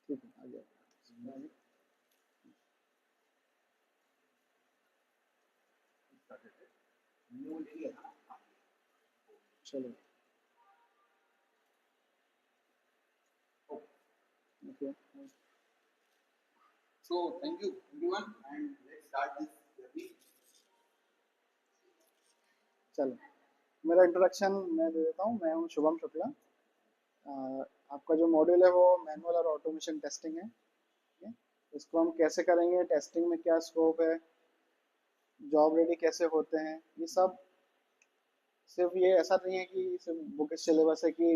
ठीक है, आ गया। चलो okay. So thank you everyone and let's start this journey. चलो मेरा इंट्रोडक्शन मैं दे देता हूँ। मैं हूँ शुभम शुक्ला। आपका जो मॉड्यूल है वो मैनुअल और ऑटोमेशन टेस्टिंग है। ठीक है? इसको हम कैसे करेंगे, टेस्टिंग में क्या स्कोप है, जॉब रेडी कैसे होते हैं, ये सब। सिर्फ ये ऐसा नहीं है कि सिर्फ बुक सिलेबस है कि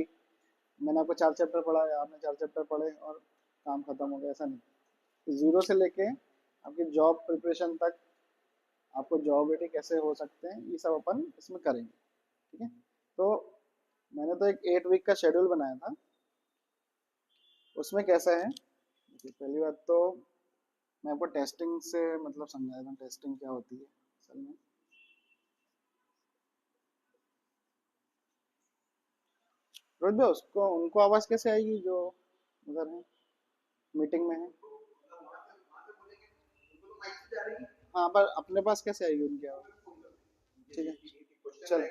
मैंने आपको 4 चैप्टर पढ़ा है, आपने 4 चैप्टर पढ़े और काम खत्म हो गया, ऐसा नहीं। जीरो से लेके आपकी जॉब प्रिपरेशन तक आपको जॉब रेडी कैसे हो सकते हैं, ये सब अपन इसमें करेंगे। ठीक है? तो मैंने तो एक 8 वीक का शेड्यूल बनाया था। उसमें कैसा है कि पहली बात तो मैं आपको टेस्टिंग से मतलब समझाया था, टेस्टिंग क्या होती है असल में। रोहित भाई, उसको उनको आवाज़ कैसे आएगी जो उधर है, मीटिंग में है? हाँ, पर अपने पास कैसे आएगी उनकी आवाज़? ठीक है, चल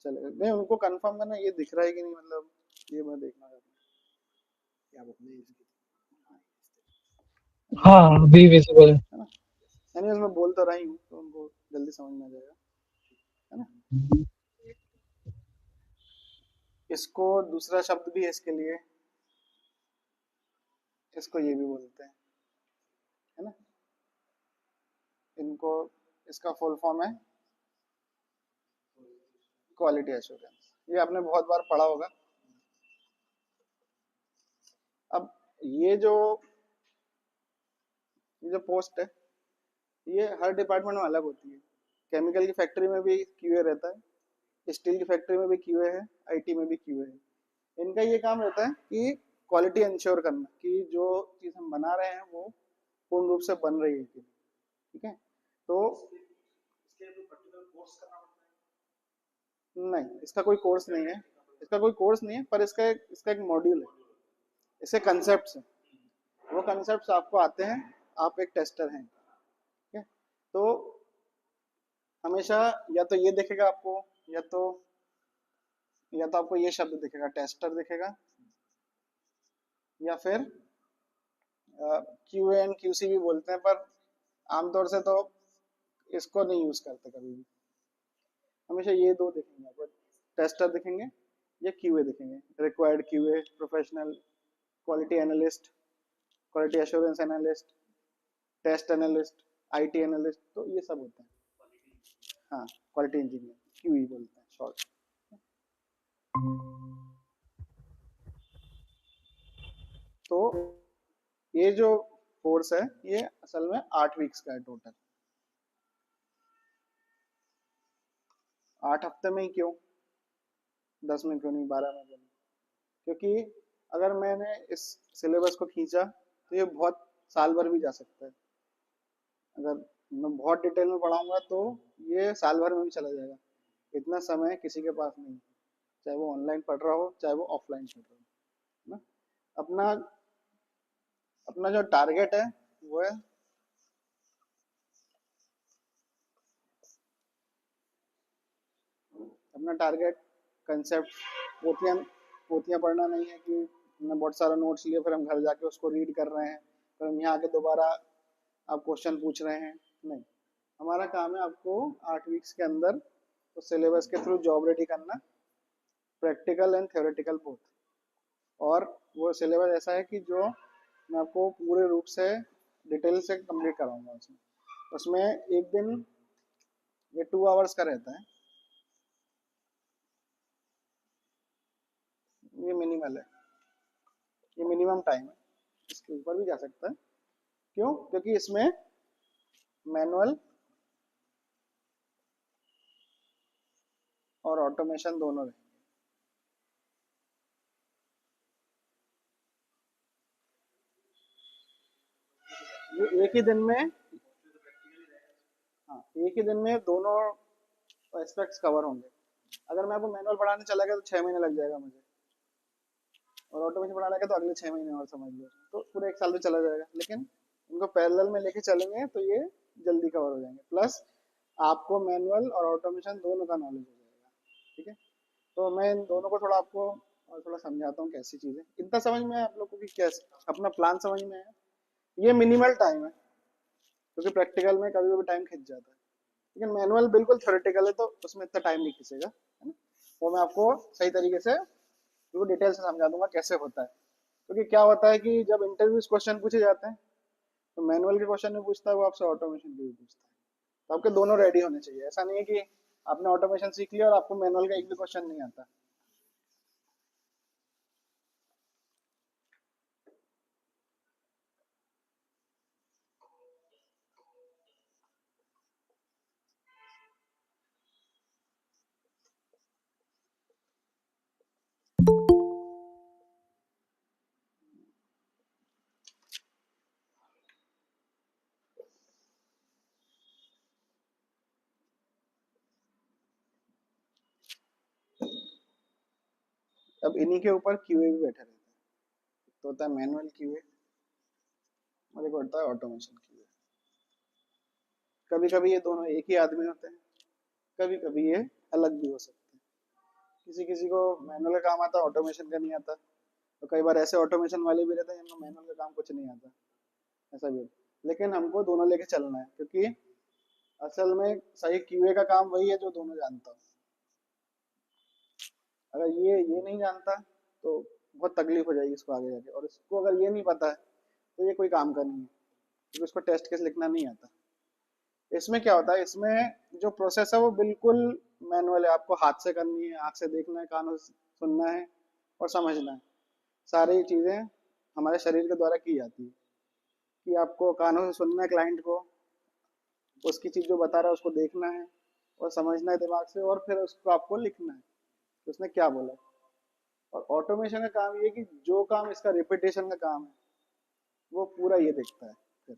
चलेगा। नहीं, उनको कंफर्म करना ये दिख रहा है कि नहीं, मतलब ये मैं देखना चाहता हूँ कि आप अपने हाँ, अभी विजिबल है। है ना। एनीवेज मैं बोल तो रही हूँ तो उनको जल्दी समझ में आ जाएगा, है ना। इसको दूसरा शब्द भी है इसके लिए, इसको ये भी बोलते हैं, है ना। इनको, इसका फुल फॉर्म है क्वालिटी एश्योरेंस। ये आपने बहुत बार पढ़ा होगा। अब ये जो पोस्ट है, ये हर डिपार्टमेंट में अलग होती है। केमिकल की फैक्ट्री में भी क्यूए रहता है, स्टील की फैक्ट्री में भी क्यूए है, आईटी में भी क्यूए है। इनका ये काम रहता है कि क्वालिटी इंश्योर करना कि जो चीज़ हम बना रहे हैं वो पूर्ण रूप से बन रही है कि नहीं। ठीक है? तो नहीं, इसका कोई कोर्स नहीं है, इसका कोई कोर्स नहीं है, पर इसका एक मॉड्यूल है, इसके कंसेप्ट हैं। वो कंसेप्ट आपको आते हैं, आप एक टेस्टर हैं। ठीक है? तो हमेशा या तो ये दिखेगा आपको, या तो आपको ये शब्द दिखेगा, टेस्टर दिखेगा, या फिर क्यू एंड क्यूसी भी बोलते हैं, पर आमतौर से तो इसको नहीं यूज करते कभी भी। हमेशा ये दो दिखेंगे आपको, टेस्टर दिखेंगे या क्यूए दिखेंगे। Required QA, professional quality analyst, quality assurance analyst, test analyst, IT analyst, तो ये सब होते हैं। हाँ, क्वालिटी इंजीनियर, क्यूई बोलते हैं शॉर्ट। तो ये जो कोर्स है ये असल में 8 वीक्स का है टोटल। 8 हफ्ते में ही क्यों, 10 में क्यों नहीं, 12 में क्यों नहीं? क्योंकि अगर मैंने इस सिलेबस को खींचा तो ये बहुत साल भर भी जा सकता है। अगर मैं बहुत डिटेल में पढ़ाऊंगा तो ये साल भर में भी चला जाएगा। इतना समय किसी के पास नहीं है, चाहे वो ऑनलाइन पढ़ रहा हो चाहे वो ऑफलाइन पढ़ रहा हो, है ना। अपना अपना जो टारगेट है वो है, अपना टारगेट कंसेप्ट, पोथियाँ पोथियाँ पढ़ना नहीं है कि हमने बहुत सारा नोट्स लिए फिर हम घर जाके उसको रीड कर रहे हैं, फिर हम यहाँ आके दोबारा आप क्वेश्चन पूछ रहे हैं। नहीं, हमारा काम है आपको 8 वीक्स के अंदर उस सिलेबस के थ्रू जॉब रेडी करना, प्रैक्टिकल एंड थ्योरेटिकल बोथ। और वो सिलेबस ऐसा है कि जो मैं आपको पूरे रूप से डिटेल से कंप्लीट कराऊंगा। उसमें उसमें एक दिन ये 2 आवर्स का रहता है, ये मिनिमल है, ये मिनिमम टाइम है। इसके ऊपर भी जा सकता है। क्यों? क्योंकि इसमें मैनुअल और ऑटोमेशन दोनों रहेंगे। ये एक ही दिन में, हाँ, एक ही दिन में दोनों एस्पेक्ट्स कवर होंगे। अगर मैं आपको मैनुअल पढ़ाने चला गया तो 6 महीने लग जाएगा मुझे, और ऑटोमेशन पढ़ा लेगा तो अगले 6 महीने और समझ लो, तो पूरे 1 साल तो चला जाएगा। लेकिन इनको पैरेलल में लेके चलेंगे तो ये जल्दी कवर हो जाएंगे, प्लस आपको मैनुअल और ऑटोमेशन दोनों का नॉलेज हो जाएगा। ठीक है, तो मैं इन दोनों को थोड़ा आपको और थोड़ा समझाता हूँ कैसी चीज़ है। इतना समझ में है आप लोगों को कि कैसे अपना प्लान समझ में है। ये मिनिमल टाइम है, क्योंकि प्रैक्टिकल में कभी कभी टाइम खिंच जाता है, लेकिन मैनुअल बिल्कुल थ्योरेटिकल है, तो उसमें इतना टाइम नहीं खींचेगा, है ना। वो मैं आपको सही तरीके से बिल्कुल डिटेल से समझा दूंगा कैसे होता है। क्योंकि क्या होता है कि जब इंटरव्यू क्वेश्चन पूछे जाते हैं, तो मैनुअल के क्वेश्चन भी पूछता है वो आपसे, ऑटोमेशन के भी पूछता है। तो आपके दोनों रेडी होने चाहिए। ऐसा नहीं है कि आपने ऑटोमेशन सीख लिया और आपको मैनुअल का एक भी क्वेश्चन नहीं आता। अब इन्हीं के ऊपर क्यूए भी बैठे रहते हैं। तो होता है मैनुअल क्यूए और एक होता है ऑटोमेशन क्यूए। कभी कभी ये दोनों एक ही आदमी होते हैं, कभी कभी ये अलग भी हो सकते हैं। किसी किसी को मैनुअल का काम आता है, ऑटोमेशन का नहीं आता। तो कई बार ऐसे ऑटोमेशन वाले भी रहते हैं जिनको मैनुअल का काम कुछ नहीं आता, ऐसा भी होता है। लेकिन हमको दोनों लेके चलना है, क्योंकि असल में सही क्यूए का काम वही है जो दोनों जानता हो। अगर ये नहीं जानता तो बहुत तकलीफ हो जाएगी इसको आगे जाके, और इसको अगर ये नहीं पता है तो ये कोई काम का नहीं है, क्योंकि उसको टेस्ट केस लिखना नहीं आता। इसमें क्या होता है, इसमें जो प्रोसेस है वो बिल्कुल मैनुअल है। आपको हाथ से करनी है, आँख से देखना है, कानों से सुनना है और समझना है। सारी चीज़ें हमारे शरीर के द्वारा की जाती है। कि आपको कानों से सुनना है क्लाइंट को, उसकी चीज़ जो बता रहा है उसको देखना है और समझना है दिमाग से, और फिर उसको आपको लिखना है कि उसने क्या बोला। और ऑटोमेशन का काम ये है कि जो काम इसका रिपीटेशन का काम है वो पूरा ये देखता है फिर,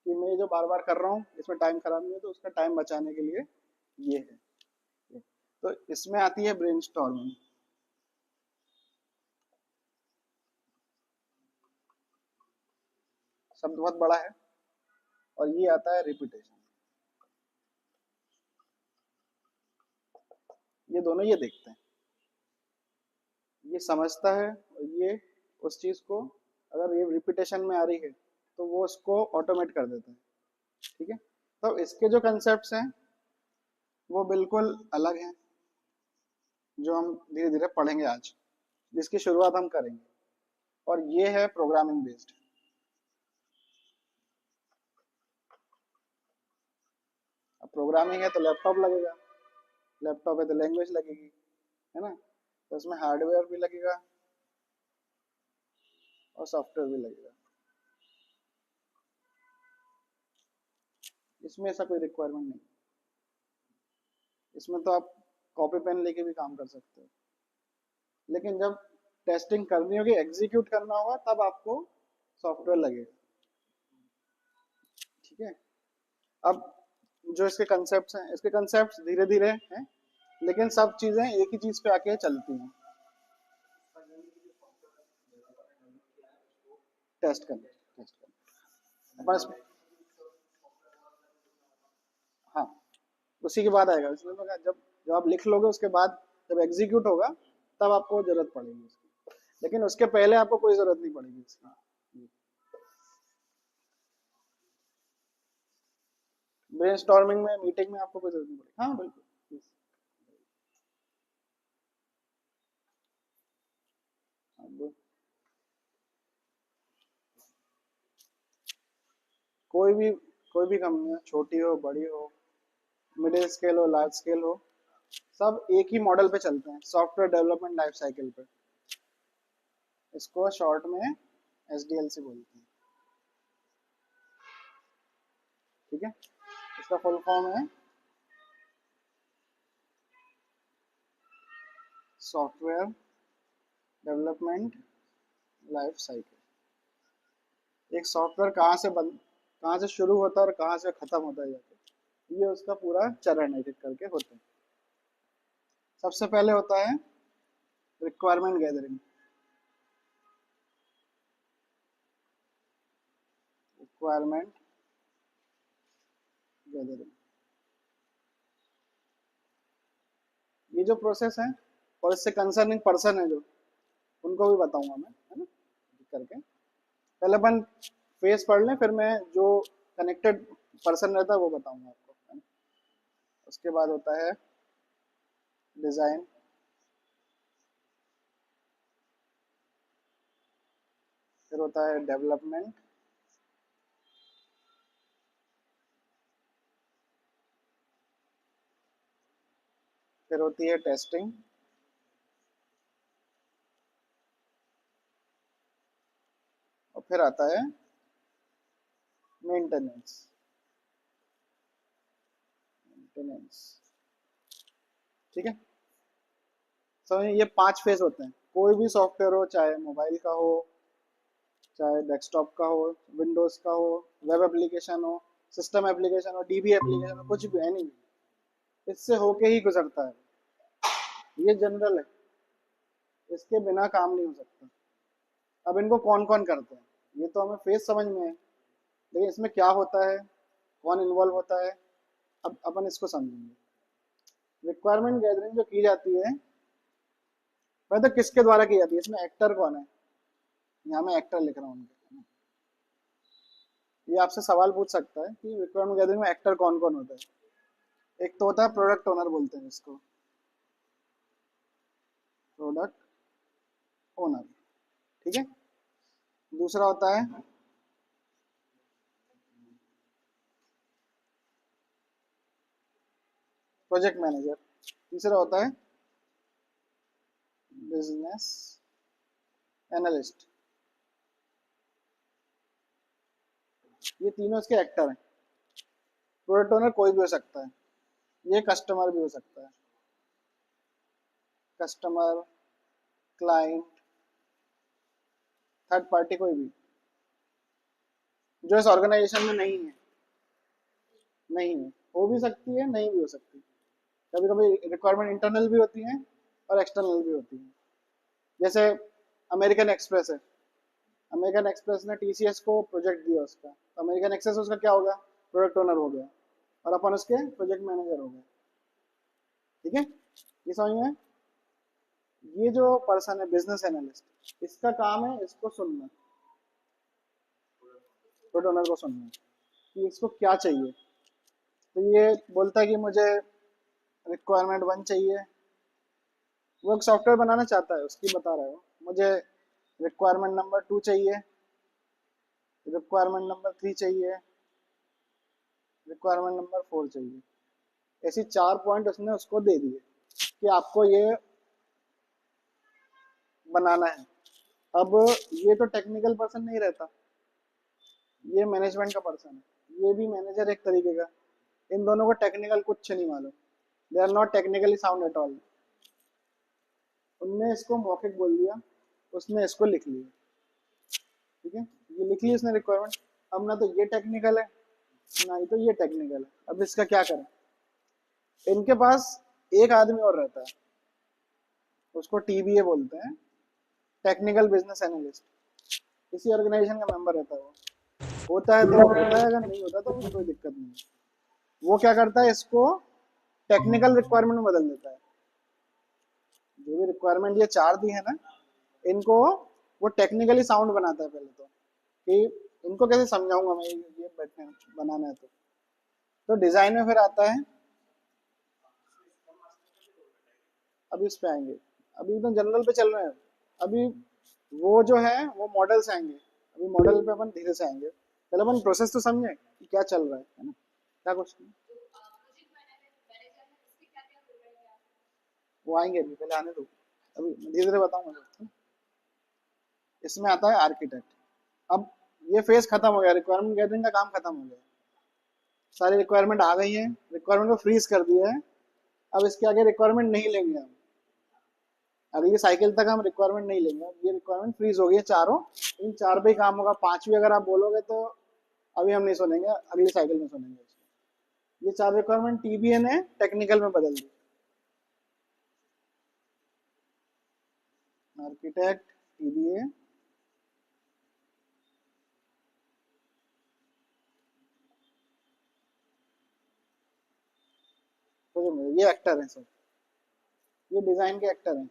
कि मैं जो बार बार कर रहा हूँ इसमें टाइम खराब नहीं है, तो उसका टाइम बचाने के लिए ये है। तो इसमें आती है ब्रेनस्टॉर्मिंग। शब्द बहुत बड़ा है। और ये आता है रिपीटेशन। ये दोनों ये देखते हैं, ये समझता है, और ये उस चीज को, अगर ये रिपीटेशन में आ रही है तो वो उसको ऑटोमेट कर देता है। ठीक है, तो इसके जो कंसेप्ट्स हैं वो बिल्कुल अलग हैं, जो हम धीरे धीरे पढ़ेंगे आज, जिसकी शुरुआत हम करेंगे। और ये है प्रोग्रामिंग बेस्ड। अब प्रोग्रामिंग है तो लैपटॉप लगेगा, लैपटॉप है तो लैंग्वेज लगेगी, है ना। तो इसमें हार्डवेयर भी लगेगा और सॉफ्टवेयर भी लगेगा। इसमें ऐसा कोई रिक्वायरमेंट नहीं। इसमें तो आप कॉपी पेन लेके भी काम कर सकते हो, लेकिन जब टेस्टिंग करनी होगी, एग्जीक्यूट करना होगा, तब आपको सॉफ्टवेयर लगेगा। ठीक है, अब जो इसके कंसेप्ट हैं, इसके कंसेप्ट धीरे धीरे हैं, लेकिन सब चीजें एक ही चीज पे आके चलती हैं। टेस्ट करना बस। हाँ, उसी के बाद आएगा। इसलिए मैं कहा, जब जब आप लिख लोगे उसके बाद जब एग्जीक्यूट होगा तब आपको जरूरत पड़ेगी इसकी, लेकिन उसके पहले आपको कोई जरूरत नहीं पड़ेगी इसकी। ब्रेनस्टॉर्मिंग में, मीटिंग में आपको कोई जरूरत नहीं पड़ेगी। हाँ बिल्कुल। अब कोई भी कोई भी कंपनी हो, छोटी हो बड़ी हो, मिडिल स्केल हो लार्ज स्केल हो, सब एक ही मॉडल पे चलते हैं, सॉफ्टवेयर डेवलपमेंट लाइफ साइकिल पे। इसको शॉर्ट में SDLC बोलते हैं। ठीक है, इसका फुल फॉर्म है सॉफ्टवेयर डेवलपमेंट लाइफ साइकिल। एक सॉफ्टवेयर कहाँ से शुरू होता है और कहाँ से खत्म होता है जाके, ये उसका पूरा चरण है, एक एक करके होते हैं। सबसे पहले होता है रिक्वायरमेंट गैदरिंग। रिक्वायरमेंट गैदरिंग, ये जो प्रोसेस है और इससे कंसर्निंग पर्सन है जो, उनको भी बताऊंगा मैं, है ना, करके। पहले अपन फेस पढ़ लें, फिर मैं जो कनेक्टेड पर्सन रहता है वो बताऊंगा आपको, है ना? उसके बाद होता है डिज़ाइन, फिर होता है डेवलपमेंट, फिर होती है टेस्टिंग, और फिर आता है मेंटेनेंस। मेंटेनेंस, ठीक है। समझिए ये 5 फेज होते हैं। कोई भी सॉफ्टवेयर हो, चाहे मोबाइल का हो, चाहे डेस्कटॉप का हो, विंडोज का हो, वेब एप्लीकेशन हो, सिस्टम एप्लीकेशन हो, डीबी एप्लीकेशन हो, कुछ भी, एनी भी, इससे होके ही गुजरता है। ये जनरल है, इसके बिना काम नहीं हो सकता। अब इनको कौन कौन करते हैं, ये तो हमें फेस समझ में है, लेकिन इसमें क्या होता है, कौन इन्वॉल्व होता है, अब अपन इसको समझेंगे। रिक्वायरमेंट गैदरिंग जो की जाती है, मैं तो किसके द्वारा की जाती है, इसमें एक्टर कौन है, यहाँ मैं एक्टर लिख रहा हूँ उनके। ये आपसे सवाल पूछ सकता है कि रिक्वायरमेंट गैदरिंग में एक्टर कौन कौन होता है। एक तो होता है प्रोडक्ट ओनर, बोलते हैं इसको, प्रोडक्ट ओनर, ठीक है। दूसरा होता है प्रोजेक्ट मैनेजर। तीसरा होता है बिजनेस एनालिस्ट। ये तीनों इसके एक्टर हैं। प्रोडक्ट ओनर कोई भी हो सकता है, ये कस्टमर भी हो सकता है, कस्टमर, क्लाइंट, थर्ड पार्टी, कोई भी जो इस ऑर्गेनाइजेशन में नहीं है। नहीं है, हो भी सकती है, नहीं भी हो सकती। कभी कभी रिक्वायरमेंट इंटरनल भी होती है और एक्सटर्नल भी होती है। जैसे अमेरिकन एक्सप्रेस है, अमेरिकन एक्सप्रेस ने टीसीएस को प्रोजेक्ट दिया उसका, तो अमेरिकन एक्सप्रेस उसका क्या होगा, प्रोडक्ट ओनर हो गया, और अपन उसके प्रोजेक्ट मैनेजर हो गए, ठीक है। ये समझ में? ये जो पर्सन है बिजनेस एनालिस्ट, इसका काम है इसको सुनना, प्रोडक्ट ओनर को सुनना कि इसको क्या चाहिए। तो ये बोलता है कि मुझे रिक्वायरमेंट 1 चाहिए, वो एक सॉफ्टवेयर बनाना चाहता है, उसकी बता रहा है वो, मुझे रिक्वायरमेंट नंबर 2 चाहिए, रिक्वायरमेंट नंबर 3 चाहिए, रिक्वायरमेंट नंबर 4 चाहिए। ऐसी 4 पॉइंट उसने उसको दे दिए कि आपको ये बनाना है। अब ये तो टेक्निकल पर्सन नहीं रहता, ये मैनेजमेंट का पर्सन है, ये भी मैनेजर एक तरीके का। इन दोनों को टेक्निकल कुछ नहीं मालूम, they are not technically sound at all. उनने इसको मौखिक बोल दिया, उसने इसको लिख लिया, ठीक है। ये लिख ली उसने रिक्वायरमेंट। अब ना तो ये टेक्निकल है, ना ही तो ये टेक्निकल है, अब इसका क्या करें। इनके पास एक आदमी और रहता है, उसको टीबीए बोलते हैं, टेक्निकल बिजनेस एनालिस्ट। इसी ऑर्गेनाइजेशन का मेंबर रहता है वो। होता है तो होता है, अगर नहीं होता तो कोई दिक्कत नहीं है। वो क्या करता है, इसको टेक्निकल रिक्वायरमेंट में बदल देता है। जो भी रिक्वायरमेंट ये 4 दी है ना, इनको वो टेक्निकली साउंड बनाता है पहले तो, कि इनको कैसे समझाऊंगा मैं, ये बैठने बनाना है तो डिजाइन में फिर आता है, अभी इस पे आएंगे, अभी तो जनरल पे चल रहे हैं। अभी वो जो है वो मॉडल से आएंगे, अभी मॉडल पे अपन धीरे से आएंगे, पहले अपन प्रोसेस तो समझे कि क्या चल रहा है ना, क्या कुछ। वो आएंगे, अभी पहले आने दो, अभी धीरे धीरे बताऊंगा। इसमें आता है आर्किटेक्ट। अब ये फेज खत्म हो गया, रिक्वायरमेंट गैदरिंग का काम खत्म हो गया, सारी रिक्वायरमेंट आ गई है, रिक्वायरमेंट को फ्रीज कर दिया है। अब इसके आगे रिक्वायरमेंट नहीं लेंगे हम, अगली साइकिल तक हम रिक्वायरमेंट नहीं लेंगे। ये रिक्वायरमेंट फ्रीज हो गई है चारों, इन 4 पे ही काम होगा। 5वीं अगर आप बोलोगे तो अभी हम नहीं सुनेंगे, अगली साइकिल में सुनेंगे। ये 4 रिक्वायरमेंट टीबीए ने टेक्निकल में बदल दी। आर्किटेक्ट, टीबीए, ये एक्टर हैं सब, ये डिजाइन के एक्टर हैं।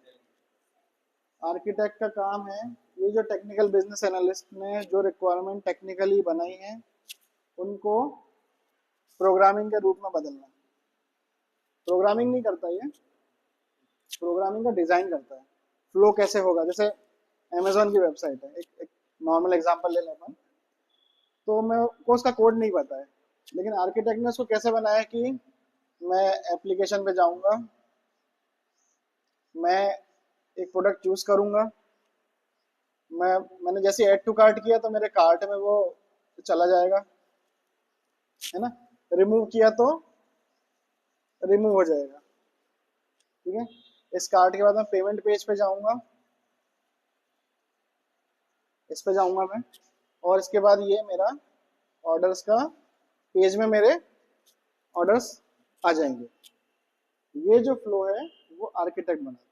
आर्किटेक्ट का काम है ये जो टेक्निकल बिजनेस एनालिस्ट ने जो रिक्वायरमेंट टेक्निकली बनाई है उनको प्रोग्रामिंग के रूप में बदलना। प्रोग्रामिंग नहीं करता ये, प्रोग्रामिंग का डिजाइन करता है। फ्लो कैसे होगा, जैसे अमेजोन की वेबसाइट है, एक नॉर्मल एग्जांपल ले लेता हूँ, तो मैं को उसका कोड नहीं पता है, लेकिन आर्किटेक्ट ने उसको कैसे बनाया कि मैं एप्लीकेशन पे जाऊंगा, मैं एक प्रोडक्ट चूज करूंगा, मैंने जैसे ऐड टू कार्ट किया तो मेरे कार्ट में वो चला जाएगा, है ना। रिमूव किया तो रिमूव हो जाएगा, ठीक है। इस कार्ट के बाद मैं पेमेंट पेज पे जाऊंगा, इस पे जाऊंगा मैं, और इसके बाद ये मेरा ऑर्डर्स का पेज में मेरे ऑर्डर्स आ जाएंगे। ये जो फ्लो है वो आर्किटेक्ट बनाता है,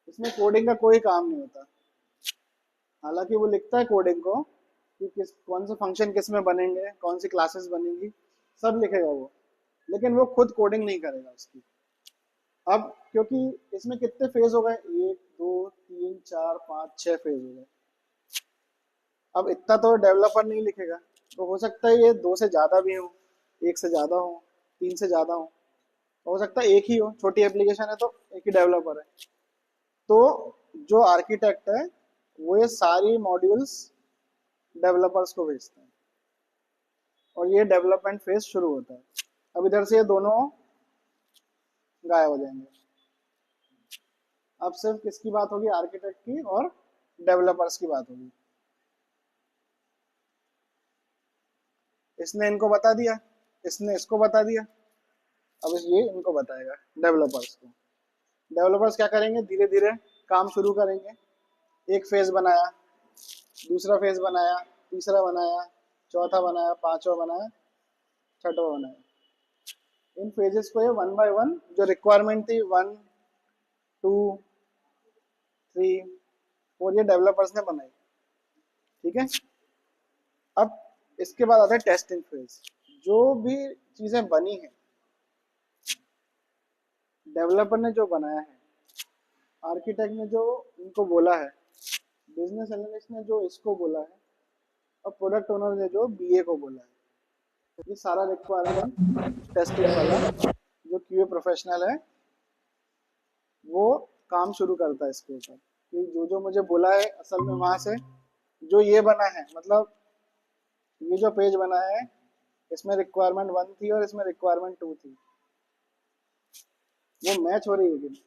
इसमें कोडिंग का कोई काम नहीं होता। हालांकि वो लिखता है कोडिंग को कि किस कौन से फंक्शन किस में बनेंगे, कौन सी क्लासेस बनेंगी, सब लिखेगा वो, लेकिन वो खुद कोडिंग नहीं करेगा उसकी। अब क्योंकि इसमें कितने फेज हो गए, 1 2 3 4 5 6 फेज हो गए। अब इतना तो डेवलपर नहीं लिखेगा, तो हो सकता है ये 2 से ज्यादा भी हो, 1 से ज्यादा हो, 3 से ज्यादा हो सकता है एक ही हो, छोटी एप्लीकेशन है तो एक ही डेवलपर है। तो जो आर्किटेक्ट है वो ये सारी मॉड्यूल्स डेवलपर्स को भेजते हैं और ये डेवलपमेंट फेज शुरू होता है। अब इधर से ये दोनों गायब हो जाएंगे। अब सिर्फ किसकी बात होगी, आर्किटेक्ट की और डेवलपर्स की बात होगी। इसने इनको बता दिया, इसने इसको बता दिया, अब ये इनको बताएगा डेवलपर्स को। डेवलपर्स क्या करेंगे, धीरे धीरे काम शुरू करेंगे। एक फेज बनाया, दूसरा फेज बनाया, तीसरा बनाया, चौथा बनाया, पांचवा बनाया, छठवा बनाया। इन फेजेस को ये 1 बाय 1 जो रिक्वायरमेंट थी 1 2 3 4 ये डेवलपर्स ने बनाई, ठीक है। अब इसके बाद आता है टेस्टिंग फेज। जो भी चीजें बनी है, डेवलपर ने जो बनाया है, आर्किटेक्ट ने जो इनको बोला है, बिजनेस एनालिस्ट ने जो इसको बोला है, और प्रोडक्ट ओनर ने जो बीए को बोला है, ये सारा रिक्वायरमेंट टेस्टिंग वाला जो क्यूए प्रोफेशनल है वो काम शुरू करता है इसके ऊपर कि जो जो मुझे बोला है असल में वहां से जो ये बना है, मतलब ये जो पेज बना है इसमें रिक्वायरमेंट 1 थी और इसमें रिक्वायरमेंट 2 थी, वो मैच हो रही है कि नहीं।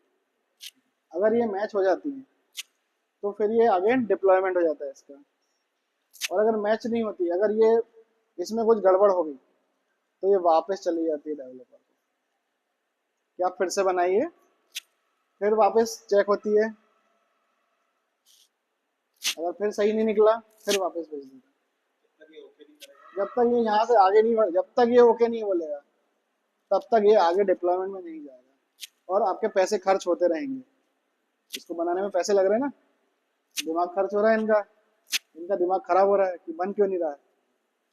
अगर ये मैच हो जाती है तो फिर ये आगे डिप्लॉयमेंट हो जाता है इसका। और अगर मैच नहीं होती, अगर ये इसमें कुछ गड़बड़ हो गई तो ये वापस चली जाती है डेवलपर को कि आप फिर से बनाइए, फिर वापस चेक होती है, अगर फिर सही नहीं निकला फिर वापस भेज देता जब तक ये यहाँ से आगे नहीं जब तक ये ओके नहीं बोलेगा तब तक ये आगे डिप्लॉयमेंट में नहीं जाएगा और आपके पैसे खर्च होते रहेंगे। इसको बनाने में पैसे लग रहे हैं ना, दिमाग खर्च हो रहा है इनका, इनका दिमाग खराब हो रहा है कि बन क्यों नहीं रहा है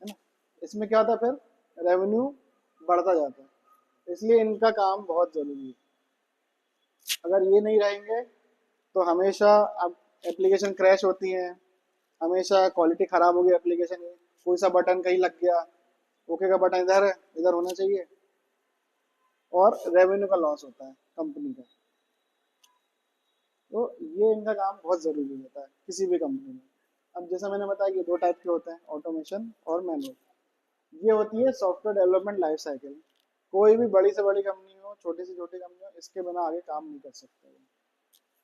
ना। इसमें क्या होता है, फिर रेवेन्यू बढ़ता जाता है। इसलिए इनका काम बहुत जरूरी है। अगर ये नहीं रहेंगे तो हमेशा अब एप्लीकेशन क्रैश होती हैं, हमेशा क्वालिटी खराब होगी एप्लीकेशन की। कोई सा बटन कहीं लग गया, ओके का बटन इधर है, इधर होना चाहिए, और रेवेन्यू का लॉस होता है कंपनी का। तो ये इनका काम बहुत ज़रूरी होता है किसी भी कंपनी में। अब जैसा मैंने बताया कि 2 टाइप के होते हैं, ऑटोमेशन और मैनुअल। ये होती है सॉफ्टवेयर डेवलपमेंट लाइफ साइकिल। कोई भी बड़ी से बड़ी कंपनी हो, छोटी से छोटी कंपनी हो, इसके बिना आगे काम नहीं कर सकते।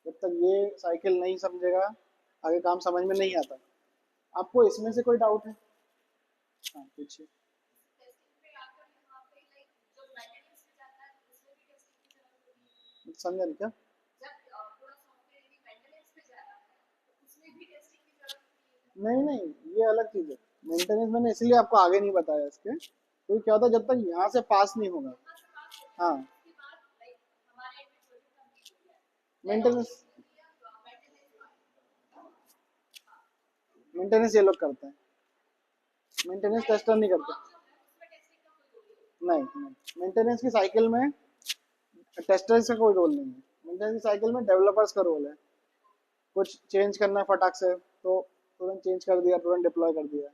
जब तक ये साइकिल नहीं समझेगा आगे काम समझ में नहीं आता। आपको इसमें से कोई डाउट है? हाँ पूछिए। समझा नहीं क्या? नहीं नहीं, ये अलग चीज़ है। मेंटेनेंस मैंने इसलिए आपको आगे नहीं बताया इसके, क्योंकि क्या होता है जब तक यहाँ से पास नहीं होगा। हाँ, मेंटेनेंस मेंटेनेंस ये लोग करते हैं, मेंटेनेंस टेस्टर नहीं करते। नहीं नहीं, मेंटेनेंस की साइकिल में टेस्टर्स का कोई रोल नहीं है। मेंटेनेंस की साइकिल में डेवलपर्स का रोल है। कुछ चेंज करना है फटाक से तो तुरंत चेंज कर दिया, तुरंत डिप्लॉय कर दिया।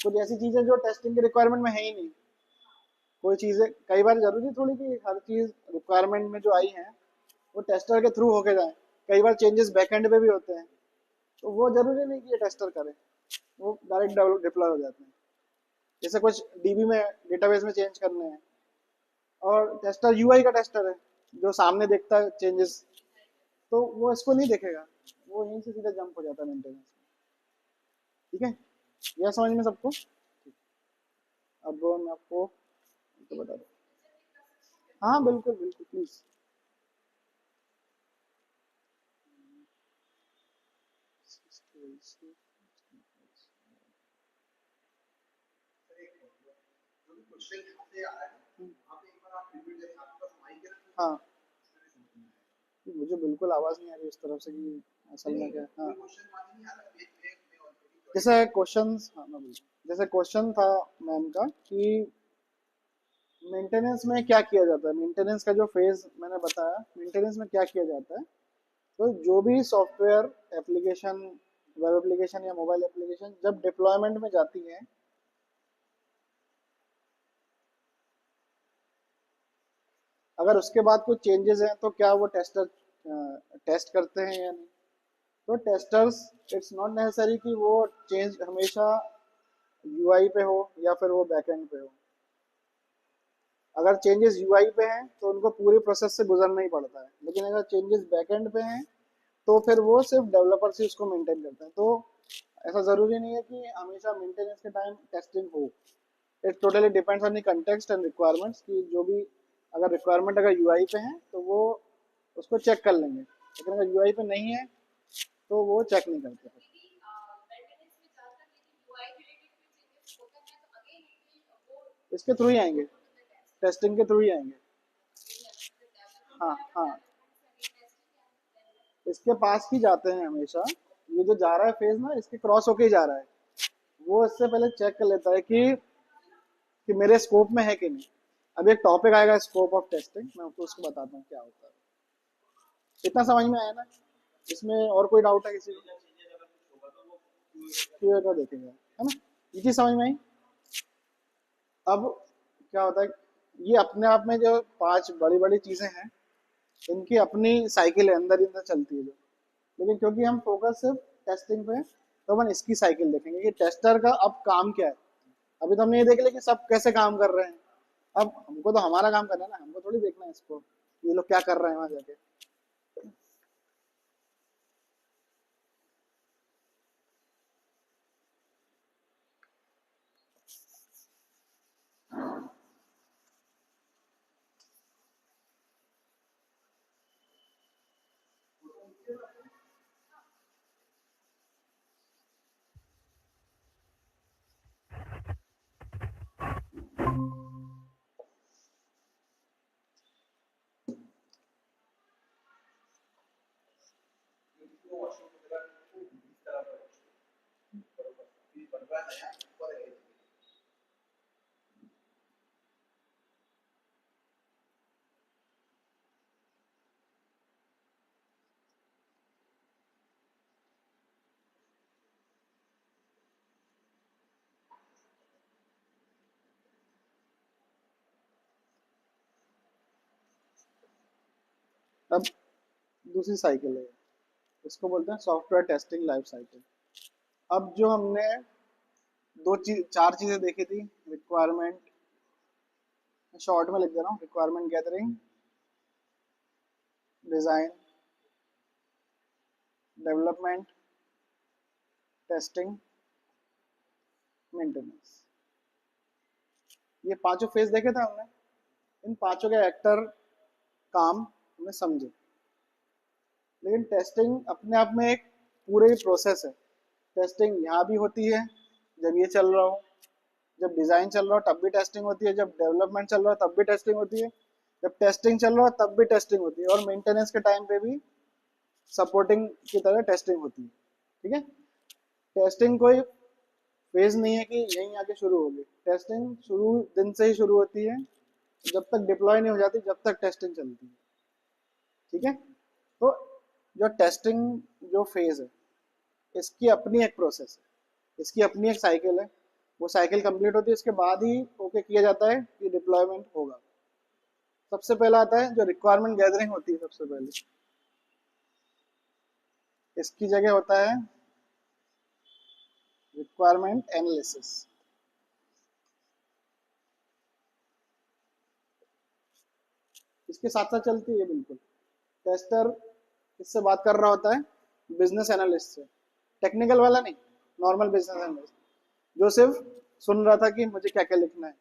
कुछ ऐसी चीजें जो टेस्टिंग की रिक्वायरमेंट में है ही नहीं। कोई चीजें कई बार जरूरी थोड़ी कि हर चीज रिक्वायरमेंट में जो आई है वो टेस्टर के थ्रू होके जाए। कई बार चेंजेस बैकएंड पे भी होते हैं, तो वो जरूरी नहीं कि ये टेस्टर करे, वो डायरेक्ट डिप्लॉय हो जाते हैं। जैसे कुछ डीबी में, डेटाबेस में चेंज करने हैं, और टेस्टर यूआई का टेस्टर है जो सामने देखता है चेंजेस, तो वो इसको नहीं देखेगा, वो यहीं से सीधा जंप हो जाता है मेंटेनेंस में। ठीक है, यह समझ में सबको? अब मैं आपको तो बता दूं। हाँ बिल्कुल बिल्कुल, प्लीज। क्वेश्चन यहाँ से आ रहा है, वहाँ पे एक बार आप रिपीट करें, आपके पास माइक है ना? हाँ, मुझे बिल्कुल आवाज नहीं आ रही उस तरफ से कि असल में क्या। हाँ, क्वेश्चन मान नहीं आ रहा, मैं ऑलरेडी जैसे क्वेश्चन, हाँ मैं बोलूँ, जैसे क्वेश्चन था मैम का कि मेंटेनेंस में क्या किया जाता है। मेंटेनेंस का जो फेज मैंने बताया, मेंटेनेंस में क्या किया जाता है, तो जो भी सॉफ्टवेयर एप्लीकेशन, वेब एप्लीकेशन या मोबाइल एप्लीकेशन जब डिप्लॉयमेंट में जाती है, अगर उसके बाद कुछ चेंजेस हैं तो क्या वो टेस्टर टेस्ट करते हैं या नहीं। तो टेस्टर्स, इट्स नॉट नेसेसरी कि वो चेंज हमेशा यूआई पे हो या फिर वो बैकएंड पे हो। अगर चेंजेस यूआई पे हैं तो उनको पूरी प्रोसेस से गुजरना ही पड़ता है, लेकिन अगर चेंजेस बैकएंड पे हैं तो फिर वो सिर्फ डेवलपर से उसको मेंटेन करते हैं। तो ऐसा ज़रूरी नहीं है कि हमेशा मेंटेनेंस के टाइम टेस्टिंग हो। It totally depends on the context and requirements कि जो भी, अगर रिक्वायरमेंट अगर यूआई पे है तो वो उसको चेक कर लेंगे, लेकिन अगर यूआई पे नहीं है तो वो चेक नहीं करते। इसके थ्रू ही आएंगे, टेस्टिंग के थ्रू ही आएंगे। हाँ हाँ, इसके पास ही जाते हैं हमेशा। ये जो जा रहा है फेज ना, इसके क्रॉस होके ही जा रहा है। वो इससे पहले चेक कर लेता है कि मेरे स्कोप में है कि नहीं। अब एक टॉपिक आएगा स्कोप ऑफ टेस्टिंग, मैं आपको उसको बताता हूँ क्या होता है। इतना समझ में आया ना? इसमें और कोई डाउट है किसी को? क्लियर कर देखेंगे, है ना? ये चीज समझ में आई। अब क्या होता है, ये अपने आप में जो 5 बड़ी बड़ी चीजें हैं, इनकी अपनी साइकिल है, अंदर ही अंदर चलती है जो। लेकिन क्योंकि हम फोकस सिर्फ टेस्टिंग पे हैं, तो अपन इसकी साइकिल देखेंगे कि टेस्टर का अब काम क्या है। अभी तो हमने ये देख लिया कि सब कैसे काम कर रहे हैं। अब हमको तो हमारा काम करना है ना, हमको थोड़ी देखना है इसको ये लोग क्या कर रहे हैं वहां जाके। अब दूसरी साइकिल है, इसको बोलते हैं सॉफ्टवेयर टेस्टिंग लाइफ साइकिल। अब जो हमने 4 चीजें देखी थी, रिक्वायरमेंट, शॉर्ट में लिख दे रहा हूँ, requirement gathering, design, development, testing, maintenance. ये पांचों फेज देखे थे हमने। इन पांचों के एक्टर काम हमने समझे। लेकिन टेस्टिंग अपने आप में एक पूरे प्रोसेस है। टेस्टिंग यहाँ भी होती है जब ये चल रहा हो, जब डिजाइन चल रहा हो तब भी टेस्टिंग होती है, जब डेवलपमेंट चल रहा हो तब भी टेस्टिंग होती है, जब टेस्टिंग चल रहा हो तब भी टेस्टिंग होती है, और मेंटेनेंस के टाइम पे भी सपोर्टिंग की तरह टेस्टिंग होती है। ठीक है, टेस्टिंग कोई फेज नहीं है कि यहीं आके शुरू होगी। टेस्टिंग शुरू दिन से ही शुरू होती है जब तक डिप्लॉय नहीं हो जाती जब तक टेस्टिंग चलती है। ठीक है, तो जो टेस्टिंग जो फेज है इसकी अपनी एक प्रोसेस है, इसकी अपनी एक साइकिल है। वो साइकिल कंप्लीट होती है इसके बाद ही ओके किया जाता है कि डिप्लॉयमेंट होगा। सबसे पहला आता है जो रिक्वायरमेंट गैदरिंग होती है, सबसे पहले इसकी जगह होता है रिक्वायरमेंट एनालिसिस। इसके साथ साथ चलती है बिल्कुल। टेस्टर इससे बात कर रहा होता है बिजनेस एनालिस्ट से, टेक्निकल वाला नहीं, नॉर्मल बिजनेस एनालिस्ट जो सिर्फ सुन रहा था कि मुझे क्या क्या लिखना है।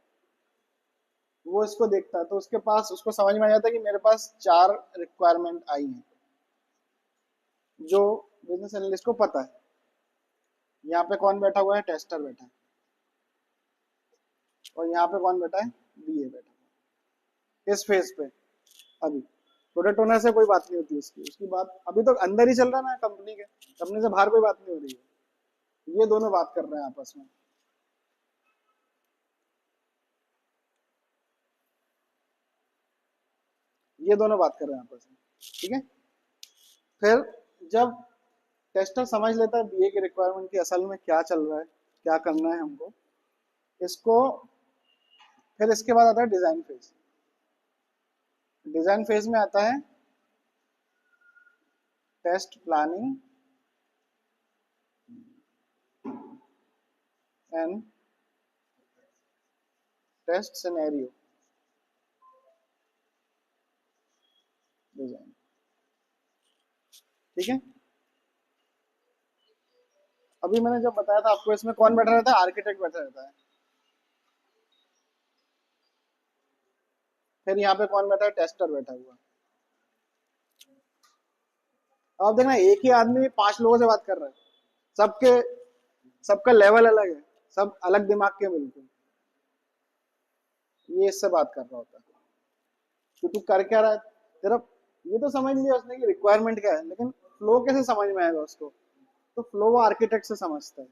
वो इसको देखता है तो उसके पास उसको समझ में आ जाता है कि मेरे पास 4 रिक्वायरमेंट आई हैं जो बिजनेस एनालिस्ट को पता है। यहाँ पे कौन बैठा हुआ है? टेस्टर बैठा है। और यहाँ पे कौन बैठा है? बीए बैठा है इस फेज पे। अभी प्रोडक्ट ओनर से कोई बात नहीं होती उसकी उसकी बात अभी तो अंदर ही चल रहा है ना कंपनी के, कंपनी से बाहर कोई बात नहीं हो रही है। ये दोनों बात कर रहे हैं आपस में। ये दोनों बात कर रहे हैं आपस में। ठीक है, फिर जब टेस्टर समझ लेता है बीए की रिक्वायरमेंट की असल में क्या चल रहा है, क्या करना है हमको, इसको फिर इसके बाद आता है डिजाइन फेज। डिजाइन फेज में आता है test planning and test scenario design. ठीक है, अभी मैंने जब बताया था आपको इसमें कौन बैठा रहता है? आर्किटेक्ट बैठा रहता है। फिर यहाँ पे कौन बैठा है? टेस्टर बैठा हुआ। अब देखना एक ही आदमी 5 लोगों से बात कर रहा है, सबके सबका लेवल अलग है, सब अलग दिमाग के बिल्कुल। ये इससे बात कर रहा होता है कि तू कर क्या रहा है, तेरा ये तो समझ लिया उसने कि रिक्वायरमेंट क्या है, लेकिन फ्लो कैसे समझ में आएगा उसको? तो फ्लो वो आर्किटेक्ट से समझता है।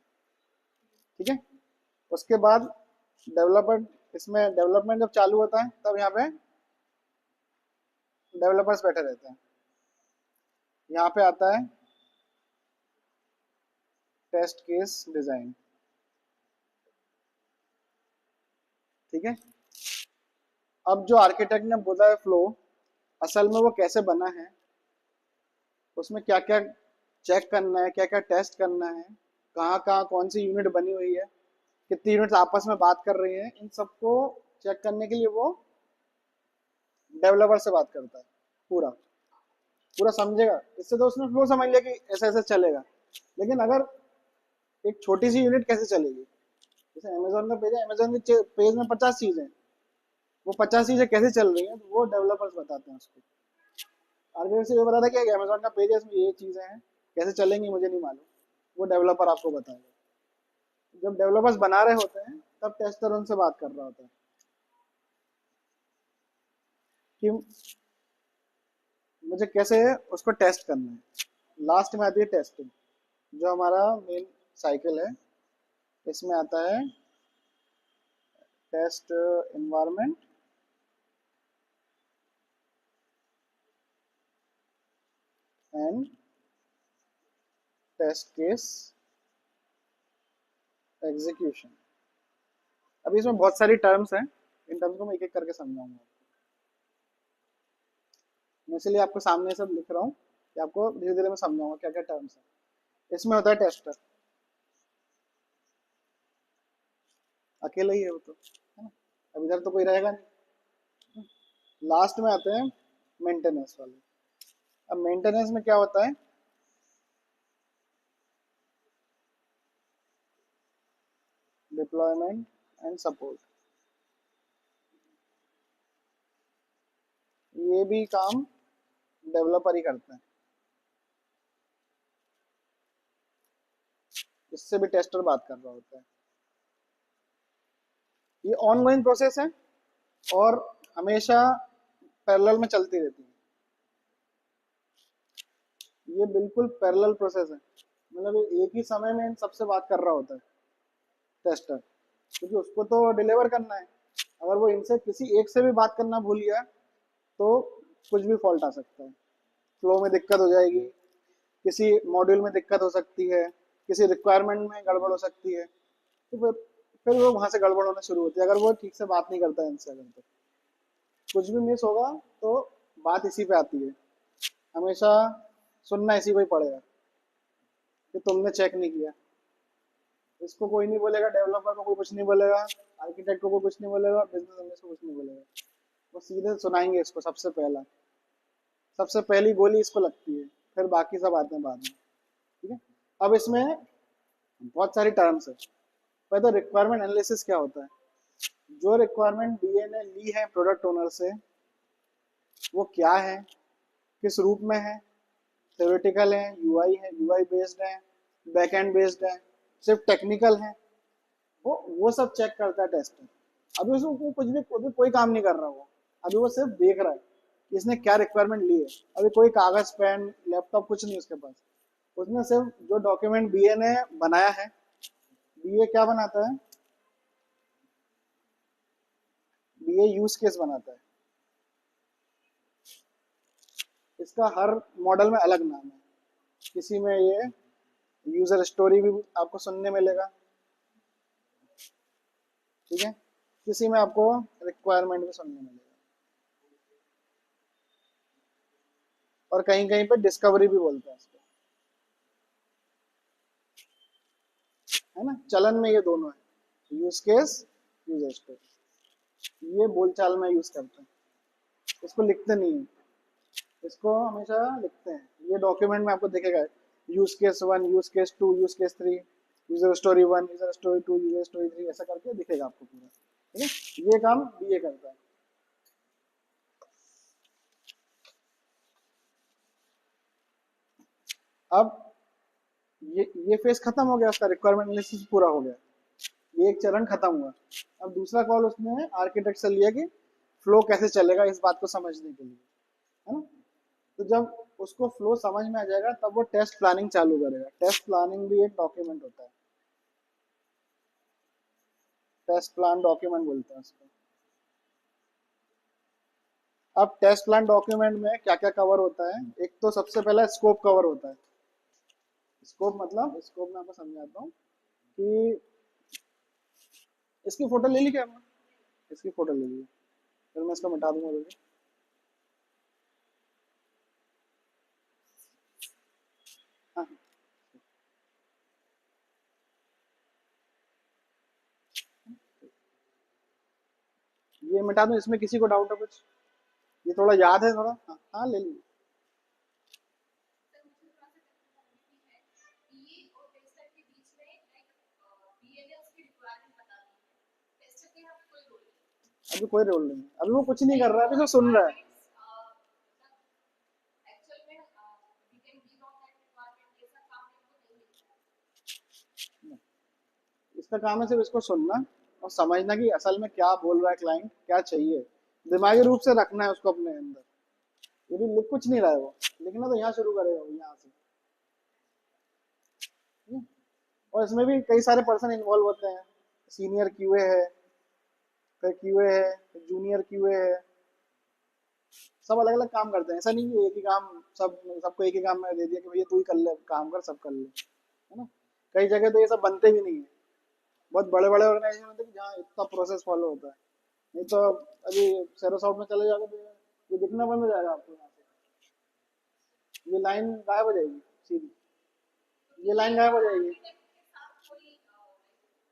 ठीक है, उसके बाद डेवलपमेंट, इसमें डेवलपमेंट जब चालू होता है तब यहाँ पे डेवलपर्स बैठे रहते हैं। यहाँ पे आता है टेस्ट केस डिजाइन। ठीक है, अब जो आर्किटेक्ट ने बोला है फ्लो, असल में वो कैसे बना है, उसमें क्या क्या चेक करना है, क्या क्या टेस्ट करना है, कहाँ कहाँ कौन सी यूनिट बनी हुई है, कितनी यूनिट्स आपस में बात कर रही हैं, इन सबको चेक करने के लिए वो डेवलपर से बात करता है। पूरा पूरा समझेगा, इससे तो उसने फ्लो समझ लिया कि ऐसा ऐसा चलेगा। लेकिन अगर एक छोटी सी यूनिट कैसे चलेगी, जैसे अमेजोन का पेज है, अमेजोन के पेज में 50 चीजें, वो 50 चीजें कैसे चल रही हैं तो वो डेवलपर्स बताते हैं उसको। आर्किटेक्ट से ये बता था कि अमेजोन का पेज है, इसमें ये चीजें हैं, कैसे चलेंगी मुझे नहीं मालूम, वो डेवलपर आपको बताएगा। जब डेवलपर्स बना रहे होते हैं तब टेस्टर उनसे बात कर रहा होता है कि मुझे कैसे उसको टेस्ट करना है। लास्ट में आती है टेस्टिंग, जो हमारा मेन साइकिल है। इसमें आता है test environment and test case execution. अभी इसमें बहुत सारी टर्म्स हैं, इन टर्म्स को मैं एक एक करके समझाऊंगा। मैं इसलिए आपको सामने सब लिख रहा हूँ कि आपको धीरे धीरे मैं समझाऊंगा क्या क्या टर्म्स है। इसमें होता है टेस्टर, अकेला ही है वो तो, है ना, अब इधर तो कोई रहेगा नहीं। लास्ट में आते हैं मेंटेनेंस वाले। अब मेंटेनेंस में क्या होता है? Deployment and support. ये भी काम डेवलपर ही करते हैं, इससे भी टेस्टर बात कर रहा होता है। ये ऑनगोइंग प्रोसेस है और हमेशा पैरेलल में चलती रहती है। ये बिल्कुल पैरेलल प्रोसेस है, मतलब ये एक ही समय में इन सबसे बात कर रहा होता है टेस्टर, क्योंकि उसको तो डिलीवर करना है। अगर वो इनसे किसी एक से भी बात करना भूल गया तो कुछ भी फॉल्ट आ सकता है, फ्लो में दिक्कत हो जाएगी, किसी मॉड्यूल में दिक्कत हो सकती है, किसी रिक्वायरमेंट में गड़बड़ हो सकती है। तो फिर वो वहां से गड़बड़ होना शुरू होती है अगर वो ठीक से बात नहीं करता है इनसे। अगर तो कुछ भी मिस होगा तो बात इसी पे आती है, हमेशा सुनना इसी को ही पड़ेगा कि तुमने चेक नहीं किया। इसको कोई नहीं बोलेगा, डेवलपर को कोई कुछ नहीं बोलेगा, आर्किटेक्ट को कोई कुछ नहीं बोलेगा, बिजनेस एनालिस्ट को कुछ नहीं बोलेगा। वो सीधे सुनाएंगे इसको सबसे पहला, सबसे पहली बोली इसको लगती है, फिर बाकी सब आते हैं बाद में। ठीक है। अब इसमें बहुत सारी टर्म्स है। पहले तो रिक्वायरमेंट एनालिसिस क्या होता है। जो रिक्वायरमेंट बीए ने ली है प्रोडक्ट ओनर से, वो क्या है, किस रूप में है, थ्योरेटिकल है, यूआई है, यूआई बेस्ड है, बैकएंड बेस्ड है, सिर्फ टेक्निकल है, वो सब चेक करता है टेस्टर। अभी उसको कुछ भी कोई काम नहीं कर रहा, वो अभी वो सिर्फ देख रहा है कि इसने क्या रिक्वायरमेंट ली है। अभी कोई कागज पेन लैपटॉप कुछ नहीं उसके पास, उसने सिर्फ जो डॉक्यूमेंट बीए ने बनाया है। बीए क्या बनाता है, बीए यूज केस बनाता है। इसका हर मॉडल में अलग नाम है, किसी में ये यूजर स्टोरी भी आपको सुनने मिलेगा, ठीक है, किसी में आपको रिक्वायरमेंट भी सुनने मिलेगा, और कहीं कहीं पे डिस्कवरी भी बोलते हैं इसको, है ना। चलन में ये दोनों है, यूज केस, यूजर स्टोरी, ये बोलचाल में यूज करते हैं। इसको लिखते नहीं है, इसको हमेशा लिखते हैं। ये डॉक्यूमेंट में आपको दिखेगा, use case 1, use case 2, use case 3, user story 1, user story 2, user story 3, ऐसा करके दिखेगा आपको पूरा। ठीक है, ये काम बीए करता है। अब ये फेज खत्म हो गया, उसका रिक्वायरमेंट एनालिसिस पूरा हो गया, ये एक चरण खत्म हुआ। अब दूसरा कॉल उसने आर्किटेक्ट से लिया कि फ्लो कैसे चलेगा इस बात को समझने के लिए, है ना। तो जब उसको फ्लो समझ में आ जाएगा तब वो टेस्ट प्लानिंग चालू करेगा। टेस्ट प्लानिंग भी एक डॉक्यूमेंट होता है, टेस्ट प्लान डॉक्यूमेंट बोलते हैं उसको। अब टेस्ट प्लान डॉक्यूमेंट में क्या क्या कवर होता है, एक तो सबसे पहला स्कोप कवर होता है। स्कोप मतलब, स्कोप में आपको समझाता हूँ कि इसकी फोटो ले ली क्या हमने, इसकी फोटो ले ली, फिर मैं इसको मिटा दूंगा अभी। हाँ, ये मिटा दूं, इसमें किसी को डाउट है कुछ, ये थोड़ा याद है थोड़ा। हाँ हाँ, ले ली। अभी कोई रोल नहीं है, अभी वो कुछ नहीं कर रहा है, अभी तो सुन रहा है। इसका काम है सिर्फ इसको सुनना और समझना कि असल में क्या बोल रहा है क्लाइंट, क्या चाहिए, दिमागी रूप से रखना है उसको अपने अंदर। ये भी लिख कुछ नहीं रहा है वो, लिखना तो यहाँ शुरू करेगा वो, यहाँ से। और इसमें भी कई सारे पर्सन इन्वॉल्व होते हैं, सीनियर क्यूए है, फिर क्यूए है, जूनियर क्यूए है, सब अलग अलग काम करते हैं। ऐसा नहीं कि एक ही काम, सबको एक ही काम में दे दिया कि भैया तू ही कर ले, काम कर, सब कर ले, है ना। कई जगह तो ये सब बनते भी नहीं है, बहुत बड़े बड़े ऑर्गेनाइजेशन होते हैं कि जहाँ इतना प्रोसेस फॉलो होता है। नहीं तो अभी सेरोसॉफ्ट में चले जाओगे तो ये दिखना बंद हो जाएगा आपको, यहाँ से ये लाइन गायब हो जाएगी सीधी, ये लाइन गायब हो जाएगी।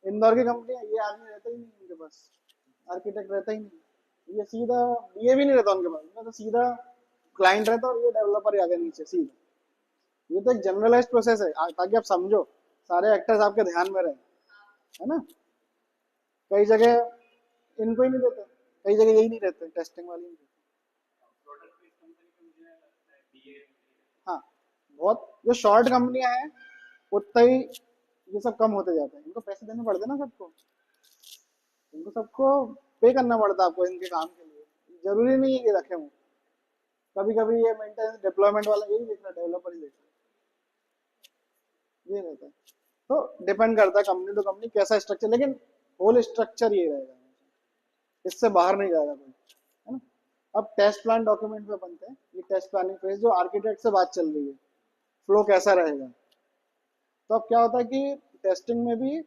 इंदौर की कंपनी है, ये आदमी रहता ही नहीं उनके पास, आर्किटेक्ट रहता ही नहीं, ये सीधा, ये भी नहीं रहता उनके पास, उनका तो सीधा क्लाइंट रहता है और ये डेवलपर आगे नीचे सीधा। ये तो एक जनरलाइज्ड प्रोसेस है, ताकि आप समझो, सारे एक्टर्स आपके ध्यान में रहे, है ना। कई जगह इनको ही नहीं देते, कई जगह यही नहीं रहते, टेस्टिंग वाली नहीं रहते। हाँ, बहुत जो शॉर्ट कंपनियां हैं उतना ही ये सब कम होते जाते हैं, इनको पैसे देने पड़ते हैं ना सबको, इनको सबको पे करना पड़ता है आपको इनके काम के लिए, जरूरी नहीं है कि रखे हों। कभी कभी ये मेंटेनेंस डिप्लॉयमेंट वाला यही देख रहा है, डेवलपर ही देख रहा है, ये रहता है। तो डिपेंड करता है कंपनी टू कंपनी कैसा स्ट्रक्चर, लेकिन होल स्ट्रक्चर ये रहेगा। इससे बाहर नहीं जाएगा कोई, है ना। अब टेस्ट प्लान डॉक्यूमेंट पे बनते हैं, ये टेस्ट प्लानिंग फेज जो आर्किटेक्ट से बात चल रही है, फ्लो कैसा रहेगा। तो अब क्या होता है कि टेस्टिंग में भी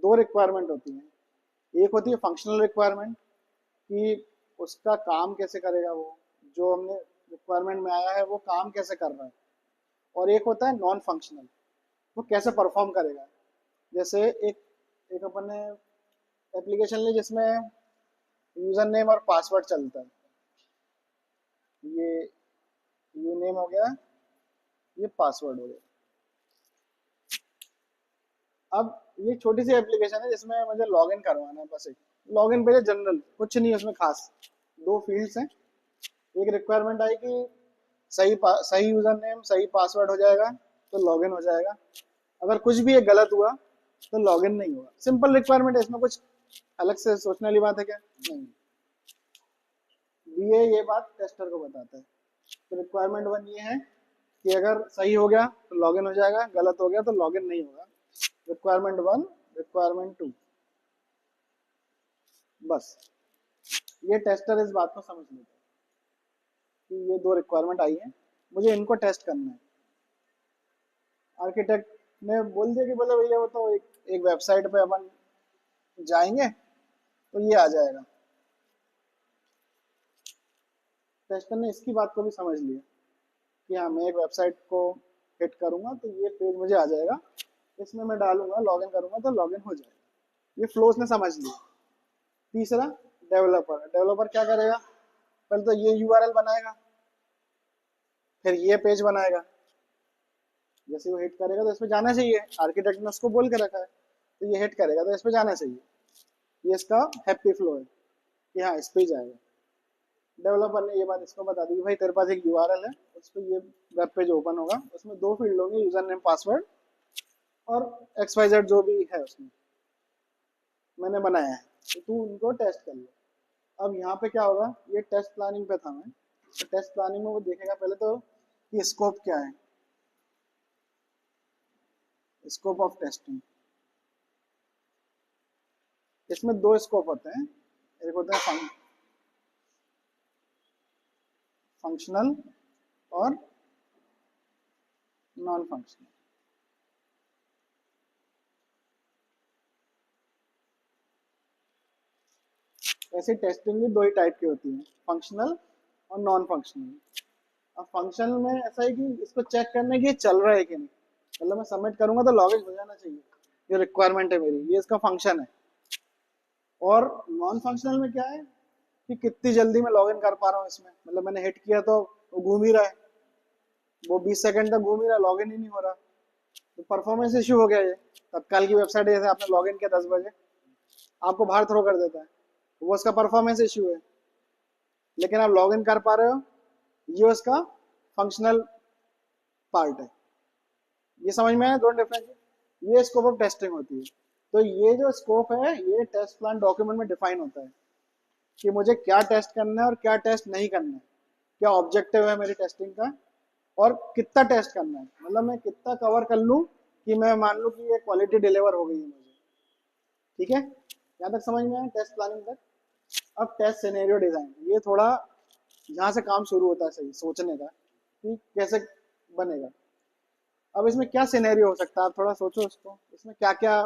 दो रिक्वायरमेंट होती हैं। एक होती है फंक्शनल रिक्वायरमेंट कि उसका काम कैसे करेगा, वो जो हमने रिक्वायरमेंट में आया है वो काम कैसे कर रहा है। और एक होता है नॉन फंक्शनल, वो कैसे परफॉर्म करेगा। जैसे एक एक अपन ने एप्लीकेशन ली जिसमें यूजर नेम और पासवर्ड चलता है, ये यू नेम हो गया, ये पासवर्ड हो गया। अब ये छोटी सी एप्लीकेशन है जिसमें मुझे लॉगिन करवाना है, बस एक लॉगिन पे जनरल, कुछ नहीं है उसमें खास। दो फील्ड्स हैं, एक रिक्वायरमेंट आई कि सही यूजर नेम सही पासवर्ड हो जाएगा तो लॉगिन हो जाएगा, अगर कुछ भी एक गलत हुआ तो लॉगिन नहीं होगा। सिंपल रिक्वायरमेंट है, इसमें कुछ अलग से सोचने वाली बात है क्या? नहीं। ये बात टेस्टर को बताता है। तो रिक्वायरमेंट वन ये है कि अगर सही हो गया तो लॉगिन हो जाएगा, गलत हो गया तो लॉगिन नहीं होगा। रिक्वायरमेंट वन, रिक्वायरमेंट टू, बस ये टेस्टर इस बात को समझ लेता है कि ये दो रिक्वायरमेंट आई है, मुझे इनको टेस्ट करना है। आर्किटेक्ट ने बोल दिया कि बोले भैया वो तो एक वेबसाइट पे अपन जाएंगे तो ये आ जाएगा। टेस्टर ने इसकी बात को भी समझ लिया कि हाँ मैं एक वेबसाइट को हिट करूंगा तो ये पेज मुझे आ जाएगा, इसमें मैं डालूंगा लॉगिन करूंगा तो लॉगिन हो जाएगा। ये फ्लो उसने समझ लिया। तीसरा डेवलपर, डेवलपर क्या करेगा, पहले तो ये यूआरएल बनाएगा, फिर ये पेज बनाएगा। जैसे वो हिट करेगा तो इस पे जाना चाहिए, आर्किटेक्ट ने उसको बोल के रखा है, तो ये हिट करेगा तो इस पे जाना चाहिए। ये इसका हैप्पी फ्लो है कि हाँ इस पे ही जाएगा। डेवलपर ने ये बात इसको बता दी कि भाई तेरे पास एक यूआरएल है, उस पर ये वेब पेज ओपन होगा, उसमें दो फील्ड होंगे, यूजर नेम पासवर्ड और XYZ जो भी है उसमें मैंने बनाया है, तो तू उनको टेस्ट कर लो। अब यहाँ पे क्या होगा, ये टेस्ट प्लानिंग पे था मैं, तो टेस्ट प्लानिंग में वो देखेगा पहले तो कि स्कोप क्या है, स्कोप ऑफ टेस्टिंग। इसमें दो स्कोप होते हैं, एक होता है फंक्शनल और नॉन फंक्शनल। ऐसे टेस्टिंग भी दो ही टाइप की होती है, फंक्शनल और नॉन फंक्शनल। अब फंक्शनल में ऐसा है कि इसको चेक करने की चल रहा है कि नहीं, मतलब मैं सबमिट करूंगा तो लॉगिन हो जाना चाहिए, ये रिक्वायरमेंट है मेरी, ये इसका फंक्शन है। और नॉन फंक्शनल में क्या है कि कितनी जल्दी मैं लॉगिन कर पा रहा हूँ इसमें, मतलब मैंने हिट किया तो वो घूम ही रहा है, वो 20 सेकंड तक घूम ही रहा है, लॉगिन ही नहीं हो रहा, तो परफॉर्मेंस इशू हो गया। ये तत्काल की वेबसाइट है, जैसे आपने लॉगिन किया 10 बजे, आपको बाहर थ्रो कर देता है, वो उसका परफॉर्मेंस इशू है। लेकिन आप लॉगिन कर पा रहे हो, ये उसका फंक्शनल पार्ट है। ये समझ में आया दोनों डिफरेंस? ये स्कोप ऑफ टेस्टिंग होती है। तो ये जो स्कोप है ये टेस्ट प्लान डॉक्यूमेंट में डिफाइन होता है कि मुझे क्या टेस्ट करना है और क्या टेस्ट नहीं करना है, क्या ऑब्जेक्टिव है मेरी टेस्टिंग का, और कितना टेस्ट करना है, मतलब मैं कितना कवर कर लूँ कि मैं मान लूँ कि ये क्वालिटी डिलीवर हो गई है मुझे। ठीक है, यहाँ तक समझ में आया टेस्ट प्लानिंग तक। अब टेस्ट सिनेरियो डिजाइन, ये थोड़ा यहाँ से काम शुरू होता है सही सोचने का कि कैसे बनेगा। अब इसमें क्या सिनेरियो हो सकता है, आप थोड़ा सोचो इसको, इसमें क्या क्या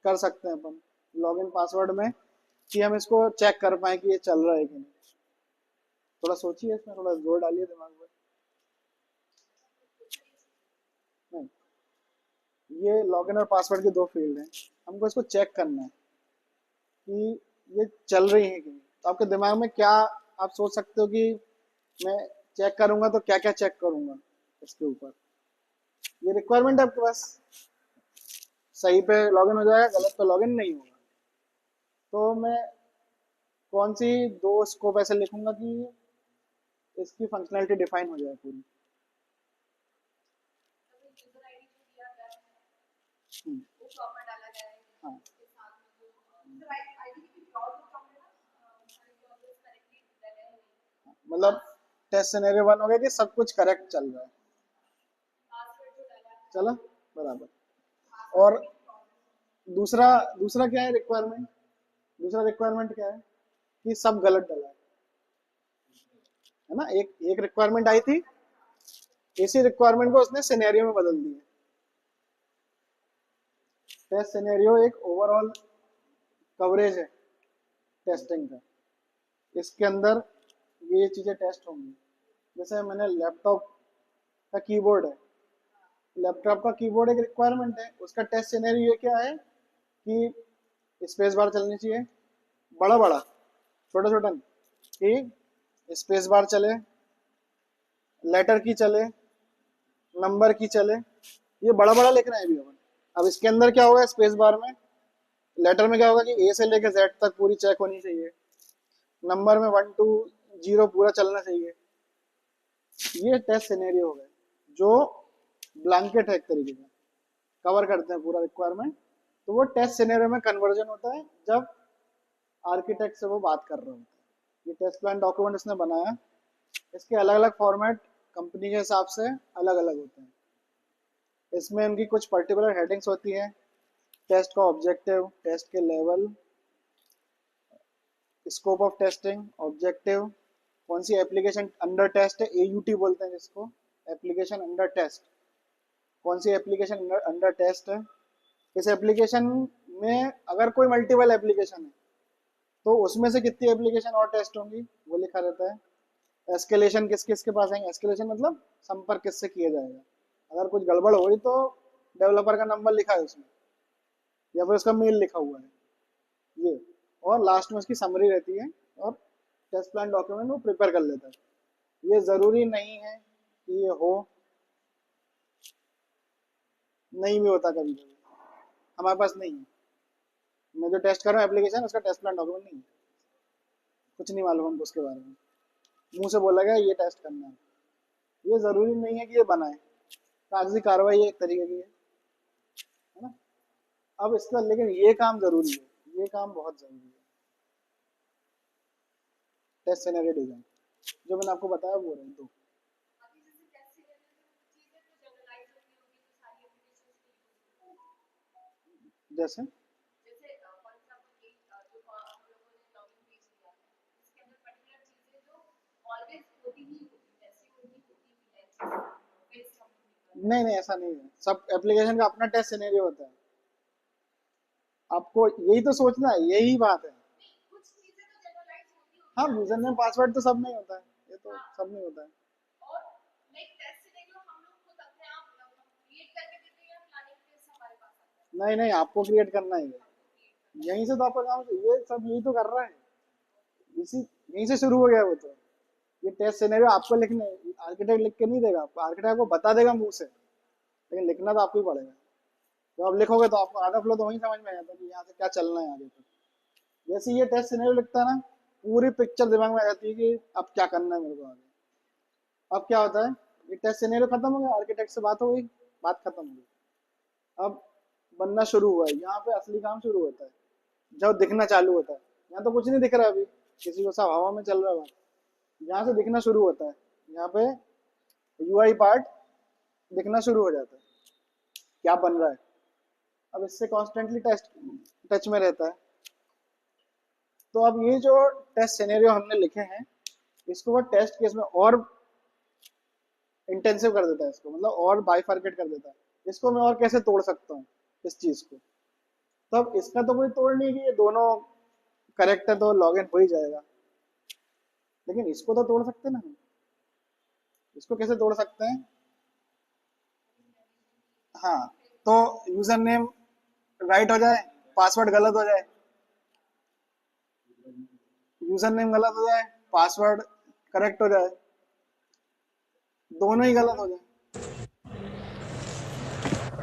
कर सकते हैं अपन लॉगिन पासवर्ड में कि हम इसको चेक कर पाए कि ये चल रहा है कि नहीं। थोड़ा सोचिए, इसमें थोड़ा जोर डालिए दिमाग में। नहीं, ये लॉगिन और पासवर्ड के दो फील्ड हैं, हमको इसको चेक करना है कि ये चल रही है कि नहीं। तो आपके दिमाग में क्या आप सोच सकते हो कि मैं चेक करूंगा तो क्या क्या चेक करूंगा इसके ऊपर। ये रिक्वायरमेंट है आपके पास, सही पे लॉगिन हो जाएगा, गलत पे लॉगिन नहीं होगा। तो मैं कौन सी दो स्कोप ऐसे लिखूंगा कि इसकी फंक्शनैलिटी डिफाइन हो जाए पूरी। हम्म, हाँ मतलब टेस्ट सिनेरियो वन हो गया कि सब कुछ करेक्ट चल रहा है, चला बराबर। और दूसरा दूसरा क्या है रिक्वायरमेंट, दूसरा रिक्वायरमेंट क्या है कि सब गलत डला है ना। एक रिक्वायरमेंट आई थी, इसी रिक्वायरमेंट को उसने सिनेरियो में बदल दिया। टेस्ट सिनेरियो एक ओवरऑल कवरेज है टेस्टिंग का, इसके अंदर ये चीजें टेस्ट होंगी। जैसे मैंने लैपटॉप का कीबोर्ड है, लैपटॉप का कीबोर्ड एक रिक्वायरमेंट है, उसका टेस्ट सिनेरियो ये क्या है कि स्पेस बार चलनी चाहिए, बड़ा बड़ा, छोटा छोटा नहीं, कि स्पेस बार चले, लेटर की चले, नंबर की चले, ये बड़ा बड़ा लिख रहे हैं अभी अपन। अब इसके अंदर क्या होगा, स्पेस बार में लेटर में क्या होगा कि ए से लेके जेड तक पूरी चेक होनी चाहिए, नंबर में 1 to 0 पूरा चलना चाहिए। ये टेस्ट सिनेरियो हो गए जो ब्लैंकेट है, एक तरीके से कवर करते हैं पूरा रिक्वायरमेंट। तो वो टेस्ट सिनेरियो में कन्वर्जन होता है जब आर्किटेक्ट से वो बात कर रहे होते हैं। ये टेस्ट प्लान डॉक्यूमेंट इसने बनाया, इसके अलग अलग फॉर्मेट कंपनी के हिसाब से अलग अलग होते हैं। इसमें इनकी कुछ पर्टिकुलर हेडिंग्स होती हैं, टेस्ट का ऑब्जेक्टिव, टेस्ट के level, scope of testing, objective, कौन सी एप्लीकेशन अंडर टेस्ट है, AUT बोलते हैं जिसको, एप्लीकेशन अंडर टेस्ट, कौन सी एप्लीकेशन अंडर टेस्ट है। इस एप्लीकेशन में अगर कोई मल्टीपल एप्लीकेशन है तो उसमें से कितनी एप्लीकेशन और टेस्ट होंगी वो लिखा रहता है। एस्केलेशन किस किस के पास आएंगे, एस्केलेशन मतलब संपर्क किससे किया जाएगा, अगर कुछ गड़बड़ हो गई तो डेवलपर का नंबर लिखा है उसमें या फिर उसका मेल लिखा हुआ है ये, और लास्ट में उसकी समरी रहती है और टेस्ट प्लान डॉक्यूमेंट वो प्रिपेयर कर लेता है। ये ज़रूरी नहीं है कि ये हो, नहीं भी होता कभी कभी, हमारे पास नहीं है। मैं जो टेस्ट कर रहा हूँ एप्लीकेशन, उसका टेस्ट प्लान डॉक्यूमेंट नहीं है, कुछ नहीं मालूम हमको उसके बारे में, मुंह से बोला गया ये टेस्ट करना है। ये ज़रूरी नहीं है कि ये बनाए, कागजी कार्रवाई एक तरीके की है ना। अब इसके बाद लेकिन ये काम ज़रूरी है, ये काम बहुत ज़रूरी है, टेस्ट सिनेरियो डिजाइन जो मैंने आपको बताया वो रहे दो। जैसे नहीं नहीं, ऐसा नहीं है, सब एप्लीकेशन का अपना टेस्ट सिनेरियो होता है। आपको यही तो सोचना है, यही बात है। हाँ, यूजर नेम पासवर्ड तो सब नहीं होता है, ये तो सब नहीं होता है। नहीं नहीं, आपको क्रिएट करना ही है, यहीं से तो आपका काम, ये सब यही तो कर रहा है, इसी यहीं से शुरू हो गया वो तो। ये टेस्ट सिनेरियो आपको लिखने, आर्किटेक्ट लिख के नहीं देगा आपको, आर्किटेक्ट आपको बता देगा मुंह से, लेकिन लिखना तो आपको ही पड़ेगा। तो आप लिखोगे तो आपको आधा फ्लो तो वहीं समझ में आ जाता है कि यहाँ से क्या चलना है आगे तक। जैसे ये टेस्ट सिनेरियो लिखता है ना, पूरी पिक्चर दिमाग में आ जाती है कि अब क्या करना है मेरे को आगे। अब क्या होता है, ये टेस्ट सिनेरियो खत्म हो गया, आर्किटेक्ट से बात हो गई, बात खत्म हो गई, अब बनना शुरू हुआ है, यहाँ पे असली काम शुरू होता है जब दिखना चालू होता है। यहाँ तो कुछ नहीं दिख रहा अभी, किसी को सब हवा में चल रहा है, यहाँ से दिखना शुरू होता है, यहाँ पे UI पार्ट दिखना शुरू हो जाता है क्या बन रहा है। अब इससे कॉन्स्टेंटली टेस्ट टच में रहता है। तो अब ये जो टेस्ट सिनेरियो हमने लिखे हैं, इसको वो टेस्ट केस में और इंटेंसिव कर देता है, इसको मतलब और बाइफर्केट कर देता है, इसको मैं और कैसे तोड़ सकता हूँ इस चीज को। तब इसका तो कोई तोड़ नहीं है कि ये दोनों करेक्ट है तो लॉगिन हो ही जाएगा, लेकिन इसको तो तोड़ सकते हैं ना हम। इसको कैसे तोड़ सकते हैं, हाँ, तो यूजर नेम राइट हो जाए, पासवर्ड गलत हो जाए, यूजर नेम गलत हो जाए, पासवर्ड करेक्ट हो जाए, दोनों ही गलत हो जाए।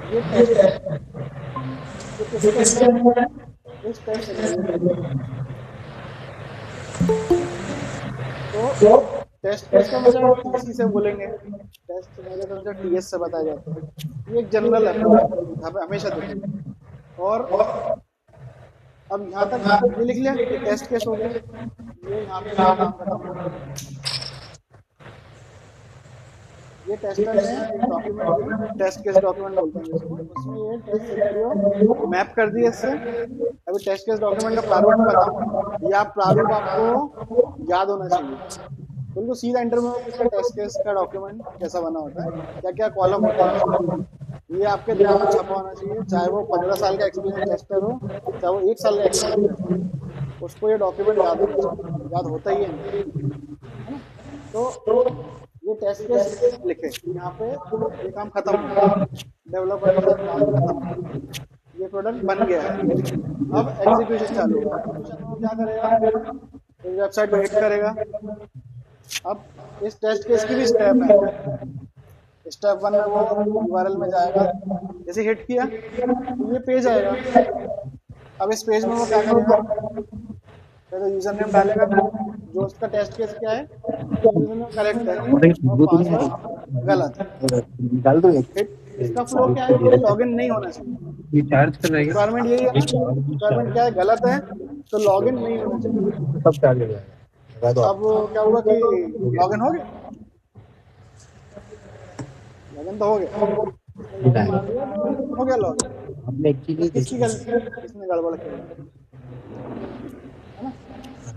ये टेस्ट है, ये किसके अंदर है, इस टेस्ट सिनेरियो। तो टेस्ट केस का मतलब TC से बोलेंगे, टेस्ट सिनेरियो का मतलब TS से बताया जाता है। ये एक जनरल अप्रोच है, हमेशा देखेंगे। और अब यहाँ तक ये लिख लिया, ये टेस्ट केस हो गया, ये यहाँ पे मेरा काम खत्म हो गया। ये टेस्टर ने एक डॉक्यूमेंट ली, टेस्ट केस डॉक्यूमेंट बोलते हैं जिसको, उसमें ये टेस्ट सिनेरियो मैप कर दिया इससे। अभी टेस्ट केस डॉक्यूमेंट का प्रारूप मैं बताऊंगा, या प्रारूप आपको याद होना चाहिए। बिल्कुल सीधा इंटरव्यू में पूछता है टेस्ट केस का डॉक्यूमेंट कैसा बना होता है, क्या क्या कॉलम होते हैं उसमें, ये आपके दिमाग में छपा होना चाहिए। चाहे वो 15 साल का एक्सपीरियंस टेस्टर हो, चाहे वो 1 साल का एक्सपीरियंस टेस्टर हो, उसको ये डॉक्यूमेंट याद होना चाहिए, याद होता ही है इनफैक्ट, है ना। तो ये टेस्ट केस लिखे, यहाँ पे ये काम खत्म हो गया, डेवलपर के साथ काम खत्म हो गया, ये प्रोडक्ट बन गया है। अब एग्जीक्यूशन चालू होगा। एग्जीक्यूशन में वो क्या करेगा, इस वेबसाइट पे हिट करेगा। अब इस टेस्ट केस की भी स्टेप है। स्टेप 1 में वो यूआरएल में जाएगा, जैसे हिट किया तो ये पेज आएगा। अब इस पेज में वो क्या करेगा, पहले यूजर नेम डालेगा, जो उसका टेस्ट केस क्या है, यूजर नेम करेक्ट है और पासवर्ड गलत है। निकाल दो एक हिट, इसका फ्लो क्या है, ये लॉगिन नहीं होना चाहिए। ये चार्ज कर रहेगा रिक्वायरमेंट यही है ना, रिक्वायरमेंट क्या है, गलत है तो लॉगिन नहीं होना चाहिए। सब चार्ज हो जाएगा लगा दो अब क्या हुआ कि लॉगिन हो गया, लॉगिन तो हो गया, इसने लॉगिन मार दिया तो हो गया लॉगिन। आपने एक चीज तो नहीं किसकी देखी गलती है, किसने गड़बड़ किया है ना।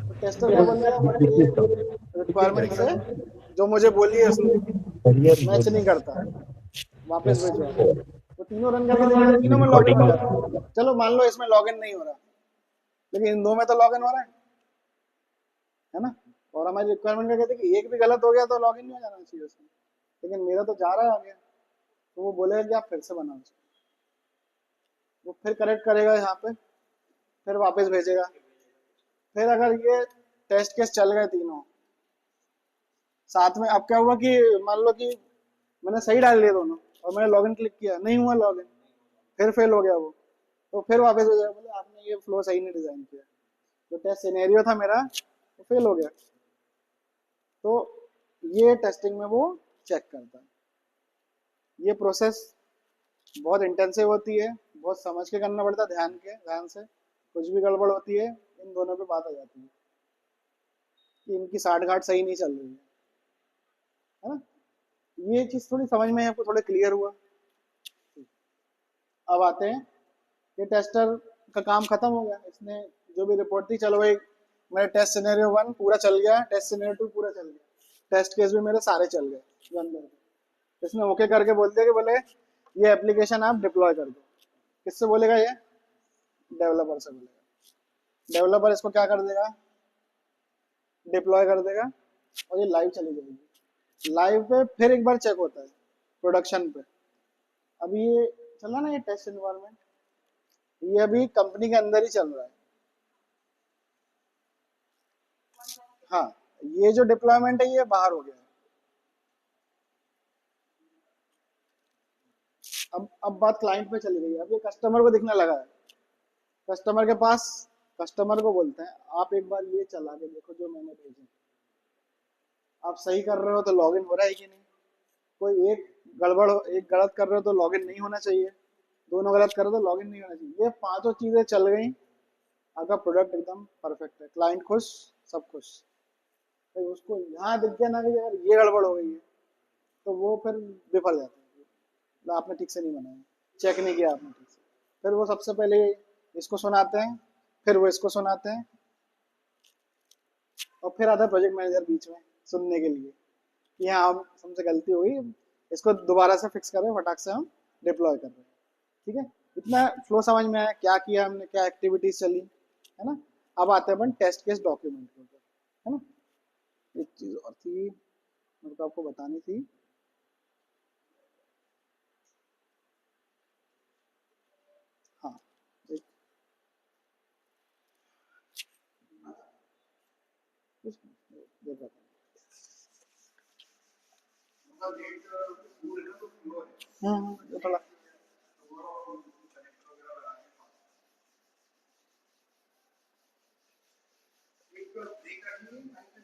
तो टेस्टर क्या बोलेगा, बोले ये रिक्वायरमेंट से जो मुझे बोली है उसने करियर मैच नहीं करता, वापस भेजो आप। वो तीनों रन करके देखेगा, तीनों में लॉगिन रिकॉर्डिंग हो जा रहा है। चलो मान लो इसमें लॉगिन नहीं हो रहा, लेकिन इन दो में तो लॉगिन हो रहा है ना। और हमारी रिक्वायरमेंट क्या कहते हैं कि एक भी गलत हो गया तो लॉगिन नहीं हो जाना चाहिए उसमें, लेकिन मेरा तो जा रहा है आगे। तो वो बोलेगा कि आप फिर से बनाओ उसको, वो फिर करेक्ट करेगा यहाँ पे, फिर वापस भेजेगा। फिर अगर ये टेस्ट केस चल गए तीनों साथ में, अब क्या हुआ कि मान लो कि मैंने सही डाल दिया दोनों और मैंने लॉगिन क्लिक किया, नहीं हुआ लॉगिन, फिर फेल हो गया वो, तो फिर वापस हो जाएगा, बोले आपने ये फ्लो सही नहीं डिजाइन किया, जो टेस्ट सिनेरियो था मेरा वो फेल हो गया। तो ये टेस्टिंग में वो चेक करता है। ये प्रोसेस बहुत इंटेंसिव होती है, बहुत समझ के करना पड़ता है, ध्यान से। कुछ भी गड़बड़ होती है इन दोनों पे बात आ जाती है कि इनकी साठ घाट सही नहीं चल रही है ना। ये चीज थोड़ी समझ में आपको थोड़ा क्लियर हुआ। अब आते हैं कि टेस्टर का काम खत्म हो गया, इसने जो भी रिपोर्ट थी, चलो भाई मेरा टेस्ट सिनेरियो 1 पूरा चल गया, टेस्ट सिनेरियो 2 पूरा चल गया, टेस्ट केस भी मेरे सारे चल गए रन करके। इसने ओके करके बोल दिया कि बोले ये एप्लीकेशन आप डिप्लॉय कर दो। किससे बोलेगा ये, डेवलपर से बोलेगा। डेवलपर इसको क्या कर देगा, डिप्लॉय कर देगा और ये लाइव चली जाएगी। लाइव पे फिर एक बार चेक होता है प्रोडक्शन पे। अभी ये चला ना, ये टेस्ट एनवायरनमेंट, ये अभी कंपनी के अंदर ही चल रहा है। हाँ, ये जो डिप्लॉयमेंट है ये बाहर हो गया है। अब बात क्लाइंट पे चली गई है, अब ये कस्टमर को दिखने लगा है। कस्टमर के पास, कस्टमर को बोलते हैं आप एक बार ये चला के देखो जो मैंने भेजे, आप सही कर रहे हो तो लॉगिन हो रहा है कि नहीं, कोई एक गड़बड़ एक गलत कर रहे हो तो लॉगिन नहीं होना चाहिए, दोनों गलत कर रहे हो तो लॉगिन नहीं होना चाहिए। ये पांचों चीजें चल गई, आपका प्रोडक्ट एकदम परफेक्ट है, क्लाइंट खुश, सब खुश। भाई उसको यहाँ दिख गया ना कि यार ये गड़बड़ हो गई है, तो वो फिर विफल जाता है, मतलब आपने ठीक से नहीं बनाया, चेक नहीं किया आपने ठीक से। फिर वो सबसे पहले इसको सुनाते हैं, फिर वो इसको सुनाते हैं, और फिर आता है प्रोजेक्ट मैनेजर बीच में सुनने के लिए कि हाँ हम हमसे गलती हुई, इसको दोबारा से फिक्स कर रहे हैं, फटाक से हम डिप्लॉय कर रहे हैं। ठीक है, इतना फ्लो समझ में आया, क्या किया हमने, क्या एक्टिविटीज चली, है ना। अब आते हैं अपन टेस्ट केस डॉक्यूमेंट के ऊपर, है ना। एक चीज और थी मेरे को आपको बतानी थी, हाँ एक देख रहा था। मतलब एक पूरे का तो फ्लो है, ये थोड़ा कनेक्टर वगैरह लगाने एक ब्रेक रखनी है,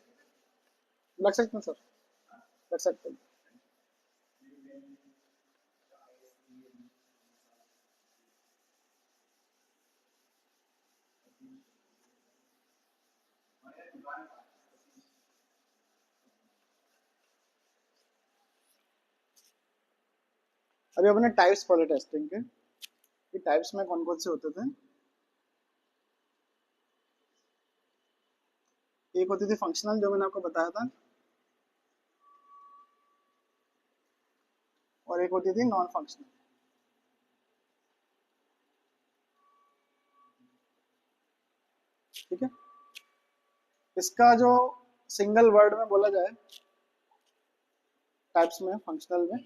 लग सकते हैं सर, लग सकते हैं। अभी अपने टाइप्स पढ़े टेस्टिंग के, कि टाइप्स में कौन कौन से होते थे। एक होती थी फंक्शनल, जो मैंने आपको बताया था, और एक होती थी नॉन फंक्शनल। ठीक है, इसका जो सिंगल वर्ड में बोला जाए टाइप्स में, फंक्शनल में,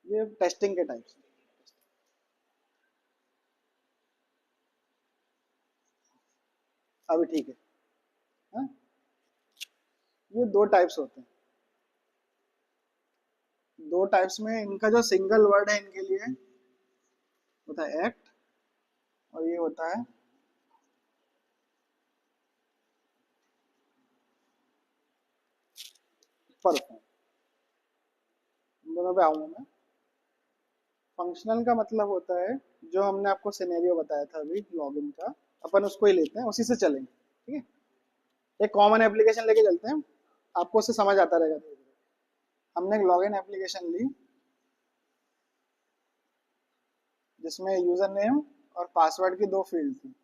ये टेस्टिंग के टाइप्स। अभी ठीक है, हाँ? ये दो टाइप्स होते हैं। दो टाइप्स में इनका जो सिंगल वर्ड है इनके लिए होता है एक्ट, और ये होता है परफॉर्म। इन दोनों पे आऊंगा मैं। फंक्शनल का मतलब होता है, जो हमने आपको सिनेरियो बताया था अभी लॉगिन का, अपन उसको ही लेते हैं, उसी से चलेंगे। ठीक है, एक कॉमन एप्लीकेशन लेके चलते हैं, आपको उससे समझ आता रहेगा धीरे धीरे। हमने एक लॉगिन एप्लीकेशन ली जिसमें यूजर नेम और पासवर्ड की दो फील्ड थी।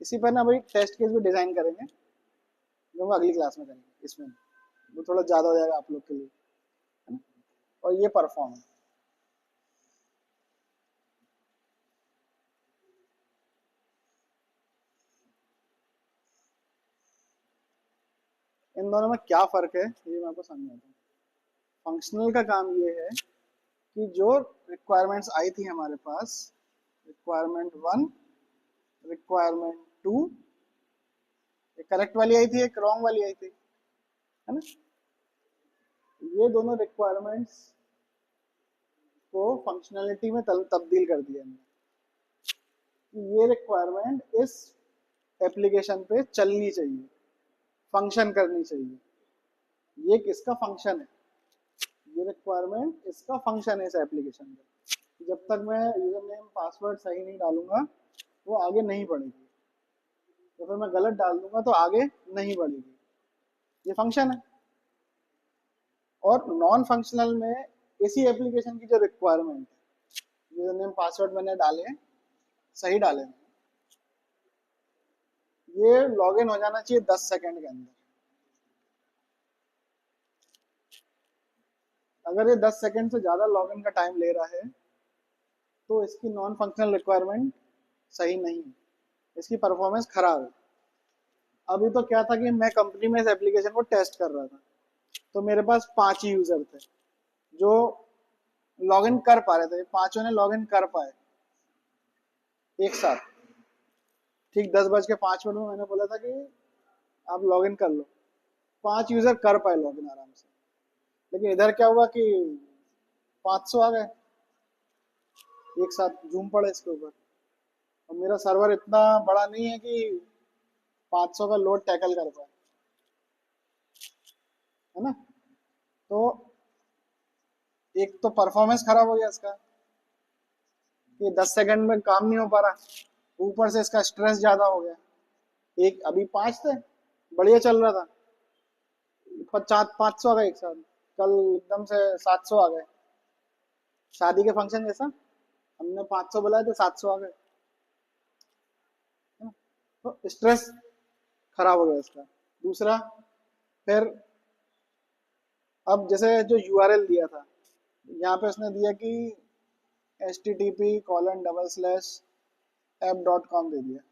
इसी पर ना भाई टेस्ट केस भी डिजाइन करेंगे, जो हम अगली क्लास में करेंगे। इसमें वो थोड़ा ज्यादा हो जाएगा आप लोग के लिए, है ना। और ये परफॉर्म है। इन दोनों में क्या फर्क है ये मैं आपको समझाता हूँ। फंक्शनल का काम ये है कि जो रिक्वायरमेंट्स आई थी हमारे पास, रिक्वायरमेंट 1, रिक्वायरमेंट 2, एक करेक्ट वाली आई थी, एक रॉन्ग वाली आई थी, है ना। ये दोनों रिक्वायरमेंट्स को फंक्शनैलिटी में तब्दील कर दिया हमने, कि ये रिक्वायरमेंट इस एप्लीकेशन पे चलनी चाहिए, फंक्शन करनी चाहिए। ये किसका फंक्शन है, ये रिक्वायरमेंट इसका फंक्शन है इस एप्लीकेशन का। जब तक मैं यूजर नेम पासवर्ड सही नहीं डालूंगा वो आगे नहीं बढ़ेगी, तो फिर मैं गलत डाल दूंगा तो आगे नहीं बढ़ेगी। ये फंक्शन है। और नॉन फंक्शनल में इसी एप्लीकेशन की जो रिक्वायरमेंट है, यूजर नेम पासवर्ड मैंने डाले हैं, सही डाले हैं, ये लॉगिन हो जाना चाहिए 10 सेकंड के अंदर। अगर ये 10 सेकंड से ज़्यादा लॉगिन का टाइम ले रहा है तो इसकी नॉन फंक्शनल रिक्वायरमेंट सही नहीं है, इसकी परफॉर्मेंस खराब है। अभी तो क्या था कि मैं कंपनी में इस एप्लीकेशन को टेस्ट कर रहा था, तो मेरे पास 5 ही यूजर थे जो लॉगिन कर पा रहे थे, पांचों ने लॉगिन कर पाए एक साथ। ठीक 10:05 में मैंने बोला था कि आप लॉगिन कर लो, 5 यूजर कर पाए लॉगिन आराम से। लेकिन इधर क्या हुआ कि 500 आ गए एक साथ, झूम पड़े इसके ऊपर। और मेरा सर्वर इतना बड़ा नहीं है कि 500 का लोड टैकल कर पाए, है ना। तो एक तो परफॉर्मेंस खराब हो गया इसका, कि 10 सेकंड में काम नहीं हो पा रहा, ऊपर से इसका स्ट्रेस ज्यादा हो गया। एक अभी 5 थे, बढ़िया चल रहा था, 500 आ गए एक साथ, कल एकदम से 700 आ गए। शादी के फंक्शन जैसा, हमने 500 बुलाए थे 700 आ गए, है ना? तो स्ट्रेस खराब हो गया इसका। दूसरा, फिर अब जैसे जो यूआरएल दिया था, यहाँ पे उसने दिया कि http://app.com दे दिया।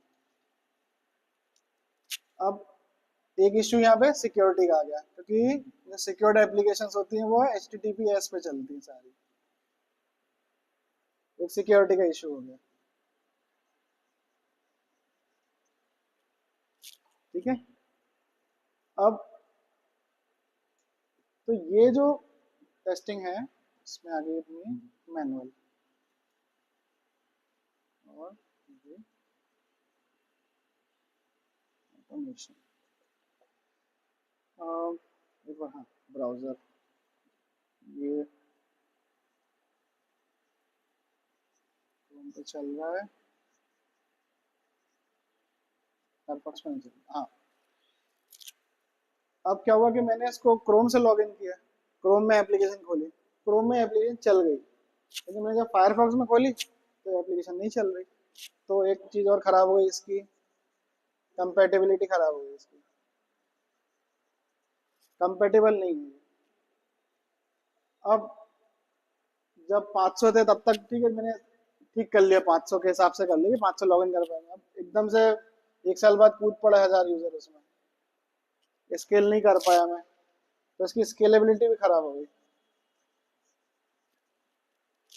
अब एक इश्यू यहाँ पे सिक्योरिटी का आ गया, क्योंकि जो सिक्योर्ड एप्लीकेशंस होती हैं वो HTTPS पे चलती हैं सारी, एक सिक्योरिटी का इशू हो गया। ठीक है, अब तो ये जो टेस्टिंग है इसमें आ गई अपनी मैनुअल, और ये ऑटोमेशन। एक बार हाँ, ब्राउजर ये क्रोम पे चल रहा है, फायरफॉक्स में नहीं चल रहा। हाँ, अब क्या हुआ कि मैंने इसको क्रोम से लॉगिन किया, क्रोम में एप्लीकेशन खोली, क्रोम में एप्लीकेशन चल गई, लेकिन मैंने जब फायरफॉक्स में खोली तो एप्लीकेशन नहीं चल रही। तो एक चीज़ और ख़राब हो गई इसकी, कंपैटिबिलिटी ख़राब हो गई इसकी, कंपैटिबल नहीं हुई। अब जब 500 थे तब तक ठीक है, मैंने ठीक कर लिया, 500 के हिसाब से कर लिया, 500 लॉगिन कर पाएंगे। अब एकदम से 1 साल बाद कूद पड़े 1000 यूजर उसमें, स्केल नहीं कर पाया मैं, तो इसकी स्केलेबिलिटी भी खराब हो गई।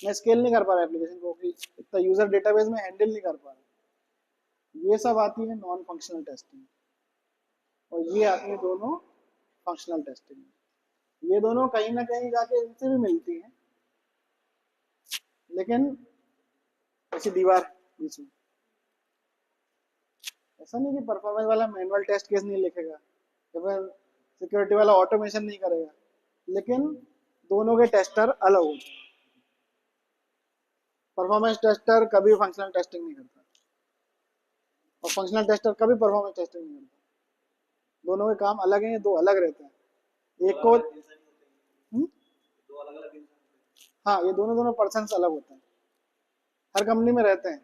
मैं स्केल नहीं कर पा रहा एप्लीकेशन को कि इतना यूजर डेटाबेस में हैंडल नहीं कर पा रहा। ये सब आती है नॉन फंक्शनल टेस्टिंग, और ये आती है दोनों फंक्शनल टेस्टिंग। ये दोनों कहीं ना कहीं जाके इनसे भी मिलती हैं, लेकिन ऐसी दीवार बीच में। ऐसा नहीं कि परफॉर्मेंस वाला मैनुअल टेस्ट केस नहीं लिखेगा या फिर सिक्योरिटी वाला ऑटोमेशन नहीं करेगा, लेकिन दोनों के टेस्टर अलग होते हैं। परफॉर्मेंस टेस्टर कभी फंक्शनल टेस्टिंग नहीं करता, और फंक्शनल टेस्टर कभी परफॉर्मेंस टेस्टिंग नहीं करता। दोनों के काम अलग हैं, ये दो अलग रहते हैं। एक को हाँ, ये दोनों दोनों पर्सन अलग होते हैं, हर कंपनी में रहते हैं।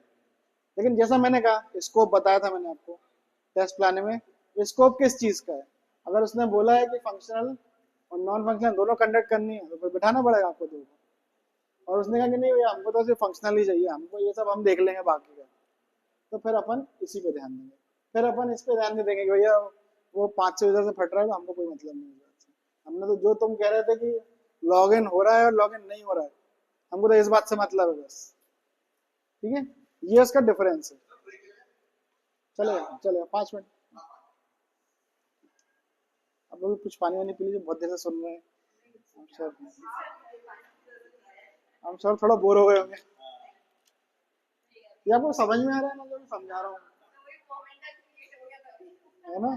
लेकिन जैसा मैंने कहा, स्कोप बताया था मैंने आपको टेस्ट प्लान में, स्कोप किस चीज़ का है। अगर उसने बोला है कि फंक्शनल और नॉन फंक्शनल दोनों कंडक्ट करनी है, तो फिर बिठाना पड़ेगा आपको दो। और उसने कहा कि नहीं भैया, हमको तो सिर्फ फंक्शनल ही चाहिए, हमको ये सब हम देख लेंगे बाकी का, तो फिर अपन इसी पे ध्यान देंगे। फिर अपन इस पे ध्यान नहीं देंगे कि भैया वो 500 यूजर से फट रहा है तो हमको कोई मतलब नहीं है। हमने तो जो तुम कह रहे थे कि लॉग इन हो रहा है और लॉग इन नहीं हो रहा है, हमको तो इस बात से मतलब है बस। ठीक है, ये उसका डिफरेंस है। चलेगा चलेगा, 5 मिनट। आप लोग कुछ पानी वानी पी लीजिए, बहुत देर से सुन रहे हैं। हम सर थोड़ा बोर हो गए होंगे। ये आपको समझ में आ रहा है ना जो मैं समझा रहा हूँ, है ना।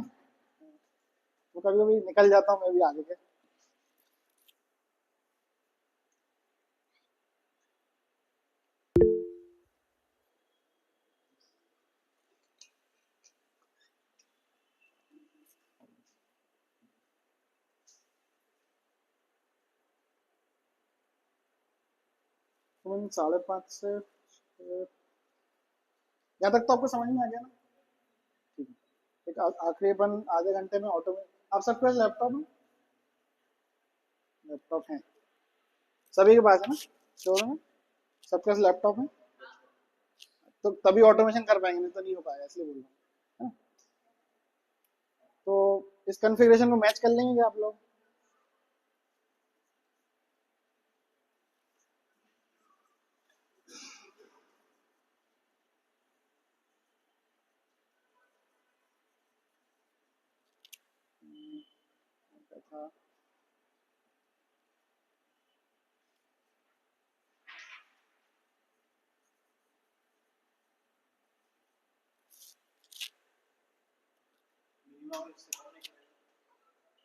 वो कभी कभी निकल जाता हूँ मैं भी आगे के। तो 5:30 से यहाँ तक तो आपको समझ में आ गया ना। ठीक है, एक आखिरी अपन आधे घंटे में ऑटो में। आप सबके पास लैपटॉप है? लैपटॉप है सभी के पास है ना स्टोर में? सबके पास लैपटॉप है, तो तभी ऑटोमेशन कर पाएंगे, नहीं तो नहीं हो पाएगा, इसलिए बोल रहा हूँ, है ना। तो इस कॉन्फ़िगरेशन को मैच कर लेंगे आप लोग? था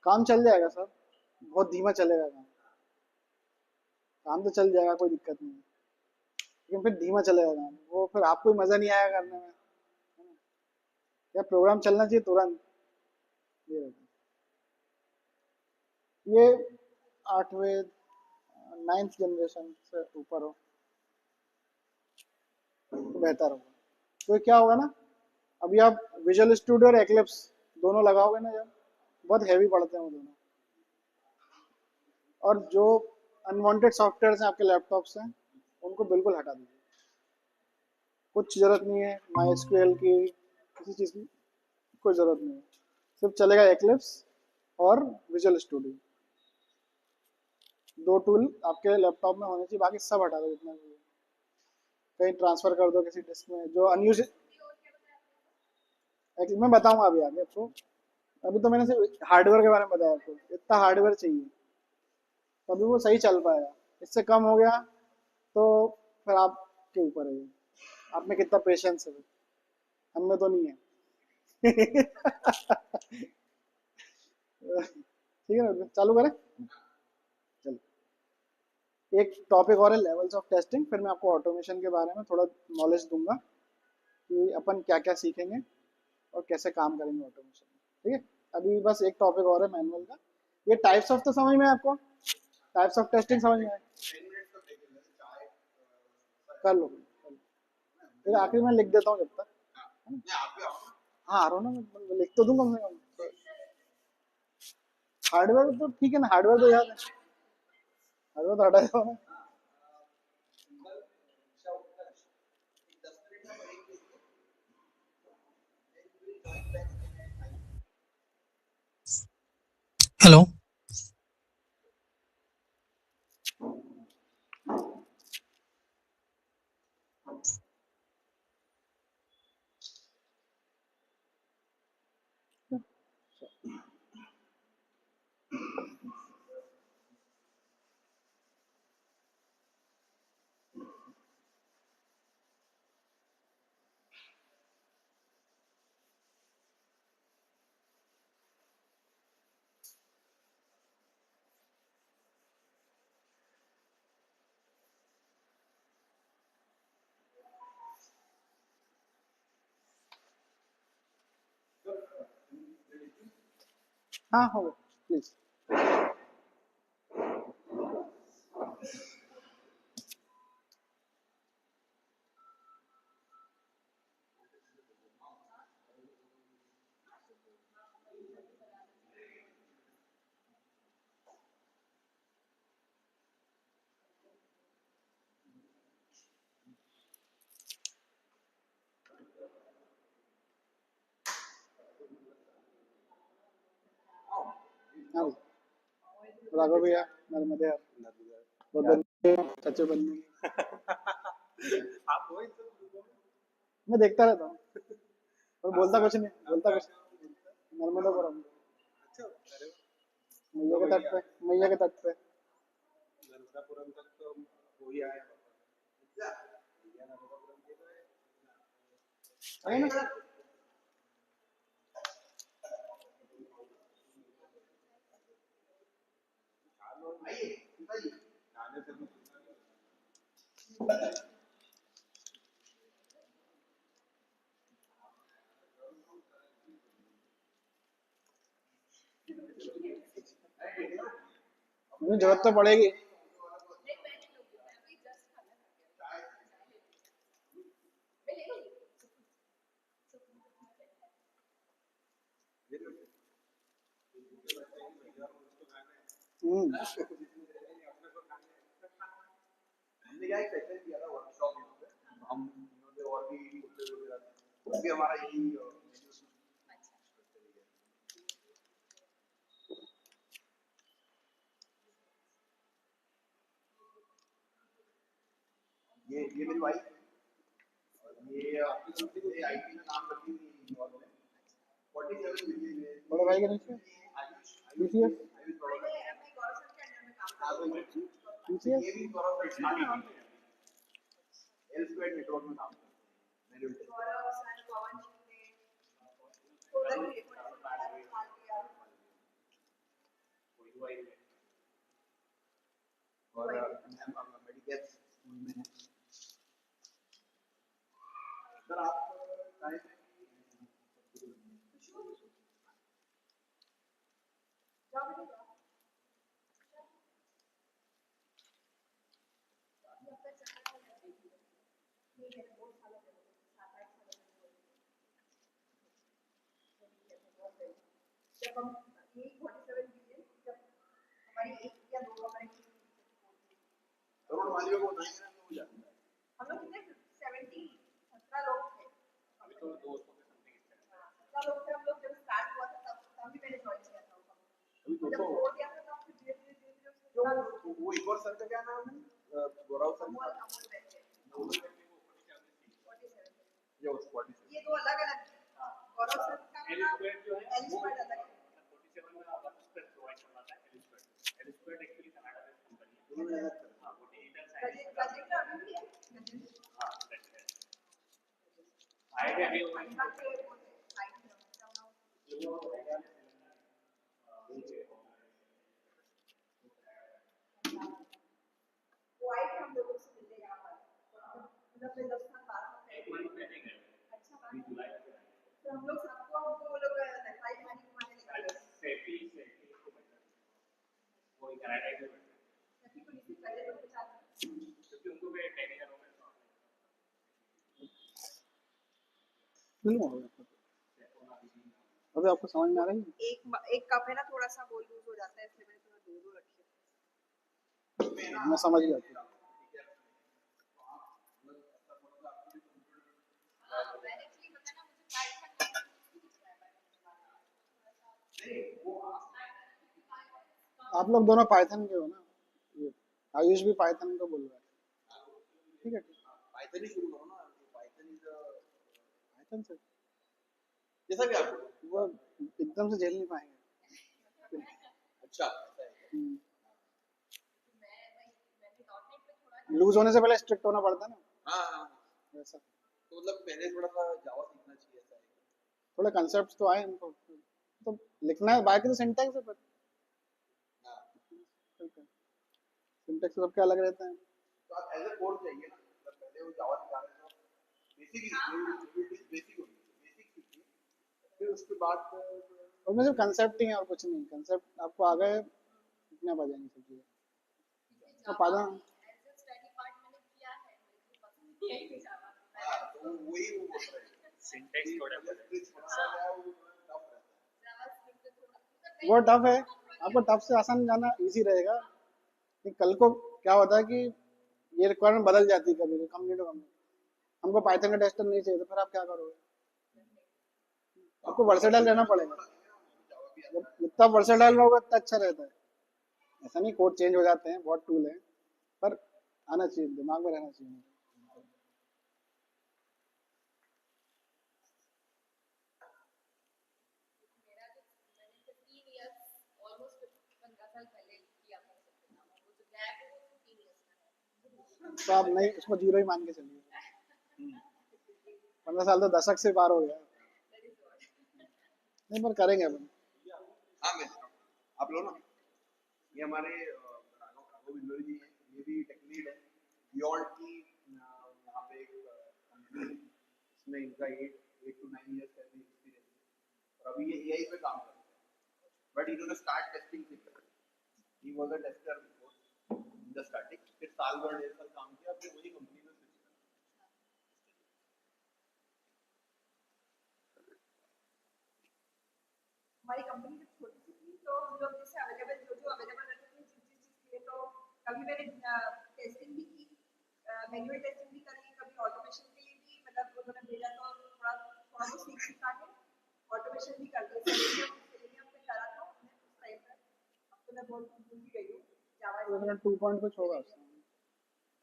काम चल जाएगा सर, बहुत धीमा चलेगा काम। काम तो चल जाएगा, कोई दिक्कत नहीं है, लेकिन फिर धीमा चलेगा काम, वो फिर आपको भी मज़ा नहीं आएगा करने में, है ना। क्या प्रोग्राम चलना चाहिए तुरंत, ये रहता है। ये 8वें 9th जनरेशन से ऊपर हो तो बेहतर होगा। तो क्या होगा ना, अभी आप विजुअल स्टूडियो और एक्लिप्स दोनों लगाओगे ना जब, बहुत हैवी पड़ते हैं वो दोनों। और जो अनवांटेड सॉफ्टवेयर हैं आपके लैपटॉप से, उनको बिल्कुल हटा दीजिए। कुछ ज़रूरत नहीं है माई एसक्यूएल की, किसी चीज़ की कोई ज़रूरत नहीं है। सिर्फ चलेगा एक्लिप्स और विजुअल स्टूडियो, दो टूल आपके लैपटॉप में होने चाहिए, बाकी सब हटा दो जितना भी है। कहीं ट्रांसफ़र कर दो किसी डिस्क में जो अनयूज। मैं बताऊंगा अभी आगे आपको, अभी तो मैंने सिर्फ हार्डवेयर के बारे में बताया आपको, इतना हार्डवेयर चाहिए तभी वो सही चल पाएगा। इससे कम हो गया तो फिर आपके ऊपर है ये, आप में कितना पेशेंस है, हम में तो नहीं है। ठीक है ना, चालू करें। चलो, एक टॉपिक और है लेवल्स ऑफ टेस्टिंग, फिर मैं आपको ऑटोमेशन के बारे में थोड़ा नॉलेज दूंगा कि अपन क्या क्या सीखेंगे और कैसे काम करेंगे ऑटोमेशन में। ठीक है, अभी बस एक टॉपिक और है मैनुअल का। ये टाइप्स ऑफ तो समझ में है आपको, टाइप्स ऑफ टेस्टिंग समझ में है? 10 मिनट्स तो देख लेंगे चाय कर लो, फिर आखिर में लिख देता हूँ जब तक। नहीं आप भी आओ ना। हाँ आ रहा हूँ ना, मैं लिख तो दूँ कम से कम। हार्डवेयर तो ठीक है ना, हार्डवेयर तो याद है, हार्डवेयर तो हटा दो ना। सिंगल शव 10 मिनट का ब्रेक लीजिए, then we will join back again at 5. Hello. हाँ हो प्लीज। हाँ राघव भैया, नर्मदे यार, बहुत बंदे सच्चे बंदे। आप हो इस ग्रुप में? मैं देखता रहता हूँ और बोलता कुछ नहीं, बोलता कुछ नहीं। नर्मदापुरम, अच्छा अरे मैया के तट पे, मैया के तट पे। नर्मदापुरम तक तो हो ही आया बाबा। भैया नर्मदापुरम के तो है है ना? आइए बताइए गाने से भी मुझे जरूरत तो पड़ेगी। हम्म, हमने क्या एक सेशन किया था वर्कशॉप यहाँ पे, हम इन्होंने और भी कुछ वगैरह थे, वो भी हमारा यही ये मेरी वाइफ है और ये आपकी तरफ से आईटी में काम करती थी और में 47 बिलियन में बड़े भाई के नीचे आयुष टीसीएस, आयुष टीसीएस। ये भी गौरव का स्टार्ट एल स्क्वायर नेटवर्क में काम करते हैं मैंने और मेडिकेल में है सर आप टाइम जब हम ये 47 बिलियन जब हमारी एक या दो हमारे करोड़ वालियों को बताएंगे ना तो हो जाता है हम लोग कितने 17 लोग थे। अभी तो 200 के समथिंग 17 लोग थे हम लोग जब स्टार्ट हुआ था तब भी मैंने ज्वाइन किया था अभी जब 200 छोड़ दिया था तब फिर धीरे जो वो एक और सर का क्या नाम है गौरव सर अमोल बैठे ये उस 47 ये दो अलग अलग गौरव सर का नाम एल स्क्वायर अलग है। 47 में आप स्प्रेड प्रोवाइड करना था L square actually Canada based company है। उन्होंने अलग कर हां वो डिजिटल साइंस गजेंद्र अभी भी है हां दैट्स इट आईडिया भी वो आए थे हम लोगों से मिलने यहाँ पर मतलब मैं 10 साल बाद एक मंथ पहले गए अच्छा अभी जुलाई में तो हम लोग सबको हमको वो लोग दिखाई खाने घुमाने लेके गए नहीं हो गया अभी आपको समझ में आ रही है? एक कप है ना, थोड़ा सा वो लूज हो जाता है, इसलिए मैंने थोड़ा दो दो रखे। मैं समझ गया था। आप लोग दोनों पाइथन के हो ना, ये आयुष भी पाइथन को बोल रहा है। ठीक है, पाइथन ही शुरू करो ना, पाइथन इज पाइथन से जैसा भी आप बोलो। वो एकदम से झेल नहीं पाएंगे। अच्छा ऐसा है। लूज होने से पहले स्ट्रिक्ट होना पड़ता है ना, हाँ वैसा। तो मतलब पहले थोड़ा सा जावा सीखना चाहिए ऐसा है। थोड़े कंसेप्ट्स तो आए हमको, तो लिखना है, बाकी तो सिंटैक्स है, पर हाँ सिंटैक्स सबके अलग रहते हैं। तो आप एज ए कोर्स चाहिए ना, मतलब पहले वो जावा सिखा रहे हो बेसिक बेसिक होगी, बेसिक सीखिए, फिर उसके बाद उसमें सिर्फ कंसेप्ट ही है और कुछ नहीं। कंसेप्ट आपको आ गए, इतने आ जाएंगे सब चीज़ें। तो पाइथन हाँ तो वही वो बोल रहे हैं सिंटेक्स थोड़ा वो टफ है, आपको टफ से आसान जाना इजी रहेगा। कि कल को क्या होता है कि ये रिक्वायरमेंट बदल जाती है कभी कंपनी टू कंपनी, हमको पाइथन का टेस्टर नहीं चाहिए, तो फिर आप क्या करोगे? आपको वर्सेटाइल रहना पड़ेगा। जब जितना वर्सेटाइल रहोगे उतना अच्छा रहता है। ऐसा नहीं कोड चेंज हो जाते हैं, बहुत टूल है, पर आना चाहिए, दिमाग में रहना चाहिए। तो आप नहीं, उसको जीरो ही मान के चलिए। 15 साल तो दशक से पार हो गया। नहीं, पर करेंगे अपन। हाँ मैं आप लो ना, ये हमारे राघव बिंदोरी जी हैं, ये भी टेक लीड है बियॉन्ड की यहाँ पे एक कंपनी है, इसमें इनका 8 to 9 years का एक्सपीरियंस है और अभी ये एआई पे काम करते हैं, बट इन्होंने स्टार्ट टेस्टिंग से किया। He was a tester before in the starting, फिर साल भर 1.5 साल काम किया, फिर वही कंपनी में स्विच किया। हमारी कंपनी जब छोटी सी थी तो हम लोग जैसे अवेलेबल जो अवेलेबल रहते थे जिस चीज के लिए, तो कभी मैंने टेस्टिंग भी की, मैनुअल टेस्टिंग भी करी, कभी ऑटोमेशन के लिए भी, मतलब उन्होंने भेजा तो थोड़ा थोड़ा बहुत सीख सिखा के ऑटोमेशन भी कर दिया। सेलेनियम पे करा था हमने उस टाइम पर। अब तो मैं बहुत भूल ही गई हूँ जावा। 2 पॉइंट कुछ होगा उसमें।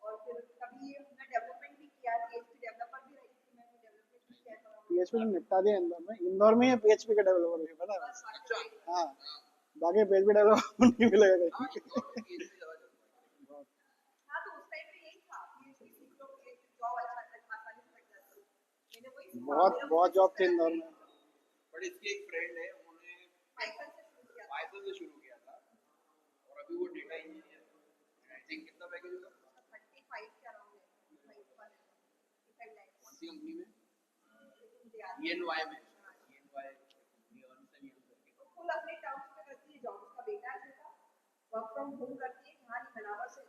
और फिर कभी मैं डेवलपमेंट भी किया, पीएचपी डेवलपर भी रही थी, मैंने डेवलपमेंट भी किया था। पीएचपी ने निपटा दिया इंदौर में ही पीएचपी के डेवलपर भी पता है। अच्छा हाँ, बाकी पीएचपी डेवलपर नहीं मिलेगा कहीं। हाँ इंदौर में पीएचपी ज़्यादा चलता है। हाँ तो उस टाइम पे यही था, पीएचपी सीख लो, जॉब अच्छा आसानी से लग जाती है। मैंने वही सीखा, बहुत मेरा बहुत जॉब थे इंदौर में। बट इसकी एक फ्रेंड है, उन्होंने पाइथन से शुरू किया था। पाइथन से शुरू किया था और अभी वो डेटा इंजीनियर है। आई थिंक कितना पैकेज होगा 35 के अराउंड है, 35 वाले 35 लाख। कौन सी कंपनी में? ENY ENY में, ENY ये अर्न से नहीं करके तो फुल अपने टर्म्स पे करती है जॉब। उसका बेटा है छोटा, वर्क फ्रॉम होम करती है, यहाँ नहीं बनावर से,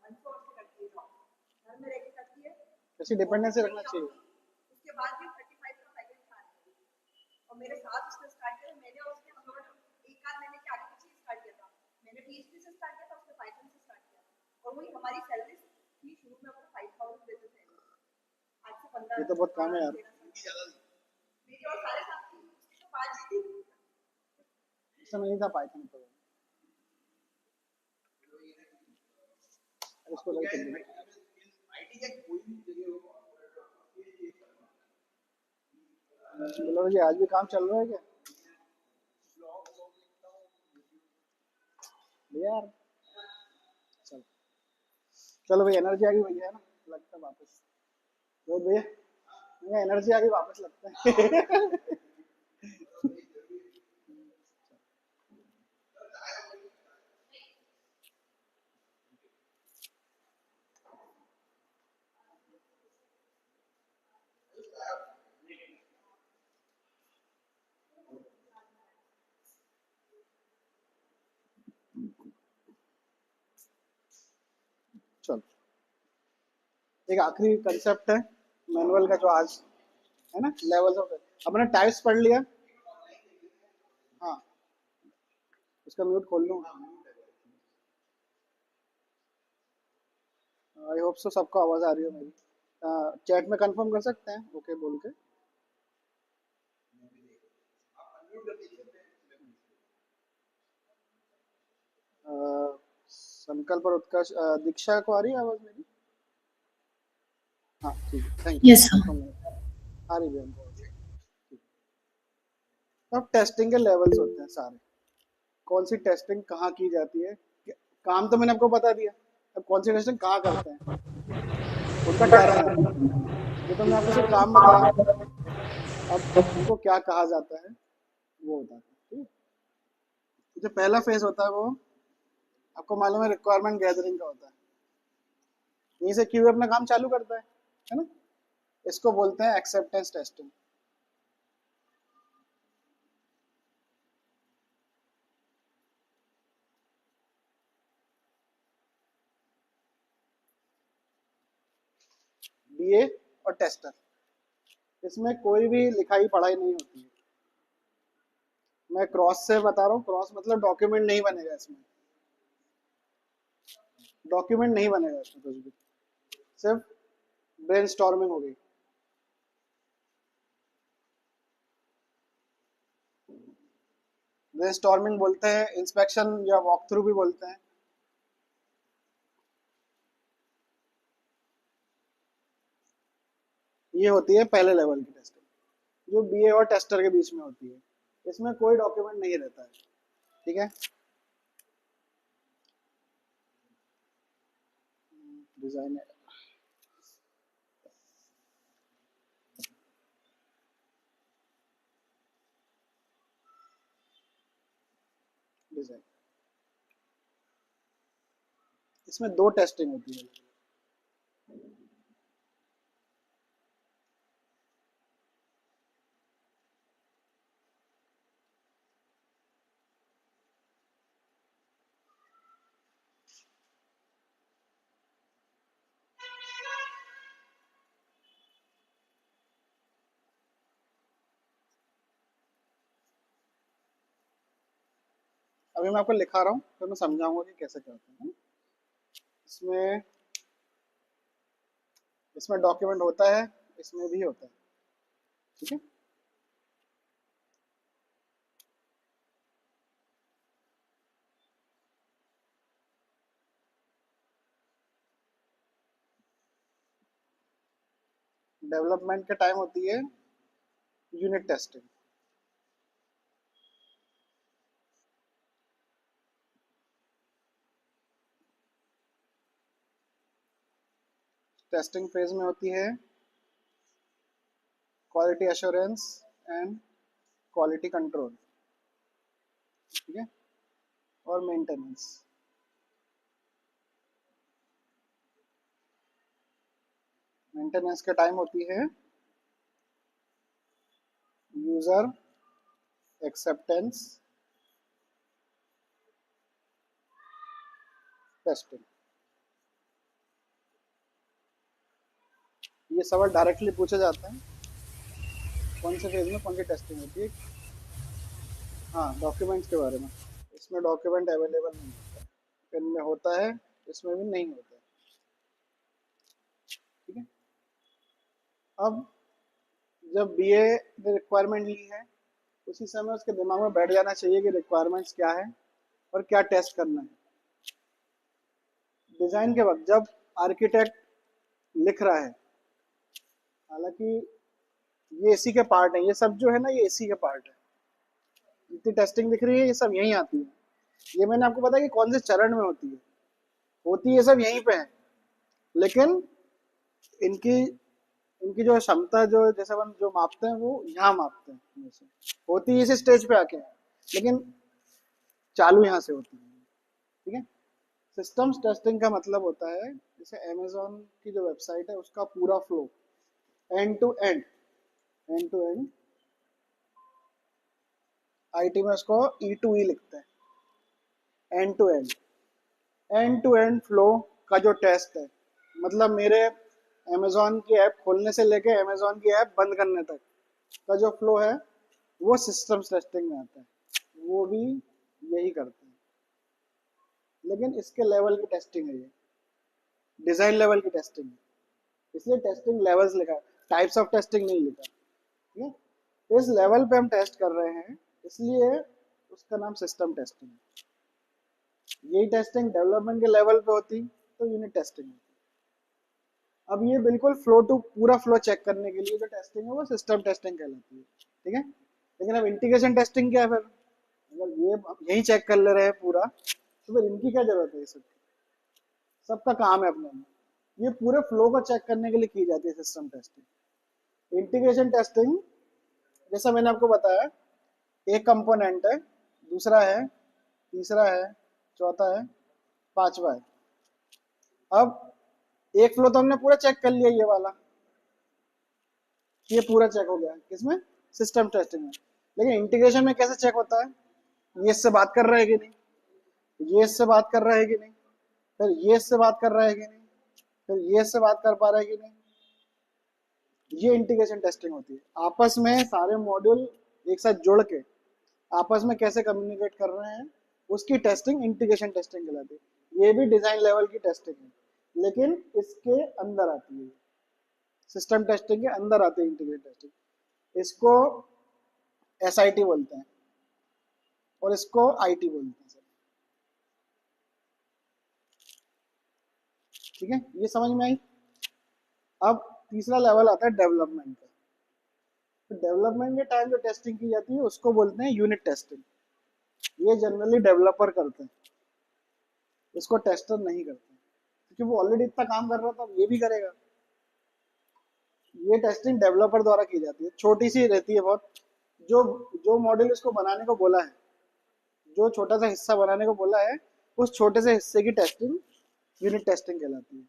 मंदसौर से करती है जॉब, घर में रहकर करती है। ऐसी डिपेंडेंसी रखना चाहिए। उसके बाद भी 35 का पैकेज था और मेरे साथ उसने स्टार्ट किया। मैंने और उसने हम लोगों ने एक आध महीने के आगे पीछे स्टार्ट किया था। मैंने पीएचपी से स्टार्ट किया था, उसने पाइथन से स्टार्ट किया और वही हमारी सैलरी थी शुरू में, अपना 5000 देते थे। आज से 15 ये तो बहुत कम है यार। ज़्यादा मेरी और सारे साथ थी, उसकी तो 5 थी। इस समय नहीं था पाइथन तो इसको क्या लेके है आईटी का कोई भी जगह हो बोलो जी, आज भी काम चल रहा है क्या भैया यार? चलो चलो भाई, एनर्जी आ गई भैया, है ना, लगता है वापस। तो भैया एनर्जी आ गई, वापस लगता है। चलो, एक आखिरी कंसेप्ट है मैनुअल का जो आज है ना, लेवल्स ऑफ। अपने टाइप्स पढ़ लिया। हाँ, उसका म्यूट खोल लूँ। आई होप सो सबको आवाज़ आ रही हो मेरी। चैट में कंफर्म कर सकते हैं ओके बोल के। अ, संकल्प और उत्कर्ष, दीक्षा को आ रही है आवाज़ मेरी? हाँ ठीक है, थैंक यू। Yes, sir. आ रही है हमको। अब टेस्टिंग के लेवल्स होते हैं सारे, कौन सी टेस्टिंग कहाँ की जाती है। काम तो मैंने आपको बता दिया, अब कौन सी टेस्टिंग कहाँ करते हैं उनका टर्म है। ये तो मैं आपको सिर्फ काम बताया, अब उनको क्या कहा जाता है वो बताते हैं। ठीक है, जो पहला फेज होता है वो आपको मालूम है, रिक्वायरमेंट गैदरिंग का होता है। यहीं से क्यूए अपना काम चालू करता है ना। इसको बोलते हैं एक्सेप्टेंस टेस्टिंग। बीए और टेस्टर, इसमें कोई भी लिखाई पढ़ाई नहीं होती है। मैं क्रॉस से बता रहा हूँ, क्रॉस मतलब डॉक्यूमेंट नहीं बनेगा इसमें, डॉक्यूमेंट नहीं बनेगा इसमें कुछ भी, सिर्फ ब्रेनस्टॉर्मिंग हो गई। ब्रेनस्टॉर्मिंग बोलते हैं, इंस्पेक्शन या वॉक थ्रू भी बोलते हैं। ये होती है पहले लेवल की टेस्टिंग, जो बीए और टेस्टर के बीच में होती है। इसमें कोई डॉक्यूमेंट नहीं रहता है। ठीक है, डिजाइन डिजाइन, इसमें दो टेस्टिंग होती है। अभी मैं आपको लिखा रहा हूँ, फिर मैं समझाऊंगा कि कैसे करते हैं। इसमें इसमें डॉक्यूमेंट होता है, इसमें भी होता है। ठीक है, डेवलपमेंट के टाइम होती है यूनिट टेस्टिंग। टेस्टिंग फेज में होती है quality assurance and quality control. ठीक है, और मेंटेनेंस। मेंटेनेंस के टाइम होती है यूजर एक्सेप्टेंस टेस्टिंग। ये सवाल डायरेक्टली पूछे जाते हैं, कौन से फेज में कौन सी टेस्टिंग होती है। हाँ, डॉक्यूमेंट्स के बारे में, इसमें डॉक्यूमेंट अवेलेबल नहीं होता है, इनमें होता है, इसमें भी नहीं होता है। ठीक है, अब जब बीए ने रिक्वायरमेंट ली है, उसी समय उसके दिमाग में बैठ जाना चाहिए कि रिक्वायरमेंट्स क्या है और क्या टेस्ट करना है। डिजाइन के वक्त जब आर्किटेक्ट लिख रहा है, हालांकि ये एसी के पार्ट है, ये सब जो है ना ये एसी के पार्ट है, जितनी टेस्टिंग दिख रही है ये सब यहीं आती है। ये मैंने आपको बताया कि कौन से चरण में होती है सब यहीं पे है, लेकिन इनकी इनकी जो क्षमता जो जैसे हम जो मापते हैं वो यहाँ मापते हैं, हमेशा होती है इसी स्टेज पे आके, लेकिन चालू यहाँ से होती है। ठीक है, सिस्टम्स टेस्टिंग का मतलब होता है जैसे अमेज़न की जो वेबसाइट है उसका पूरा flow end to end, end to end, IT में उसको E2E लिखते हैं, end to end, end to end flow का जो टेस्ट है, मतलब मेरे अमेजोन की ऐप खोलने से लेके अमेजोन की ऐप बंद करने तक का जो फ्लो है वो सिस्टम टेस्टिंग में आता है, वो भी यही करते हैं। लेकिन इसके लेवल की टेस्टिंग है, ये डिजाइन लेवल की टेस्टिंग है, इसलिए टेस्टिंग लेवल्स लिखा है, टाइप्स ऑफ टेस्टिंग नहीं लिखा। ठीक है, इस लेवल पे हम टेस्ट कर रहे हैं, इसलिए उसका नाम सिस्टम टेस्टिंग है। यही टेस्टिंग डेवलपमेंट के लेवल पे होती तो यूनिट टेस्टिंग होती। अब ये बिल्कुल फ्लो टू पूरा फ्लो चेक करने के लिए जो टेस्टिंग है वो सिस्टम टेस्टिंग कहलाती है। ठीक है, लेकिन अब इंटीग्रेशन टेस्टिंग क्या है फिर? अगर ये यही चेक कर ले रहे हैं पूरा, तो फिर इनकी क्या जरूरत है? ये सबका काम है अपने में, ये पूरे फ्लो को चेक करने के लिए की जाती है सिस्टम टेस्टिंग। इंटीग्रेशन टेस्टिंग जैसा मैंने आपको बताया, एक कंपोनेंट है, दूसरा है, तीसरा है, चौथा है, पांचवा है। अब एक फ्लो तो हमने पूरा चेक कर लिया, ये वाला, ये पूरा चेक हो गया किसमें? सिस्टम टेस्टिंग में। लेकिन इंटीग्रेशन में कैसे चेक होता है? ये इससे बात कर रहा है कि नहीं, ये इससे बात कर रहा है कि नहीं, फिर ये इससे बात कर रहा है कि नहीं, फिर ये इससे बात कर पा रहा है कि नहीं, ये इंटीग्रेशन टेस्टिंग होती है। आपस में सारे मॉड्यूल एक साथ जोड़ के आपस में कैसे कम्युनिकेट कर रहे हैं, उसकी टेस्टिंग इंटीग्रेशन टेस्टिंग कहलाती है। ये भी डिजाइन लेवल की टेस्टिंग है, लेकिन इसके अंदर आती है, सिस्टम टेस्टिंग के अंदर आती है इंटीग्रेशन टेस्टिंग। इसको एसआईटी बोलते हैं और इसको आईटी बोलते हैं सर। ठीक है, ये समझ में आई? अब तीसरा लेवल आता है डेवलपमेंट का। तो डेवलपमेंट के टाइम जो टेस्टिंग की जाती है उसको बोलते हैं यूनिट टेस्टिंग। ये जनरली डेवलपर करते हैं, इसको टेस्टर नहीं करते, क्योंकि वो ऑलरेडी इतना काम कर रहा था, अब ये भी करेगा। ये टेस्टिंग डेवलपर द्वारा की जाती है, छोटी सी रहती है बहुत। जो जो मॉड्यूल इसको बनाने को बोला है, जो छोटा सा हिस्सा बनाने को बोला है, उस छोटे से हिस्से की टेस्टिंग यूनिट टेस्टिंग कहलाती है।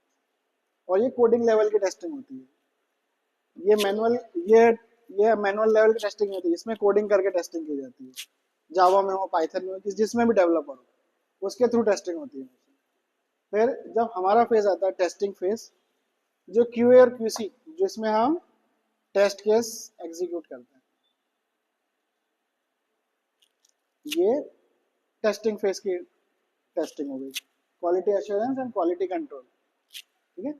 और ये कोडिंग लेवल की टेस्टिंग होती है। ये मैनुअल ये ये मैनुअल लेवल की टेस्टिंग नहीं होती, इसमें कोडिंग करके टेस्टिंग की जाती है। जावा में हो, पाइथन में हो, जिसमें भी डेवलपर हो, उसके थ्रू टेस्टिंग होती है। फिर जब हमारा फेज आता है टेस्टिंग फेज, जो क्यूए और क्यूसी, जिसमें हम टेस्ट केस एग्जीक्यूट करते हैं, ये टेस्टिंग फेज की टेस्टिंग हो गई, quality assurance and quality control. ठीक है,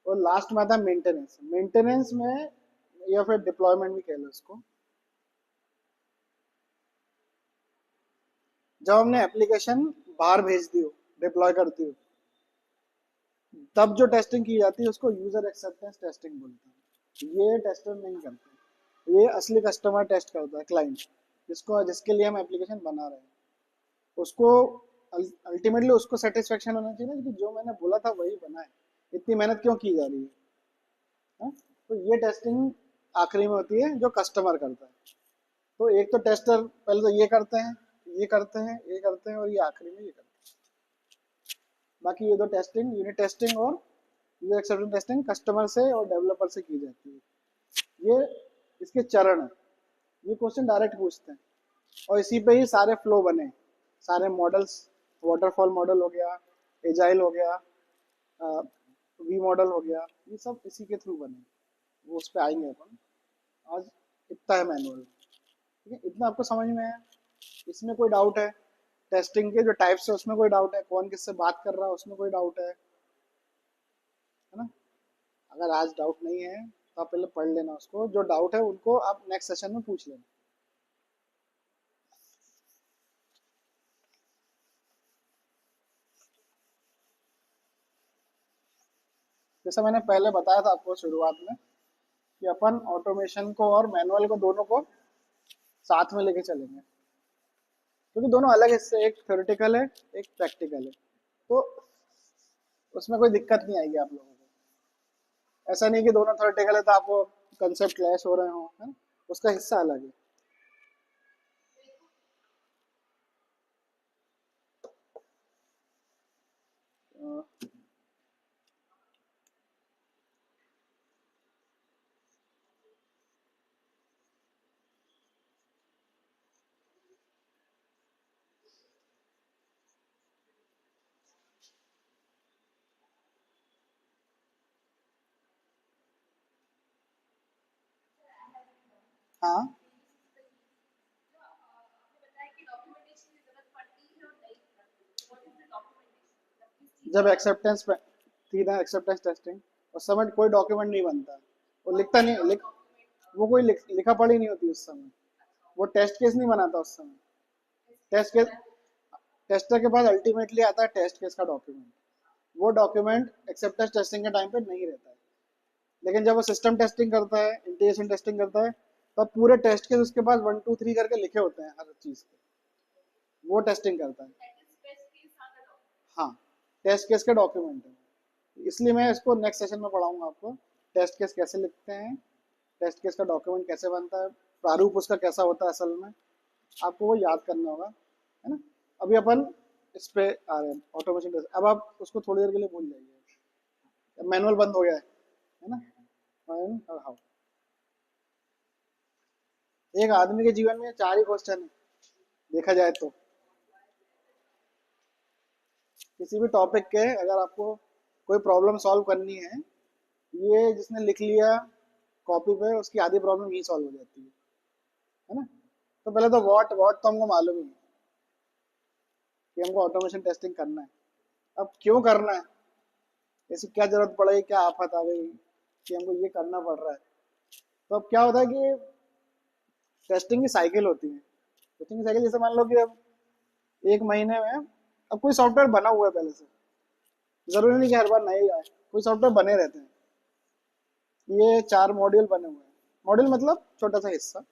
और लास्ट में आता है मेंटेनेंस। मेंटेनेंस में या फिर डिप्लॉयमेंट भी कह लो इसको, जब हमने एप्लीकेशन बाहर भेज दी हो, डिप्लॉय करती हो, तब जो टेस्टिंग की जाती है उसको यूजर एक्सेप्टेंस टेस्टिंग बोलते हैं। ये टेस्टर नहीं करते, ये असली कस्टमर टेस्ट करता है, क्लाइंट, जिसके लिए हम एप्लीकेशन बना रहे हैं। उसको अल्टीमेटली उसको सेटिस्फेक्शन होना चाहिए ना कि जो मैंने बोला था वही बना है, इतनी मेहनत क्यों की जा रही है, हाँ? तो ये टेस्टिंग आखिरी में होती है जो कस्टमर करता है। तो एक तो टेस्टर पहले तो ये करते हैं, ये करते हैं, ये करते हैं, और ये आखिरी में ये करते हैं। बाकी ये दो टेस्टिंग, यूनिट टेस्टिंग और यूजर एक्सेप्टेंस टेस्टिंग, कस्टमर से और डेवलपर से की जाती है। ये इसके चरण है, ये क्वेश्चन डायरेक्ट पूछते हैं, और इसी पे ही सारे फ्लो बने, सारे मॉडल्स, वाटरफॉल मॉडल हो गया, एजाइल हो गया, वी मॉडल हो गया, ये सब इसी के थ्रू बने। वो उस पर आएंगे अपन, आज इतना है मैनुअल। ठीक है, इतना आपको समझ में है? इसमें कोई डाउट है? टेस्टिंग के जो टाइप्स है उसमें कोई डाउट है? कौन किससे बात कर रहा है उसमें कोई डाउट है ना? अगर आज डाउट नहीं है तो आप पहले पढ़ लेना उसको, जो डाउट है उनको आप नेक्स्ट सेशन में पूछ लेना। जैसा मैंने पहले बताया था आपको शुरुआत में कि अपन ऑटोमेशन को और मैनुअल को दोनों को साथ में लेके चलेंगे, क्योंकि दोनों अलग हिस्से, एक थ्योरेटिकल है, एक प्रैक्टिकल है। तो उसमें कोई दिक्कत नहीं आएगी आप लोगों को। ऐसा नहीं कि दोनों थ्योरेटिकल है तो आपको कंसेप्ट क्लैश हो रहे हो, है? उसका हिस्सा अलग है। अ, हाँ, जब एक्सेप्टेंस पे थी ना, एक्सेप्टेंस टेस्टिंग, उस समय कोई डॉक्यूमेंट नहीं बनता, वो लिखता नहीं वो कोई लिखा पढ़ी नहीं होती उस समय, वो टेस्ट केस नहीं बनाता उस समय। टेस्ट केस टेस्टर के पास अल्टीमेटली आता है टेस्ट केस का डॉक्यूमेंट, वो डॉक्यूमेंट एक्सेप्टेंस टेस्टिंग के टाइम पे नहीं रहता है। लेकिन जब वो सिस्टम टेस्टिंग करता है, इंटीग्रेशन टेस्टिंग करता है, तब पूरे टेस्ट केस उसके पास 1 2 3 करके लिखे होते हैं हर चीज के, वो टेस्टिंग करता है। हाँ, टेस्ट केस के डॉक्यूमेंट है, इसलिए मैं इसको नेक्स्ट सेशन में पढ़ाऊंगा आपको, टेस्ट केस कैसे लिखते हैं, टेस्ट केस का डॉक्यूमेंट कैसे बनता है, प्रारूप उसका कैसा होता है असल में, आपको वो याद करना होगा, है ना। अभी अपन इस पे आ रहे हैं ऑटोमेशन टेस्ट। अब आप उसको थोड़ी देर के लिए भूल जाइए, मैनुअल बंद हो गया है ना। और हाउ, एक आदमी के जीवन में 4 ही क्वेश्चन है देखा जाए तो, किसी भी टॉपिक के अगर आपको कोई प्रॉब्लम सॉल्व करनी है, ये जिसने लिख लिया कॉपी पे उसकी आधी प्रॉब्लम ही सॉल्व हो जाती है ना। तो पहले तो व्हाट व्हाट तो हमको मालूम ही है कि हमको ऑटोमेशन टेस्टिंग करना है। अब क्यों करना है, ऐसी क्या जरूरत पड़ेगी, क्या आफत आ गई कि हमको ये करना पड़ रहा है। तो अब क्या होता है कि टेस्टिंग की साइकिल होती है, टेस्टिंग की साइकिल जैसे मान लो कि अब 1 महीने में, अब कोई सॉफ्टवेयर बना हुआ है पहले से, जरूरी नहीं कि हर बार नया ही आए, कोई सॉफ्टवेयर बने रहते हैं। ये 4 मॉड्यूल बने हुए हैं, मॉड्यूल मतलब छोटा सा हिस्सा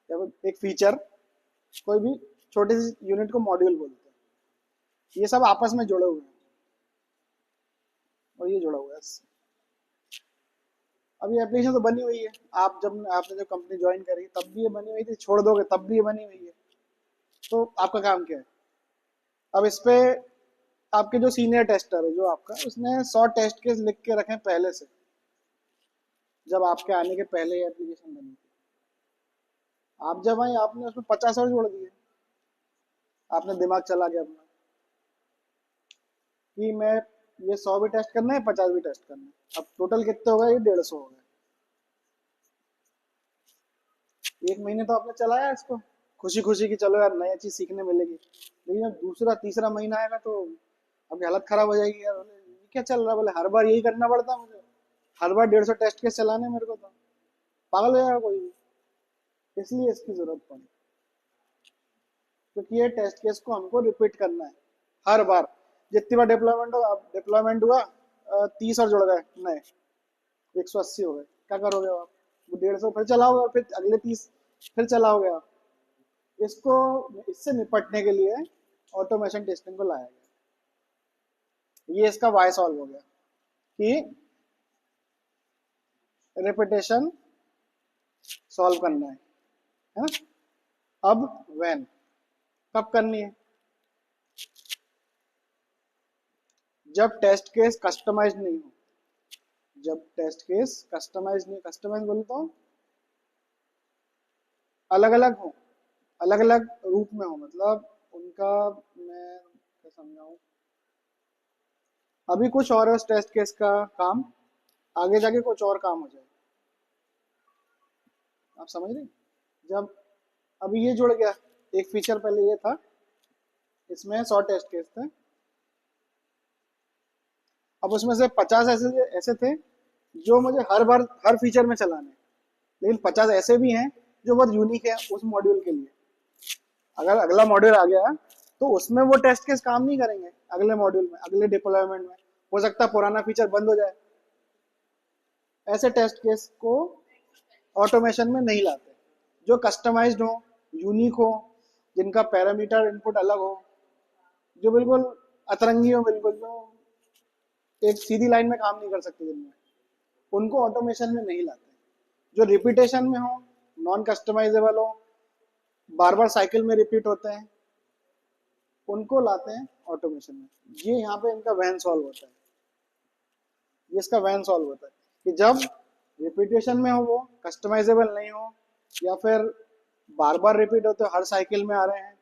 या फिर एक फीचर, कोई भी छोटी सी यूनिट को मॉड्यूल बोलते हैं। ये सब आपस में जुड़े हुए हैं और ये जुड़ा हुआ है इससे। अब ये एप्लीकेशन तो बनी हुई है, आप जब आपने जो कंपनी ज्वाइन करी तब भी ये बनी हुई थी, छोड़ दोगे तब भी ये बनी हुई है, तो आपका काम क्या है। अब इस पे आपके जो सीनियर टेस्टर है जो आपका, उसने 100 टेस्ट केस लिख के रखे पहले से, जब आपके आने के पहले एप्लीकेशन बनी थी। आप जब आए आपने उसमें 50 और जोड़ दिए, आपने दिमाग चला गया अपना कि मैं ये 100 भी टेस्ट करना है, 50 भी टेस्ट करना है। अब टोटल कितने हो गए, ये 150 हो गए। 1 महीने तो आपने चलाया इसको खुशी खुशी की, चलो यार नई चीज सीखने मिलेगी। लेकिन जब दूसरा तीसरा महीना आएगा तो आपकी हालत खराब हो जाएगी, यार बोले ये क्या चल रहा है, बोले हर बार यही करना पड़ता है मुझे, हर बार 150 टेस्ट केस चलाने मेरे को, तो पागल हो जाएगा कोई भी। इसलिए इसकी जरूरत पड़ी, क्योंकि ये टेस्ट केस को हमको रिपीट करना है हर बार। जितनी बार डिप्लॉयमेंट हुआ 30 और जुड़ गए नए, 180 हो गए, क्या करोगे आप, वो 150 फिर चलाओगे और फिर अगले 30 फिर चलाओगे आप। इसको इससे निपटने के लिए ऑटोमेशन टेस्टिंग को लाया गया। ये इसका वाई सॉल्व हो गया कि रिपीटेशन सॉल्व करना है ना। अब व्हेन, कब करनी है, जब टेस्ट केस कस्टमाइज नहीं हो, जब टेस्ट केस कस्टमाइज नहीं, कस्टमाइज बोलता हूँ अलग अलग हो, अलग अलग रूप में हो, मतलब उनका मैं क्या समझाऊं, अभी कुछ और है उस टेस्ट केस का काम, आगे जाके कुछ और काम हो जाए, आप समझ रहे। जब अभी ये जुड़ गया, एक फीचर पहले ये था, इसमें 100 टेस्ट केस थे, अब उसमें से 50 ऐसे ऐसे थे जो मुझे हर बार हर फीचर में चलाने, लेकिन 50 ऐसे भी हैं जो बहुत यूनिक है उस मॉड्यूल के लिए। अगर अगला मॉड्यूल आ गया तो उसमें वो टेस्ट केस काम नहीं करेंगे, अगले मॉड्यूल में अगले डिप्लॉयमेंट में हो सकता है पुराना फीचर बंद हो जाए। ऐसे टेस्ट केस को ऑटोमेशन में नहीं लाते, जो कस्टमाइज्ड हो, यूनिक हो, जिनका पैरामीटर इनपुट अलग हो, जो बिल्कुल अतरंगी हो, बिल्कुल जो एक सीधी लाइन में काम नहीं कर सकते जिनमें, उनको ऑटोमेशन में नहीं लाते। जो रिपीटेशन में हो, नॉन कस्टमाइजेबल हो, बार बार साइकिल में रिपीट होते हैं, उनको लाते हैं ऑटोमेशन में। ये यहाँ पे इनका वैन सॉल्व होता है, ये इसका वैन सॉल्व होता है कि जब रिपीटेशन में हो, वो कस्टमाइजेबल नहीं हो, या फिर बार बार रिपीट होते हो, हर साइकिल में आ रहे हैं।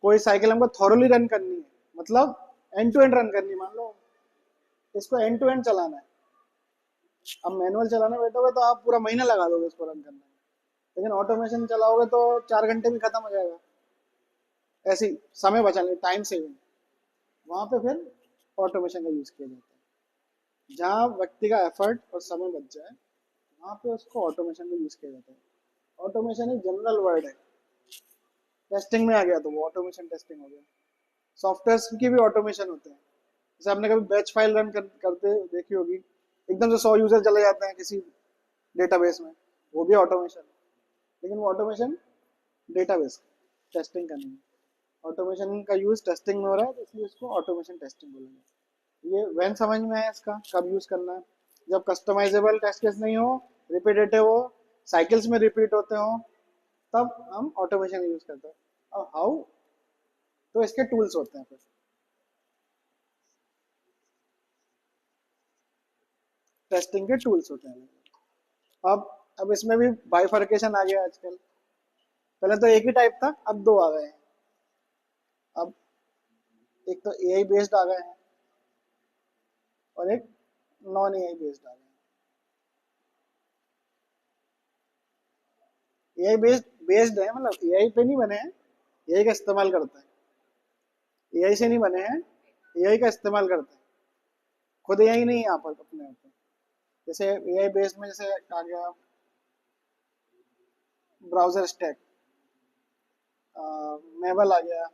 कोई साइकिल हमको थॉरली रन करनी है, मतलब एंड टू एंड रन करनी है, मान लो इसको एंड टू एंड चलाना है। अब मैनुअल चलाने बैठोगे तो आप पूरा महीना लगा दोगे इसको रन करने में, लेकिन ऑटोमेशन चलाओगे तो 4 घंटे भी खत्म हो जाएगा, ऐसे ही समय बचाने, टाइम सेविंग। वहां पे फिर ऑटोमेशन का यूज किया जाता है। जहाँ व्यक्ति का एफर्ट और समय बच जाए वहां पे उसको ऑटोमेशन का यूज किया जाता है। ऑटोमेशन एक जनरल वर्ड है, टेस्टिंग में आ गया तो वो ऑटोमेशन टेस्टिंग हो गया। सॉफ्टवेयर की भी ऑटोमेशन होते हैं। जैसे आपने कभी बैच फाइल करते देखी होगी, एकदम से 100 यूजर चले जाते हैं किसी डेटाबेस में, वो भी ऑटोमेशन है। लेकिन वो ऑटोमेशन डेटाबेस टेस्टिंग का नहीं है। ऑटोमेशन का यूज टेस्टिंग में हो रहा है तो इसलिए इसको ऑटोमेशन टेस्टिंग बोलेंगे। ये वैन समझ में आया इसका कब यूज करना है, जब कस्टमाइजेबल टेस्ट केस नहीं हो, रिपीटेटिव हो, साइकिल्स में रिपीट होते हो, तब हम ऑटोमेशन यूज करते हैं। अब हाउ, तो इसके टूल्स होते हैं। फिर टेस्टिंग के टूल्स होते हैं। अब इसमें भी बाइफर्केशन आ गया आजकल। पहले तो एक ही टाइप था, अब दो आ गए हैं। अब एक तो एआई बेस्ड आ गए हैं और एक नॉन एआई बेस्ड आ गए हैं। एआई बेस्ड है, मतलब एआई पे नहीं बने हैं, एआई का इस्तेमाल करते हैं। एआई से नहीं बने हैं, एआई का इस्तेमाल करते हैं। खुद एआई नहीं है यहाँ पर अपने आप में। जैसे एआई बेस्ड में जैसे आ गया ब्राउजर स्टैक, मेबल आ गया,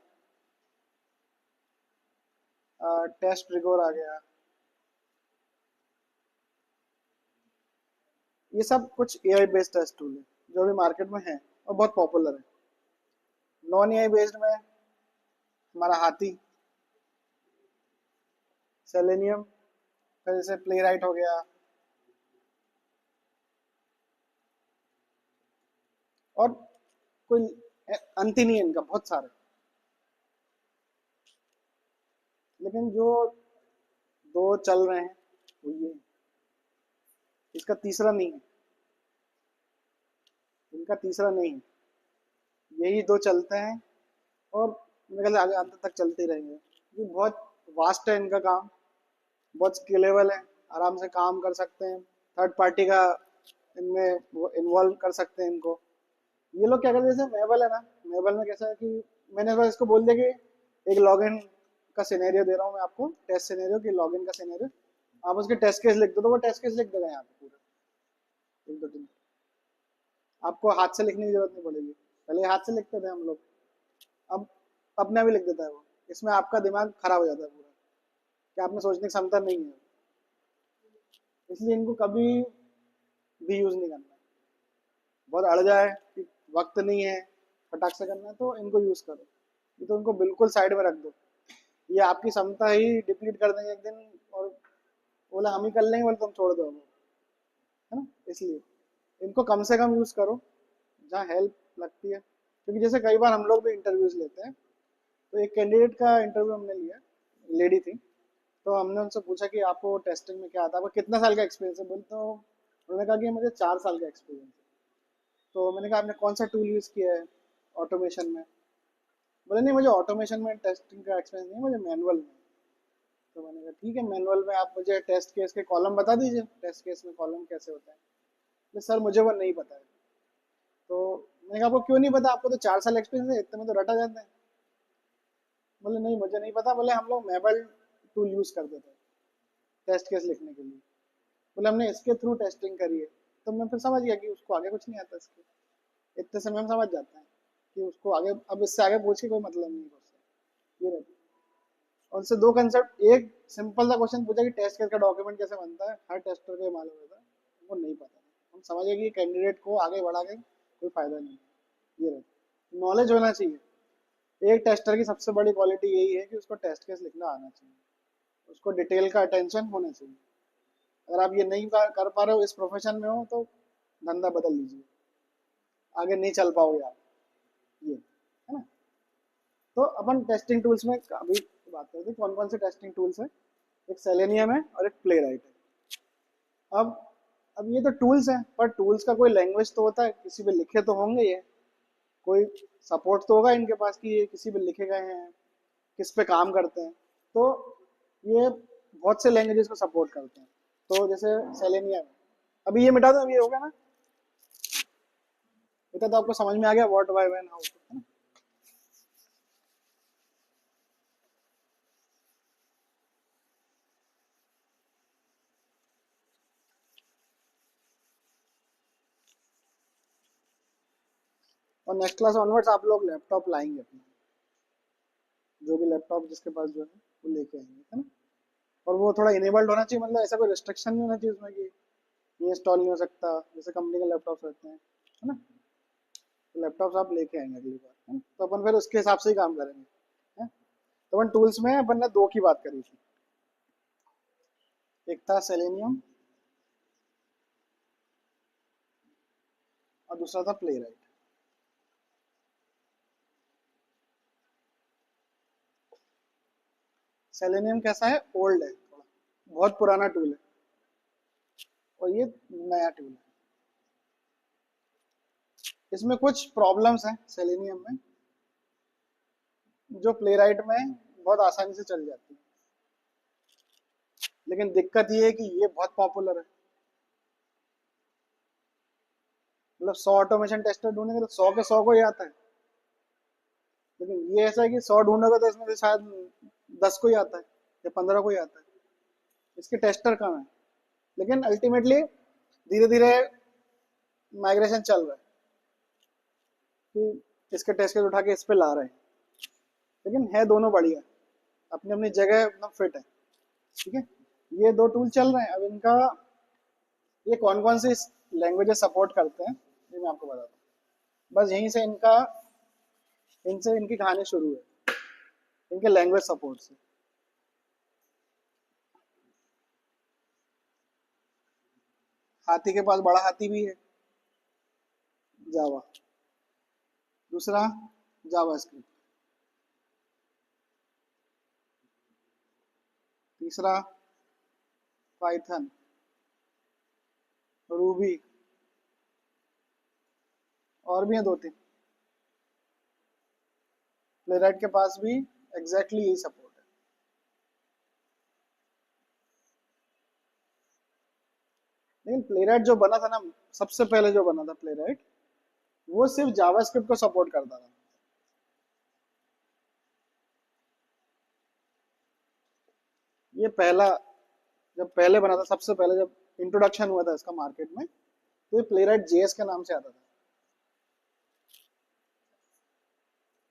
टेस्ट रिगोर आ गया। ये सब कुछ एआई बेस्ड टेस्ट टूल है जो अभी मार्केट में है और बहुत पॉपुलर है। नॉन एआई बेस्ड में हमारा हाथी, सेलेनियम, फिर जैसे प्ले राइट हो गया, और कोई अंत ही नहीं है इनका, बहुत सारे। लेकिन जो दो चल रहे हैं वो ये, इसका तीसरा नहीं है, इनका तीसरा नहीं है, यही दो चलते हैं और मेरे ख्याल से आगे अंत तक चलते ही रहेंगे। ये बहुत वास्ट है इनका काम, बहुत स्केलेबल है, आराम से काम कर सकते हैं। थर्ड पार्टी का इनमें इन्वॉल्व कर सकते हैं इनको। ये लोग क्या करते हैं, जैसे मेबल है ना, मेबल में कैसा है कि मैंने बस इसको बोल दिया कि एक लॉगिन का सिनेरियो दे रहा हूँ मैं आपको, टेस्ट सिनेरियो कि लॉगिन का सिनेरियो, आप उसके टेस्ट केस लिख दो तो वो टेस्ट केस लिख देगा यहाँ पे पूरा, एक दो तीन। आपको हाथ से लिखने की जरूरत नहीं पड़ेगी। पहले हाथ से लिखते थे हम लोग, अब अपने भी लिख देता है वो। इसमें आपका दिमाग खराब हो जाता है पूरा, कि आपने सोचने की क्षमता नहीं है। इसलिए इनको कभी भी यूज नहीं करना। बहुत अड़ जाए कि वक्त नहीं है, फटाक से करना है, तो इनको यूज करो। ये तो इनको बिल्कुल साइड में रख दो, ये आपकी क्षमता ही डिप्लीट कर देंगे एक दिन, और बोला हम ही कर लेंगे, बोले तुम छोड़ दो, है ना। इसलिए इनको कम से कम यूज करो जहाँ हेल्प लगती है। क्योंकि जैसे कई बार हम लोग भी इंटरव्यूज लेते हैं, तो एक कैंडिडेट का इंटरव्यू हमने लिया, लेडी थी, तो हमने उनसे पूछा कि आपको टेस्टिंग में क्या आता है, आपको कितना साल का एक्सपीरियंस है। बोले तो उन्होंने कहा कि मुझे 4 साल का एक्सपीरियंस है। तो मैंने कहा आपने कौन सा टूल यूज़ किया है ऑटोमेशन में। बोले नहीं, मुझे ऑटोमेशन में टेस्टिंग का एक्सपीरियंस नहीं, मुझे मैनुअल में। तो मैंने कहा ठीक है, मैनुअल में आप मुझे टेस्ट केस के कॉलम बता दीजिए, टेस्ट केस में कॉलम कैसे होता है। तो सर मुझे वो नहीं पता है। तो मैंने कहा आपको क्यों नहीं पता, आपको तो 4 साल एक्सपीरियंस है, इतने में तो रटा जाता है। बोले नहीं मुझे नहीं पता, बोले हम लोग मेबल टूल यूज़ करते थे टेस्ट केस लिखने के लिए। बोले हमने इसके थ्रू टेस्टिंग करी है। तो मैं फिर समझ गया कि उसको आगे कुछ नहीं आता इसके, इतने समय हम समझ जाते हैं कि उसको आगे, अब इससे आगे पूछ के कोई मतलब नहीं है उससे। ये रहता है। और उससे दो कंसेप्ट, एक सिंपल सा क्वेश्चन पूछा कि टेस्ट केस का डॉक्यूमेंट कैसे बनता है, हर टेस्टर को मालूम रहता है, वो नहीं पता। हम समझे कि कैंडिडेट को आगे बढ़ा के कोई फायदा नहीं है। ये रहता, नॉलेज होना चाहिए। एक टेस्टर की सबसे बड़ी क्वालिटी यही है कि उसको टेस्ट केस लिखना आना चाहिए, उसको डिटेल का अटेंशन होना चाहिए। अगर आप ये नहीं कर पा रहे हो, इस प्रोफेशन में हो, तो धंधा बदल लीजिए, आगे नहीं चल पाओगे आप। ये है ना। तो अपन टेस्टिंग टूल्स में अभी बात करते हैं कौन कौन से टेस्टिंग टूल्स हैं। एक सेलेनियम है और एक प्ले राइट है। अब ये तो टूल्स हैं, पर टूल्स का कोई लैंग्वेज तो होता है, किसी पे लिखे तो होंगे ये, कोई सपोर्ट तो होगा इनके पास कि ये किसी पे लिखे गए हैं, किस पे काम करते हैं। तो ये बहुत से लैंग्वेजेस को सपोर्ट करते हैं। तो जैसे सेलेनियम, अभी ये मिटा दो, अभी ये होगा ना, इतना तो आपको समझ में आ गया व्हाट व्हाई व्हेन हाउ, है ना। और नेक्स्ट क्लास ऑनवर्ड्स आप लोग लैपटॉप लाएंगे अपना, जो भी लैपटॉप जिसके पास जो है वो लेके आएंगे, है ना। और वो थोड़ा इनेबल्ड होना चाहिए, मतलब ऐसा कोई रिस्ट्रिक्शन नहीं होना चाहिए उसमें कि ये इंस्टॉल नहीं हो सकता, जैसे कंपनी के लैपटॉप रहते हैं, है ना। तो लैपटॉप्स आप लेके आएंगे अगली बार, है ना? तो अपन फिर उसके हिसाब से ही काम करेंगे, है? तो अपन टूल्स में अपन ने 2 की बात करी थी, एक था सेलेनियम और दूसरा था प्लेराइट। सेलेनियम कैसा है, ओल्ड है थोड़ा, बहुत पुराना टूल है, और ये नया टूल है। इसमें कुछ प्रॉब्लम्स हैं सेलेनियम में जो प्लेराइट में बहुत आसानी से चल जाती है, लेकिन दिक्कत ये है कि ये बहुत पॉपुलर है। मतलब 100 ऑटोमेशन टेस्टर ढूंढेंगे तो 100 के 100 को ही आता है, लेकिन ये ऐसा है कि 100 ढूंढोगे तो इसमें से शायद 10 को ही आता है या 15 को ही आता है, इसके टेस्टर कम है। लेकिन अल्टीमेटली धीरे धीरे माइग्रेशन चल रहा है कि इसके टेस्ट केस उठा के इस पे ला रहे हैं, लेकिन है दोनों बढ़िया, अपनी अपनी जगह एकदम फिट है, ठीक है। ये 2 टूल चल रहे हैं। अब इनका ये कौन कौन सी लैंग्वेजेस सपोर्ट करते हैं ये मैं आपको बताता हूँ। बस यहीं से इनसे इनकी कहानी शुरू है, इनके लैंग्वेज सपोर्ट से। हाथी के पास बड़ा हाथी भी है, जावा। दूसरा जावास्क्रिप्ट। तीसरा पाइथन, रूबी, और भी हैं 2-3। प्लेराइट के पास भी एग्जैक्टली यही सपोर्ट है। लेकिन प्लेराइट जो बना था ना, सबसे पहले जो बना था प्लेराइट, वो सिर्फ जावास्क्रिप्ट को सपोर्ट करता था। ये पहला, जब पहले बना था, सबसे पहले जब इंट्रोडक्शन हुआ था इसका मार्केट में, तो ये प्लेराइट जेएस के नाम से आता था।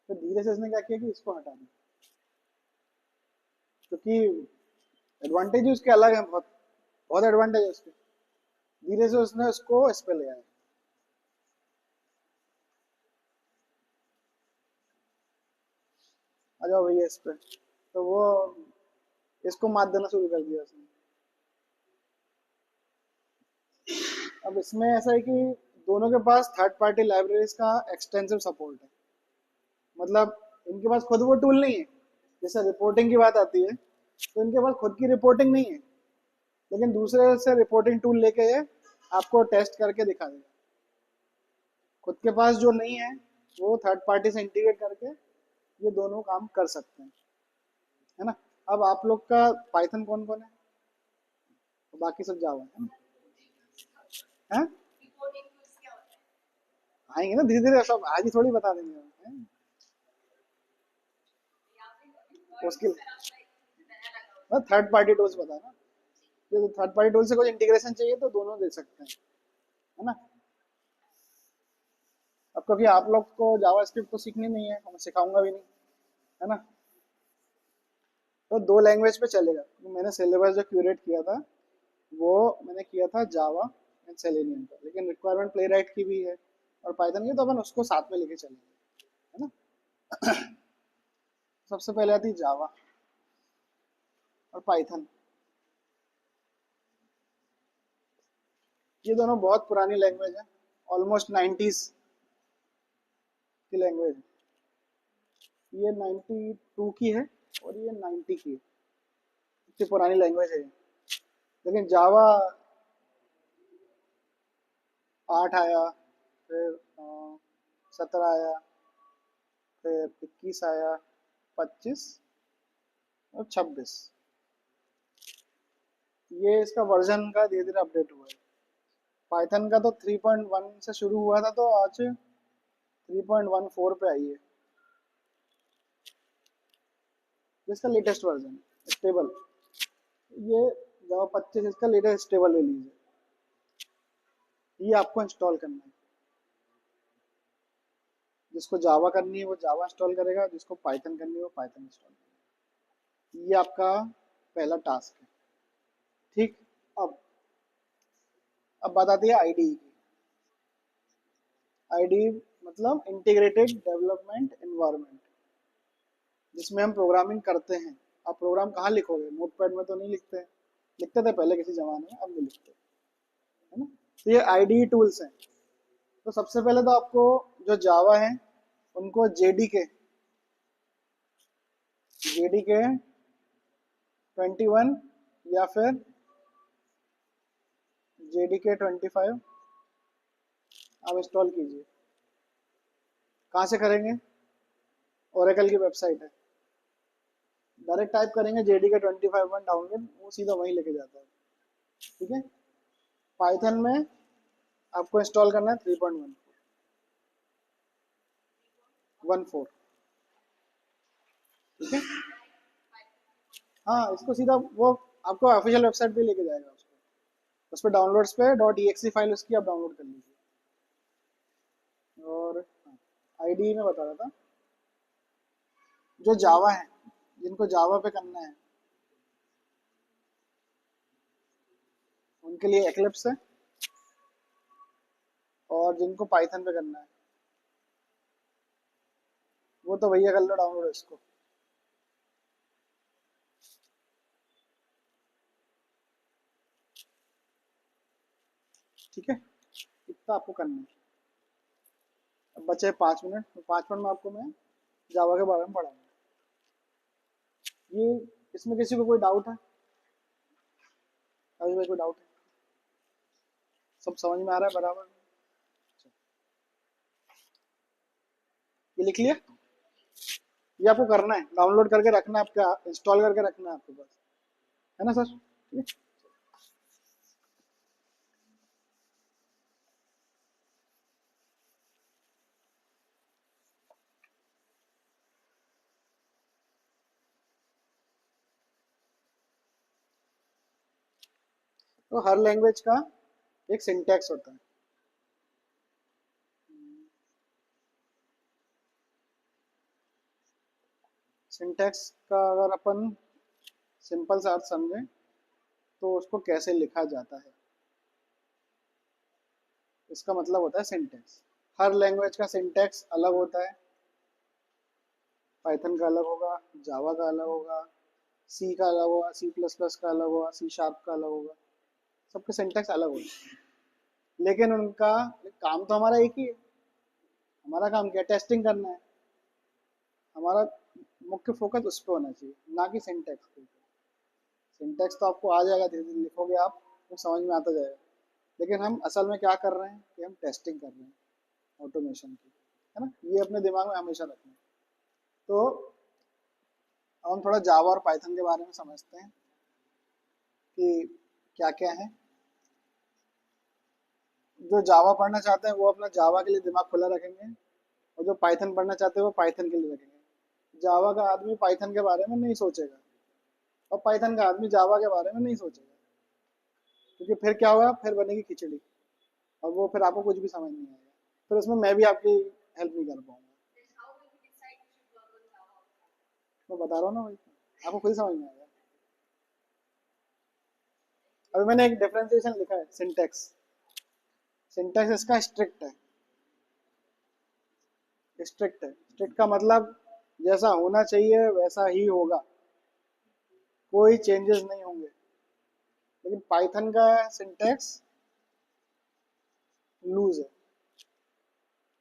तो धीरे से इसने क्या किया कि इसको हटा दिया, क्योंकि एडवांटेज उसके अलग है, बहुत बहुत एडवांटेज है उसके। धीरे से उसने उसको इस पे ले आया। आ जाओ भैया इस पे, तो वो इसको मात देना शुरू कर दिया उसने। अब इसमें ऐसा है कि दोनों के पास थर्ड पार्टी लाइब्रेरीज का एक्सटेंसिव सपोर्ट है। मतलब इनके पास खुद वो टूल नहीं है, जैसे रिपोर्टिंग की बात आती है तो इनके पास खुद की रिपोर्टिंग नहीं है, लेकिन दूसरे से रिपोर्टिंग टूल लेके ये आपको टेस्ट करके दिखा देगा। खुद के पास जो नहीं है वो थर्ड पार्टी से इंटीग्रेट करके ये दोनों काम कर सकते हैं, है ना। अब आप लोग का पाइथन कौन कौन है, तो बाकी सब जावा है ना, हैं? आएंगे ना धीरे धीरे, सब आज ही थोड़ी बता देंगे हैं? उसके थर्ड पार्टी टूल्स बता ना, ये थर्ड पार्टी टूल से कोई इंटीग्रेशन चाहिए तो दोनों दे सकते हैं, है ना। अब क्योंकि आप लोग को जावास्क्रिप्ट तो सीखनी नहीं है, मैं सिखाऊंगा भी नहीं, है ना। तो 2 लैंग्वेज पे चलेगा। तो मैंने सिलेबस जो क्यूरेट किया था वो मैंने किया था जावा एंड सेलेनियम का, लेकिन रिक्वायरमेंट प्लेराइट की भी है और पाइथन की, तो अपन उसको साथ में लेके चलेंगे, है ना। सबसे पहले आती जावा और पाइथन। ये दोनों बहुत पुरानी लैंग्वेज है, ऑलमोस्ट 90s की लैंग्वेज है। ये 92 की है और ये 90 की है, इतनी पुरानी लैंग्वेज है। लेकिन जावा 8 आया, फिर 17 आया, फिर 21 आया, 25 और 26, ये इसका वर्जन का धीरे धीरे अपडेट हुआ है। पाइथन का तो 3.1 से शुरू हुआ था, तो आज 3.14 पे आई है, इसका लेटेस्ट वर्जन स्टेबल। ये जावा 25 इसका लेटेस्ट स्टेबल रिलीज है, ये आपको इंस्टॉल करना है। जिसको जावा करनी है वो जावा इंस्टॉल करेगा, जिसको पाइथन करनी है वो पाइथन इंस्टॉल करेगा। ये आपका पहला टास्क है, ठीक। अब बात आती है आईडी की। आईडी मतलब इंटीग्रेटेड डेवलपमेंट एनवायरनमेंट, जिसमें हम प्रोग्रामिंग करते हैं। आप प्रोग्राम कहाँ लिखोगे, नोटपैड में तो नहीं लिखते हैं, लिखते थे पहले किसी जमाने में, अब नहीं लिखते, है ना। तो ये आईडी टूल्स हैं। तो सबसे पहले तो आपको जो जावा है उनको जेडीके 21 या फिर जेडीके 25 आप इंस्टॉल कीजिए। कहाँ से करेंगे, ओरेकल की वेबसाइट है, डायरेक्ट टाइप करेंगे जेडीके 25 डाउनलोड, वो सीधा वहीं लेके जाता है, ठीक है। पाइथन में आपको इंस्टॉल करना है 3.14, ठीक है। हाँ, इसको सीधा वो आपको ऑफिशियल वेबसाइट पे लेके जाएगा, उसको उस पर डाउनलोड्स पे .exe फाइल उसकी आप डाउनलोड कर लीजिए। और आईडी में बता रहा था, जो जावा है, जिनको जावा पे करना है उनके लिए एक्लिप्स है, और जिनको पाइथन पे करना है वो तो भैया कर लो डाउनलोड इसको। ठीक है, इतना आपको करना है। अब बचे 5 मिनट, तो 5 मिनट में आपको मैं जावा के बारे में पढ़ाऊंगा। ये इसमें किसी को कोई डाउट है, अभी भाई कोई डाउट है, सब समझ में आ रहा है बराबर। ये लिख लिया, ये आपको करना है, डाउनलोड करके रखना है, आपका इंस्टॉल करके रखना है आपके पास, है ना सर, ठीक है। तो हर लैंग्वेज का एक सिंटैक्स होता है। सिंटैक्स का अगर अपन सिंपल सा अर्थ समझें तो उसको कैसे लिखा जाता है, इसका मतलब होता है सिंटैक्स। हर लैंग्वेज का सिंटैक्स अलग होता है, पाइथन का अलग होगा, जावा का अलग होगा, सी का अलग होगा, C++ का अलग होगा, C# का अलग होगा, सबके सिंटैक्स अलग होते हैं। लेकिन उनका काम तो हमारा एक ही है। हमारा काम क्या, टेस्टिंग करना है। हमारा मुख्य फोकस उस पर होना चाहिए, ना कि सिंटैक्स के ऊपर। सिंटैक्स तो आपको आ जाएगा, धीरे धीरे लिखोगे आप तो समझ में आता जाएगा। लेकिन हम असल में क्या कर रहे हैं कि हम टेस्टिंग कर रहे हैं ऑटोमेशन की, है ना। ये अपने दिमाग में हमेशा रखना है। तो अब हम थोड़ा जावा और पाइथन के बारे में समझते हैं कि क्या क्या है। जो जावा पढ़ना चाहते हैं वो अपना जावा के लिए दिमाग खुला रखेंगे, और जो पाइथन पढ़ना चाहते हैं वो पाइथन के लिए रखेंगे। जावा का आदमी पाइथन के बारे में नहीं सोचेगा, और पाइथन का आदमी जावा के बारे में नहीं सोचेगा, क्योंकि फिर क्या होगा, फिर बनेगी खिचड़ी, और वो फिर आपको कुछ भी समझ नहीं आएगा। फिर उसमें मैं भी आपकी हेल्प नहीं कर पाऊंगा। मैं बता रहा हूँ ना भाई, आपको खुद ही समझ में आएगा। अभी मैंने एक डिफरेंशिएशन लिखा है, सिंटैक्स। सिंटैक्स इसका स्ट्रिक्ट है। स्ट्रिक्ट का मतलब जैसा होना चाहिए वैसा ही होगा, कोई चेंजेस नहीं होंगे। लेकिन पाइथन का सिंटैक्स लूज है,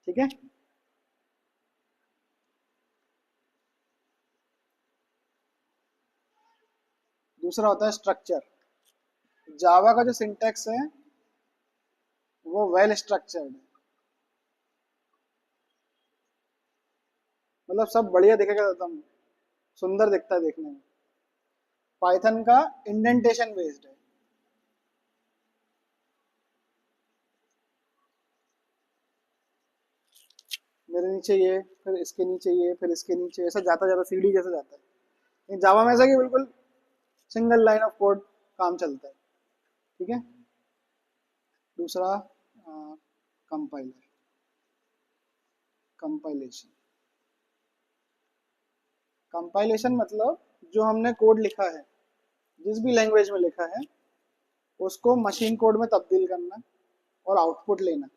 ठीक है। दूसरा होता है स्ट्रक्चर। जावा का जो सिंटैक्स है वो वेल स्ट्रक्चर्ड है, मतलब सब बढ़िया दिखेगा, एकदम सुंदर दिखता है देखने में। पाइथन का इंडेंटेशन बेस्ड है। मेरे नीचे ये, फिर इसके नीचे ये, फिर इसके नीचे, ऐसा जाता जाता सीढ़ी जैसा जाता है। लेकिन जावा में ऐसा कि बिल्कुल सिंगल लाइन ऑफ कोड काम चलता है। ठीक है। दूसरा कंपाइलर, कंपाइलेशन। कंपाइलेशन मतलब जो हमने कोड लिखा है, जिस भी लैंग्वेज में लिखा है, उसको मशीन कोड में तब्दील करना और आउटपुट लेना,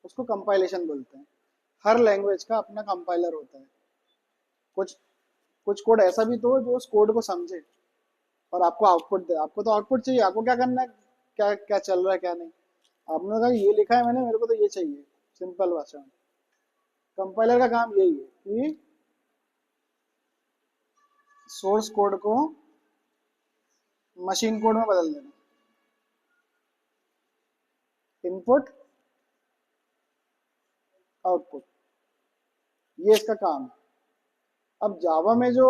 उसको कंपाइलेशन बोलते हैं। हर लैंग्वेज का अपना कंपाइलर होता है। कुछ कुछ कोड ऐसा भी तो जो उस कोड को समझे और आपको आउटपुट दे। आपको तो आउटपुट चाहिए, आपको क्या करना है, क्या क्या चल रहा है क्या नहीं। आपने कहा ये लिखा है मैंने, मेरे को तो ये चाहिए, सिंपल भाषा में। कंपाइलर का काम यही है कि सोर्स कोड को मशीन कोड में बदल देना। इनपुट आउटपुट, ये इसका काम है। अब जावा में जो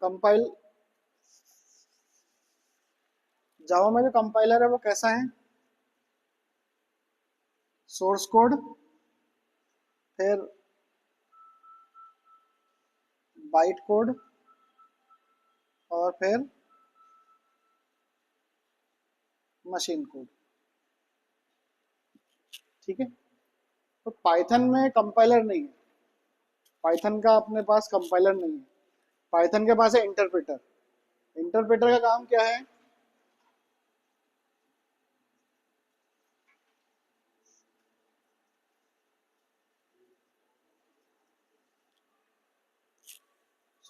कंपाइल जावा में जो कंपाइलर है वो कैसा है? सोर्स कोड, फिर बाइट कोड, और फिर मशीन कोड। ठीक है। तो पाइथन में कंपाइलर नहीं है, पाइथन का अपने पास कंपाइलर नहीं है। पाइथन के पास है इंटरप्रेटर। इंटरप्रेटर का काम क्या है?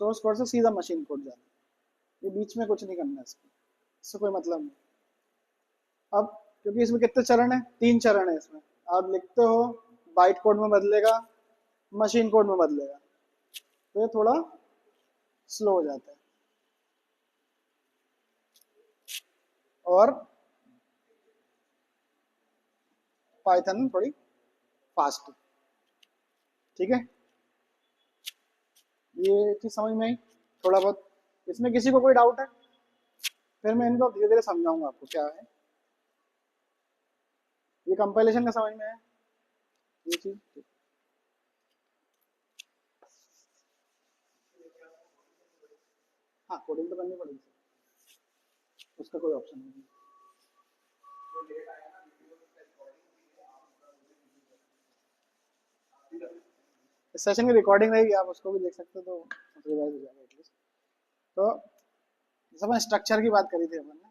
सोर्स कोड से सीधा मशीन कोड जाना, ये बीच में कुछ नहीं करना है इसको, इससे कोई मतलब नहीं। अब क्योंकि इसमें कितने चरण है, 3 चरण है इसमें। आप लिखते हो, बाइट कोड में बदलेगा, मशीन कोड में बदलेगा, तो ये थोड़ा स्लो हो जाता है। और पाइथन थोड़ी फास्ट है। ठीक है। ये चीज समझ में आई थोड़ा बहुत? इसमें किसी को कोई डाउट है? फिर मैं इनको धीरे धीरे समझाऊंगा आपको क्या है। ये कंपाइलेशन का समझ में है ये चीज? हाँ, कोडिंग तो करनी पड़ेगी, उसका कोई ऑप्शन नहीं है। इस सेशन की रिकॉर्डिंग रहेगी, आप उसको भी देख सकते हो, तो रिवाइज हो जाएगा एटलीस्ट। तो जैसे अपन स्ट्रक्चर की बात करी थी अपन ने,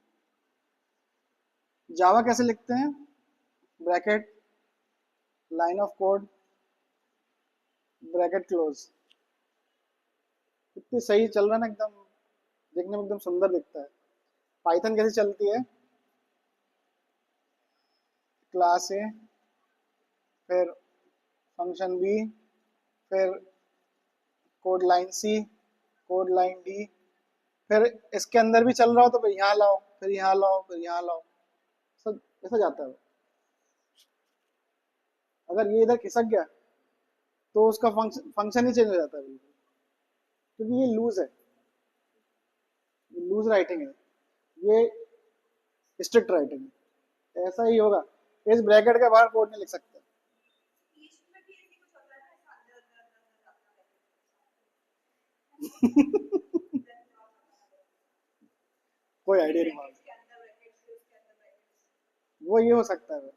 जावा कैसे लिखते हैं? Bracket, line of code, bracket close. कितनी सही चल रहा है ना, एकदम देखने में एकदम सुंदर दिखता है। पाइथन कैसे चलती है? क्लास ए, फिर फंक्शन बी, फिर कोड लाइन सी, कोड लाइन डी, फिर इसके अंदर भी चल रहा हो तो फिर यहाँ लाओ, फिर यहाँ लाओ, फिर यहाँ लाओ, सब ऐसा जाता है। अगर ये इधर खिसक गया तो उसका फंक्शन ही चेंज हो जाता है बिल्कुल, क्योंकि ये लूज है, लूज राइटिंग है, ये स्ट्रिक्ट राइटिंग है। ऐसा ही होगा, इस ब्रैकेट के बाहर कोड नहीं लिख सकते। इंग्लिश में भी ऐसे कुछ होता है ना, कोई आइडिया नहीं मालूम, के अंदर ब्रैकेट्स, उसके अंदर ब्रैकेट्स। वो ये हो सकता है।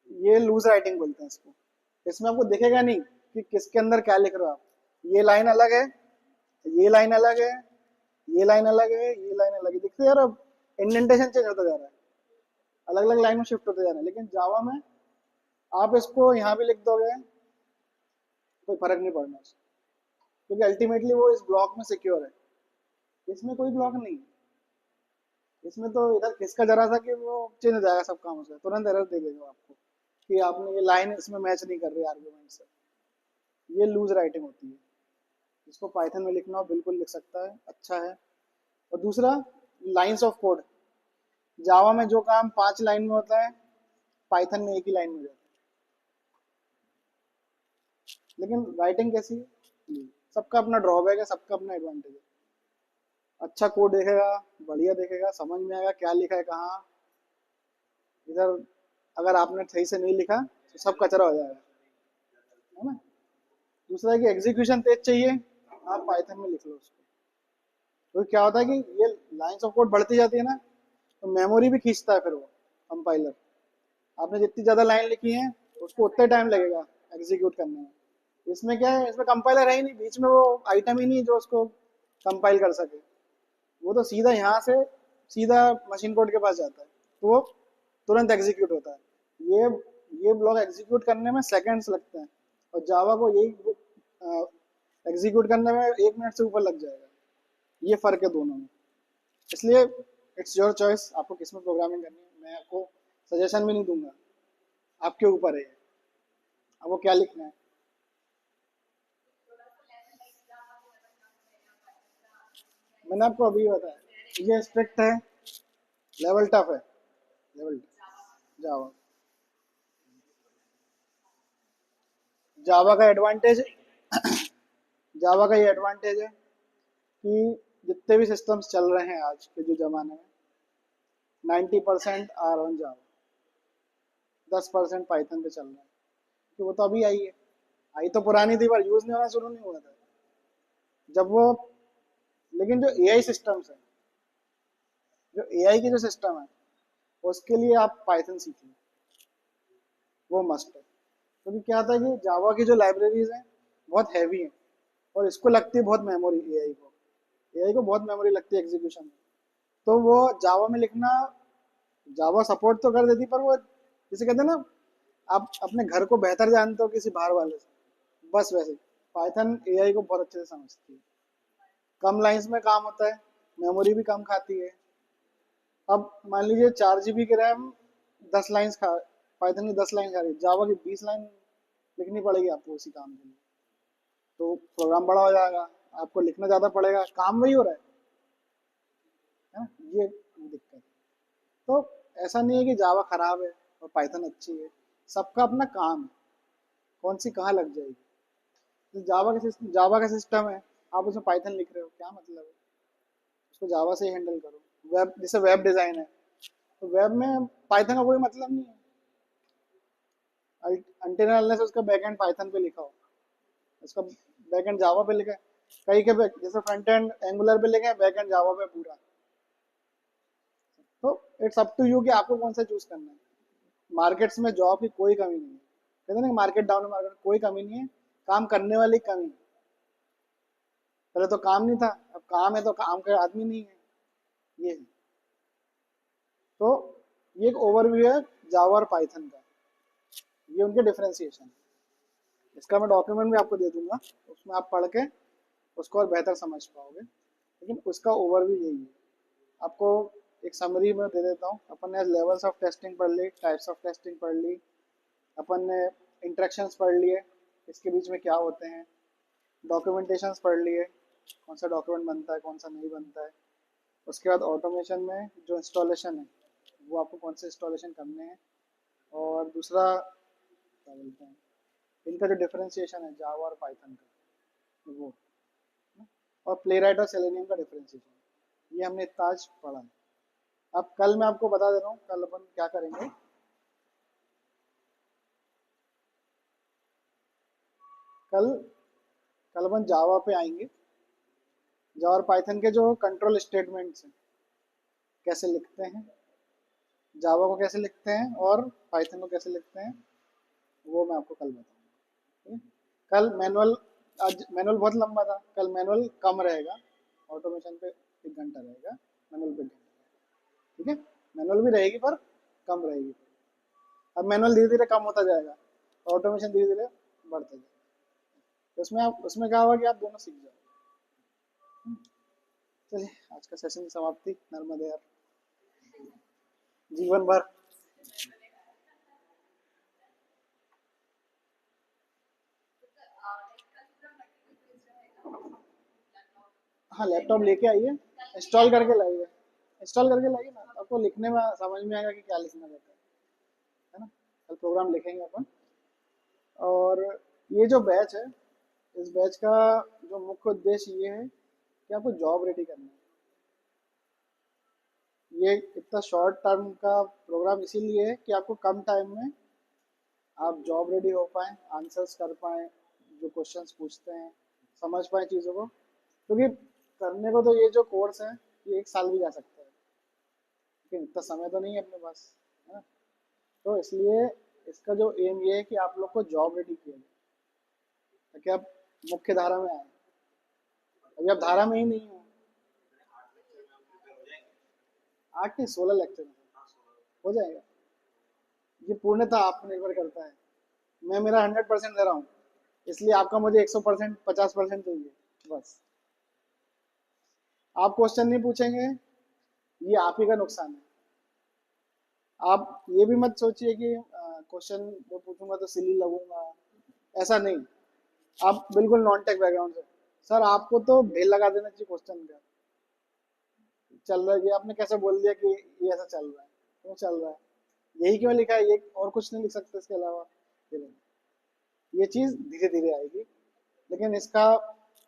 ये लूज राइटिंग बोलते हैं इसको। इसमें आपको दिखेगा नहीं कि किसके अंदर क्या लिख रहे हो आप। ये लाइन अलग है, ये लाइन अलग है, ये लाइन अलग है, ये लाइन अलग है, दिखते यार। अब इंडेंटेशन चेंज होता जा रहा है, अलग अलग लाइन में शिफ्ट होते जा रहा है। लेकिन जावा में आप इसको यहाँ भी लिख दोगे, कोई फर्क नहीं पड़ना उससे, क्योंकि अल्टीमेटली वो इस ब्लॉक में सिक्योर है। इसमें कोई ब्लॉक नहीं है। इसमें तो इधर किसका जरा सा कि वो चेंज हो जाएगा सब काम, उसका तुरंत एरर दे देगा आपको कि आपने ये लाइन इसमें मैच नहीं कर रही आर्गुमेंट से। ये लूज राइटिंग होती है। इसको पाइथन में लिखना हो बिल्कुल लिख सकता है, अच्छा है। और दूसरा, लाइंस ऑफ कोड। जावा में जो काम 5 लाइन में होता है, पाइथन में 1 ही लाइन में हो जाता है। लेकिन राइटिंग कैसी है? सबका अपना ड्रॉबैक है, सबका अपना एडवांटेज है। अच्छा कोड देखेगा, बढ़िया देखेगा, समझ में आएगा क्या लिखा है कहाँ। इधर अगर आपने सही से नहीं लिखा तो सब कचरा हो जाएगा, है ना। दूसरा है कि एग्जीक्यूशन तेज चाहिए, आप पाइथन में लिख लो उसको। तो क्या होता है कि ये लाइंस ऑफ कोड बढ़ती जाती है ना, तो मेमोरी भी खींचता है फिर वो कंपाइलर। आपने जितनी ज़्यादा लाइन लिखी है उसको उतना टाइम लगेगा एग्जीक्यूट करने में। इसमें क्या है, इसमें कंपाइलर है ही नहीं, बीच में वो आइटम ही नहीं जो उसको कंपाइल कर सके। वो तो सीधा यहाँ से सीधा मशीन कोड के पास जाता है, तो वो तुरंत एग्जीक्यूट होता है। ये ये ब्लॉक एग्जीक्यूट करने में सेकंड्स लगते हैं, और जावा को यही एग्जीक्यूट करने में 1 मिनट से ऊपर लग जाएगा। ये फ़र्क है दोनों में। इसलिए इट्स योर चॉइस, आपको किस में प्रोग्रामिंग करनी है। मैं आपको सजेशन भी नहीं दूंगा, आपके ऊपर है आपको क्या लिखना है। मैंने आपको अभी बताया ये स्ट्रिक्ट है, लेवल टफ है, लेवल जावा। जावा का एडवांटेज जावा का ये एडवांटेज है कि जितने भी सिस्टम्स चल रहे हैं आज के जो ज़माने में, 90% आर ऑन जावा, 10% पाइथन पे चल रहा है। कि वो तो अभी आई है, आई तो पुरानी थी पर यूज़ नहीं होना शुरू नहीं हुआ था जब वो। लेकिन जो एआई सिस्टम्स है, जो एआई की जो सिस्टम है, उसके लिए आप पाइथन सीख लो, वो मस्ट है। क्योंकि क्या होता है कि जावा की जो लाइब्रेरीज हैं बहुत हैवी हैं, और इसको लगती है बहुत मेमोरी, एआई को बहुत मेमोरी लगती है एग्जीक्यूशन में। तो वो जावा में लिखना, जावा सपोर्ट तो कर देती, पर वो जैसे कहते हैं ना, आप अपने घर को बेहतर जानते हो किसी बाहर वाले से, बस वैसे पाइथन एआई को बहुत अच्छे से समझती है। कम लाइंस में काम होता है, मेमोरी भी कम खाती है। अब मान लीजिए 4 GB की रैम 10 लाइन्स खा, पाइथन की 10 लाइन खा रही है, जावा की 20 लाइन लिखनी पड़ेगी आपको उसी काम के लिए। तो प्रोग्राम बड़ा हो जाएगा, आपको लिखना ज़्यादा पड़ेगा, काम वही हो रहा है ना। ये दिक्कत है। तो ऐसा नहीं है कि जावा खराब है और पाइथन अच्छी है, सबका अपना काम है, कौन सी कहाँ लग जाएगी। तो जावा का सिस्टम है, आप उसमें पाइथन लिख रहे हो, क्या मतलब है। उसको जावा से ही हैंडल करो। वेब, जैसे वेब डिज़ाइन है, तो वेब में पाइथन का कोई मतलब नहीं है, अनटिल अनलेस उसका बैकएंड पाइथन पे लिखा हो, उसका बैकएंड जावा पे लिखा है। कई के जैसे फ्रंट एंड एंगुलर पे लिखे हैं, बैकएंड जावा पे पूरा। तो इट्स अप टू यू कि आपको कौन सा चूज करना है। मार्केट्स में जॉब की कोई कमी नहीं है, कहते हैं ना मार्केट डाउन है, मार्केट कोई कमी नहीं है, काम करने वाली कमी है। पहले तो काम नहीं था, अब काम है तो काम का आदमी नहीं है, ये है। तो ये एक ओवरव्यू है जावा और पाइथन का, ये उनके डिफरेंशिएशन है। इसका मैं डॉक्यूमेंट भी आपको दे दूंगा, उसमें आप पढ़ के उसको और बेहतर समझ पाओगे, लेकिन उसका ओवरव्यू यही है। आपको एक समरी में दे देता हूँ। अपन ने लेवल्स ऑफ टेस्टिंग पढ़ ली, टाइप्स ऑफ टेस्टिंग पढ़ ली, अपन ने इंटरेक्शंस पढ़ लिए, इसके बीच में क्या होते हैं, डॉक्यूमेंटेशंस पढ़ लिए, कौन सा डॉक्यूमेंट बनता है कौन सा नहीं बनता है। उसके बाद ऑटोमेशन में जो इंस्टॉलेशन है, वो आपको कौन से इंस्टॉलेशन करने हैं, और दूसरा क्या बोलते हैं, इनका जो डिफरेंशिएशन है जावा और पाइथन का, वो, और प्ले राइट और सेलेनियम का डिफरेंशिएशन, ये हमने इतना आज पढ़ा है। अब कल मैं आपको बता दे रहा हूँ कल अपन क्या करेंगे। कल कल अपन जावा पे आएंगे, जावा और पाइथन के जो कंट्रोल स्टेटमेंट्स हैं कैसे लिखते हैं, जावा को कैसे लिखते हैं और पाइथन को कैसे लिखते हैं, वो मैं आपको कल बताऊंगा। ठीक है? कल मैनुअल, आज मैनुअल बहुत लंबा था, कल मैनुअल कम रहेगा, ऑटोमेशन पे 1 घंटा रहेगा, मैनुअल पे 1 घंटा। ठीक है, मैनुअल भी रहेगी पर कम रहेगी। अब मैनुअल धीरे धीरे कम होता जाएगा, ऑटोमेशन धीरे धीरे बढ़ता जाएगा। तो उसमें क्या होगा कि आप दोनों सीख जाओ। चलिए आज का सेशन की समाप्ति, नर्मदे यार, जीवन भर। हाँ लैपटॉप लेके आइए, इंस्टॉल करके लाइए, इंस्टॉल करके लाइए ना, आपको लिखने में समझ में आएगा कि क्या लिखना रहता है ना। कल प्रोग्राम लिखेंगे अपन। और ये जो बैच है, इस बैच का जो मुख्य उद्देश्य ये है कि आपको जॉब रेडी करना है। ये इतना शॉर्ट टर्म का प्रोग्राम इसीलिए है कि आपको कम टाइम में आप जॉब रेडी हो पाए, आंसर्स कर पाए, जो क्वेश्चंस पूछते हैं समझ पाए चीज़ों को, क्योंकि करने को तो ये जो कोर्स है ये 1 साल भी जा सकता है, लेकिन इतना समय तो नहीं है अपने पास, है ना। तो इसलिए इसका जो एम ये है कि आप लोग को जॉब रेडी किया जाए, ताकि आप मुख्य धारा में आए। अभी आप धारा में ही नहीं हो। 8 नहीं 16 लेक्चर हो जाएगा। ये पूर्णतः आप पर निर्भर करता है। मैं मेरा 100% दे रहा हूँ, इसलिए आपका मुझे 100% 50% चाहिए बस। आप क्वेश्चन नहीं पूछेंगे, ये आप ही का नुकसान है। आप ये भी मत सोचिए कि क्वेश्चन मैं पूछूंगा तो सिली लगूंगा, ऐसा नहीं। आप बिल्कुल नॉन टेक बैकग्राउंड से, सर आपको तो ढेर लगा देना चाहिए क्वेश्चन का। चल रहा है ये, आपने कैसे बोल दिया कि ये ऐसा चल रहा है, क्यों चल रहा है, यही क्यों लिखा है, ये और कुछ नहीं लिख सकते इसके अलावा। ये चीज़ धीरे धीरे आएगी, लेकिन इसका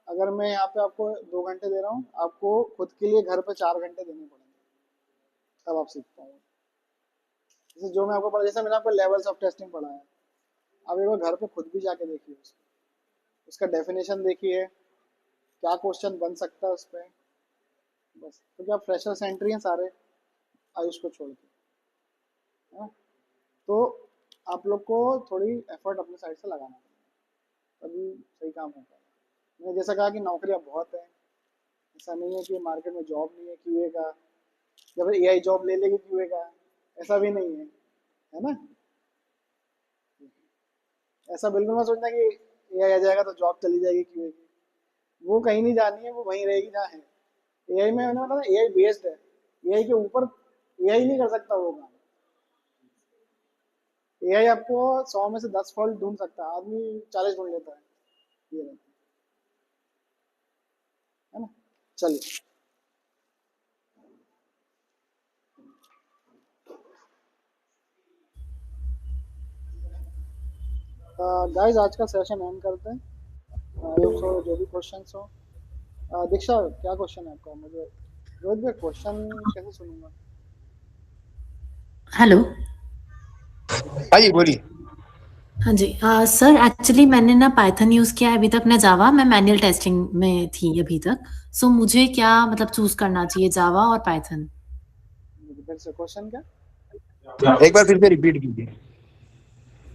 अगर मैं यहाँ पे आपको 2 घंटे दे रहा हूँ, आपको खुद के लिए घर पे 4 घंटे देने पड़ेंगे, तब आप सीख पाओगे। जैसे जो मैं आपको पढ़ा, जैसे मैंने आपको लेवल्स ऑफ टेस्टिंग पढ़ा है, अब एक बार घर पे खुद भी जाके देखिए उसका डेफिनेशन देखिए, क्या क्वेश्चन बन सकता है उस पर, बस। क्योंकि आप फ्रेशर सेंट्री हैं सारे, आयुष को छोड़ के, है ना। तो आप लोग को थोड़ी एफर्ट अपने साइड से लगाना पड़ेगा, तभी सही काम होगा। मैंने जैसा कहा कि नौकरियां बहुत हैं, ऐसा नहीं है कि मार्केट में जॉब नहीं है क्यूए का, या फिर एआई जॉब ले लेगी क्यूए का, ऐसा भी नहीं है ना। ऐसा बिल्कुल मत सोचना कि एआई आ जाएगा तो जॉब चली जाएगी क्यूए की, वो कहीं नहीं जानी है, वो वहीं रहेगी जहाँ है। एआई में मैंने बताया एआई बेस्ड है, एआई के ऊपर एआई नहीं कर सकता वो काम। एआई आपको 100 में से 10 फॉल्ट ढूंढ सकता है, आदमी 40 ढूंढ लेता है, ये है ना। चलिए गाइस, आज का सेशन एंड करते हैं। जो भी क्वेश्चंस हो, दीक्षा क्या क्वेश्चन है आपका? मुझे रोज में क्वेश्चन कैसे सुनूंगा? हेलो। हाँ जी बोलिए। हाँ जी सर, एक्चुअली मैंने ना पाइथन यूज़ किया है अभी तक, ना जावा। मैं मैनुअल टेस्टिंग में थी अभी तक। सो मुझे क्या मतलब चूज करना चाहिए, जावा और पाइथन? फिर से क्वेश्चन क्या? एक बार फिर से रिपीट कीजिए।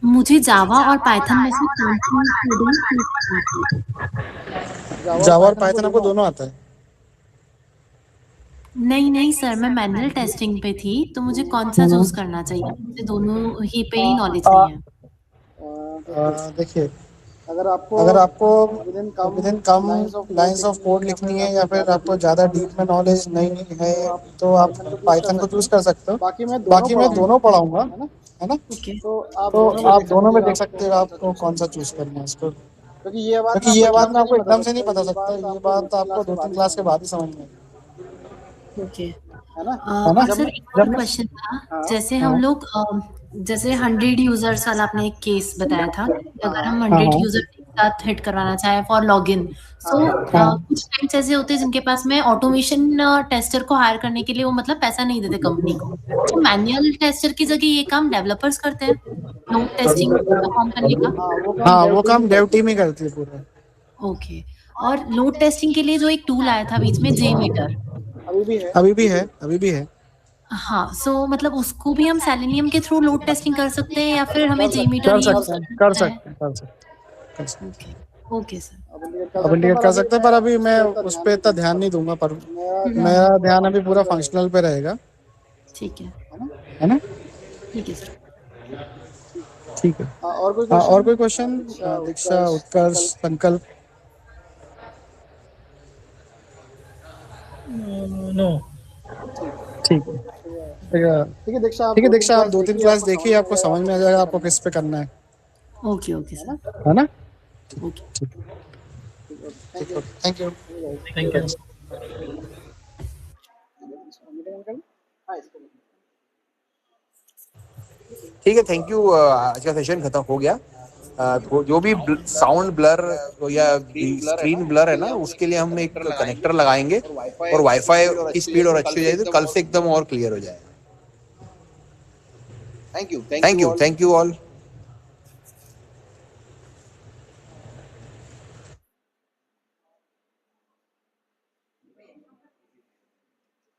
मुझे जावा और पाइथन में से कौन सी कोडिंग चूज करनी चाहिए? जावा और पाइथन आपको दोनों आता है? नहीं सर, मैं मैनुअल टेस्टिंग पे थी, तो मुझे कौन सा चूज करना चाहिए? मुझे दोनों ही पे ही नॉलेज नहीं है। देखिए, अगर अगर आपको with in come lines of code लिखनी है या फिर आपको ज़्यादा डीप में नॉलेज नहीं है, तो आप पाइथन को चूज कर सकते हो। बाकी मैं दोनों पढ़ाऊंगा, है ना। ओके। तो तो आप दोनों में देख सकते हो आपको कौन सा चूज करना है इसको, क्योंकि ये बात मैं आपको एकदम से नहीं बता सकता। ये बात आपको 2-3 क्लास के बाद ही समझ में आएगी, ओके। है ना। सर एक और क्वेश्चन था, जैसे हम लोग जैसे 100 यूजर्स वाला आपने एक केस बताया था, अगर हम 100 यूजर एक साथ हिट करवाना चाहे फॉर लॉगिन, सो कुछ क्लाइंट्स ऐसे होते हैं जिनके पास में ऑटोमेशन टेस्टर को हायर करने के लिए वो मतलब पैसा नहीं देते कंपनी को, तो मैनुअल टेस्टर की जगह ये काम डेवलपर्स करते हैं, लोड टेस्टिंग परफॉर्म करने का। हाँ वो काम डेव टीम ही करती है पूरा। ओके। और लोड टेस्टिंग के लिए जो एक टूल आया था बीच में, जेमीटर, अभी भी है। हाँ, सो मतलब उसको भी हम सेलेनियम के थ्रू लोड टेस्टिंग कर सकते हैं या फिर हमें जेमीटर ही यूज कर करना है? सकते हैं। Okay sir. अब इंडिकेट कर सकते हैं, पर अभी मैं उस पर इतना ध्यान नहीं दूंगा, पर मेरा ध्यान अभी पूरा फंक्शनल पे रहेगा। ठीक है, है ना। ठीक है सर। ठीक है। और कोई क्वेश्चन? दीक्षा, उत्कर्ष, संकल्प? नो। ठीक है दीक्षा, आप 2-3 क्लास देखिए, आपको समझ में आ जाएगा आपको किस पे करना है। Okay sir. है ना। ओके। Thank you. ठीक है, थैंक यू। आज का सेशन खत्म हो गया। जो भी साउंड ब्लर या स्क्रीन ब्लर है ना, उसके लिए हम एक कनेक्टर लगाएंगे और वाईफाई की स्पीड और अच्छी हो जाएगी, तो कल से एकदम और क्लियर हो जाएगा। Thank you all.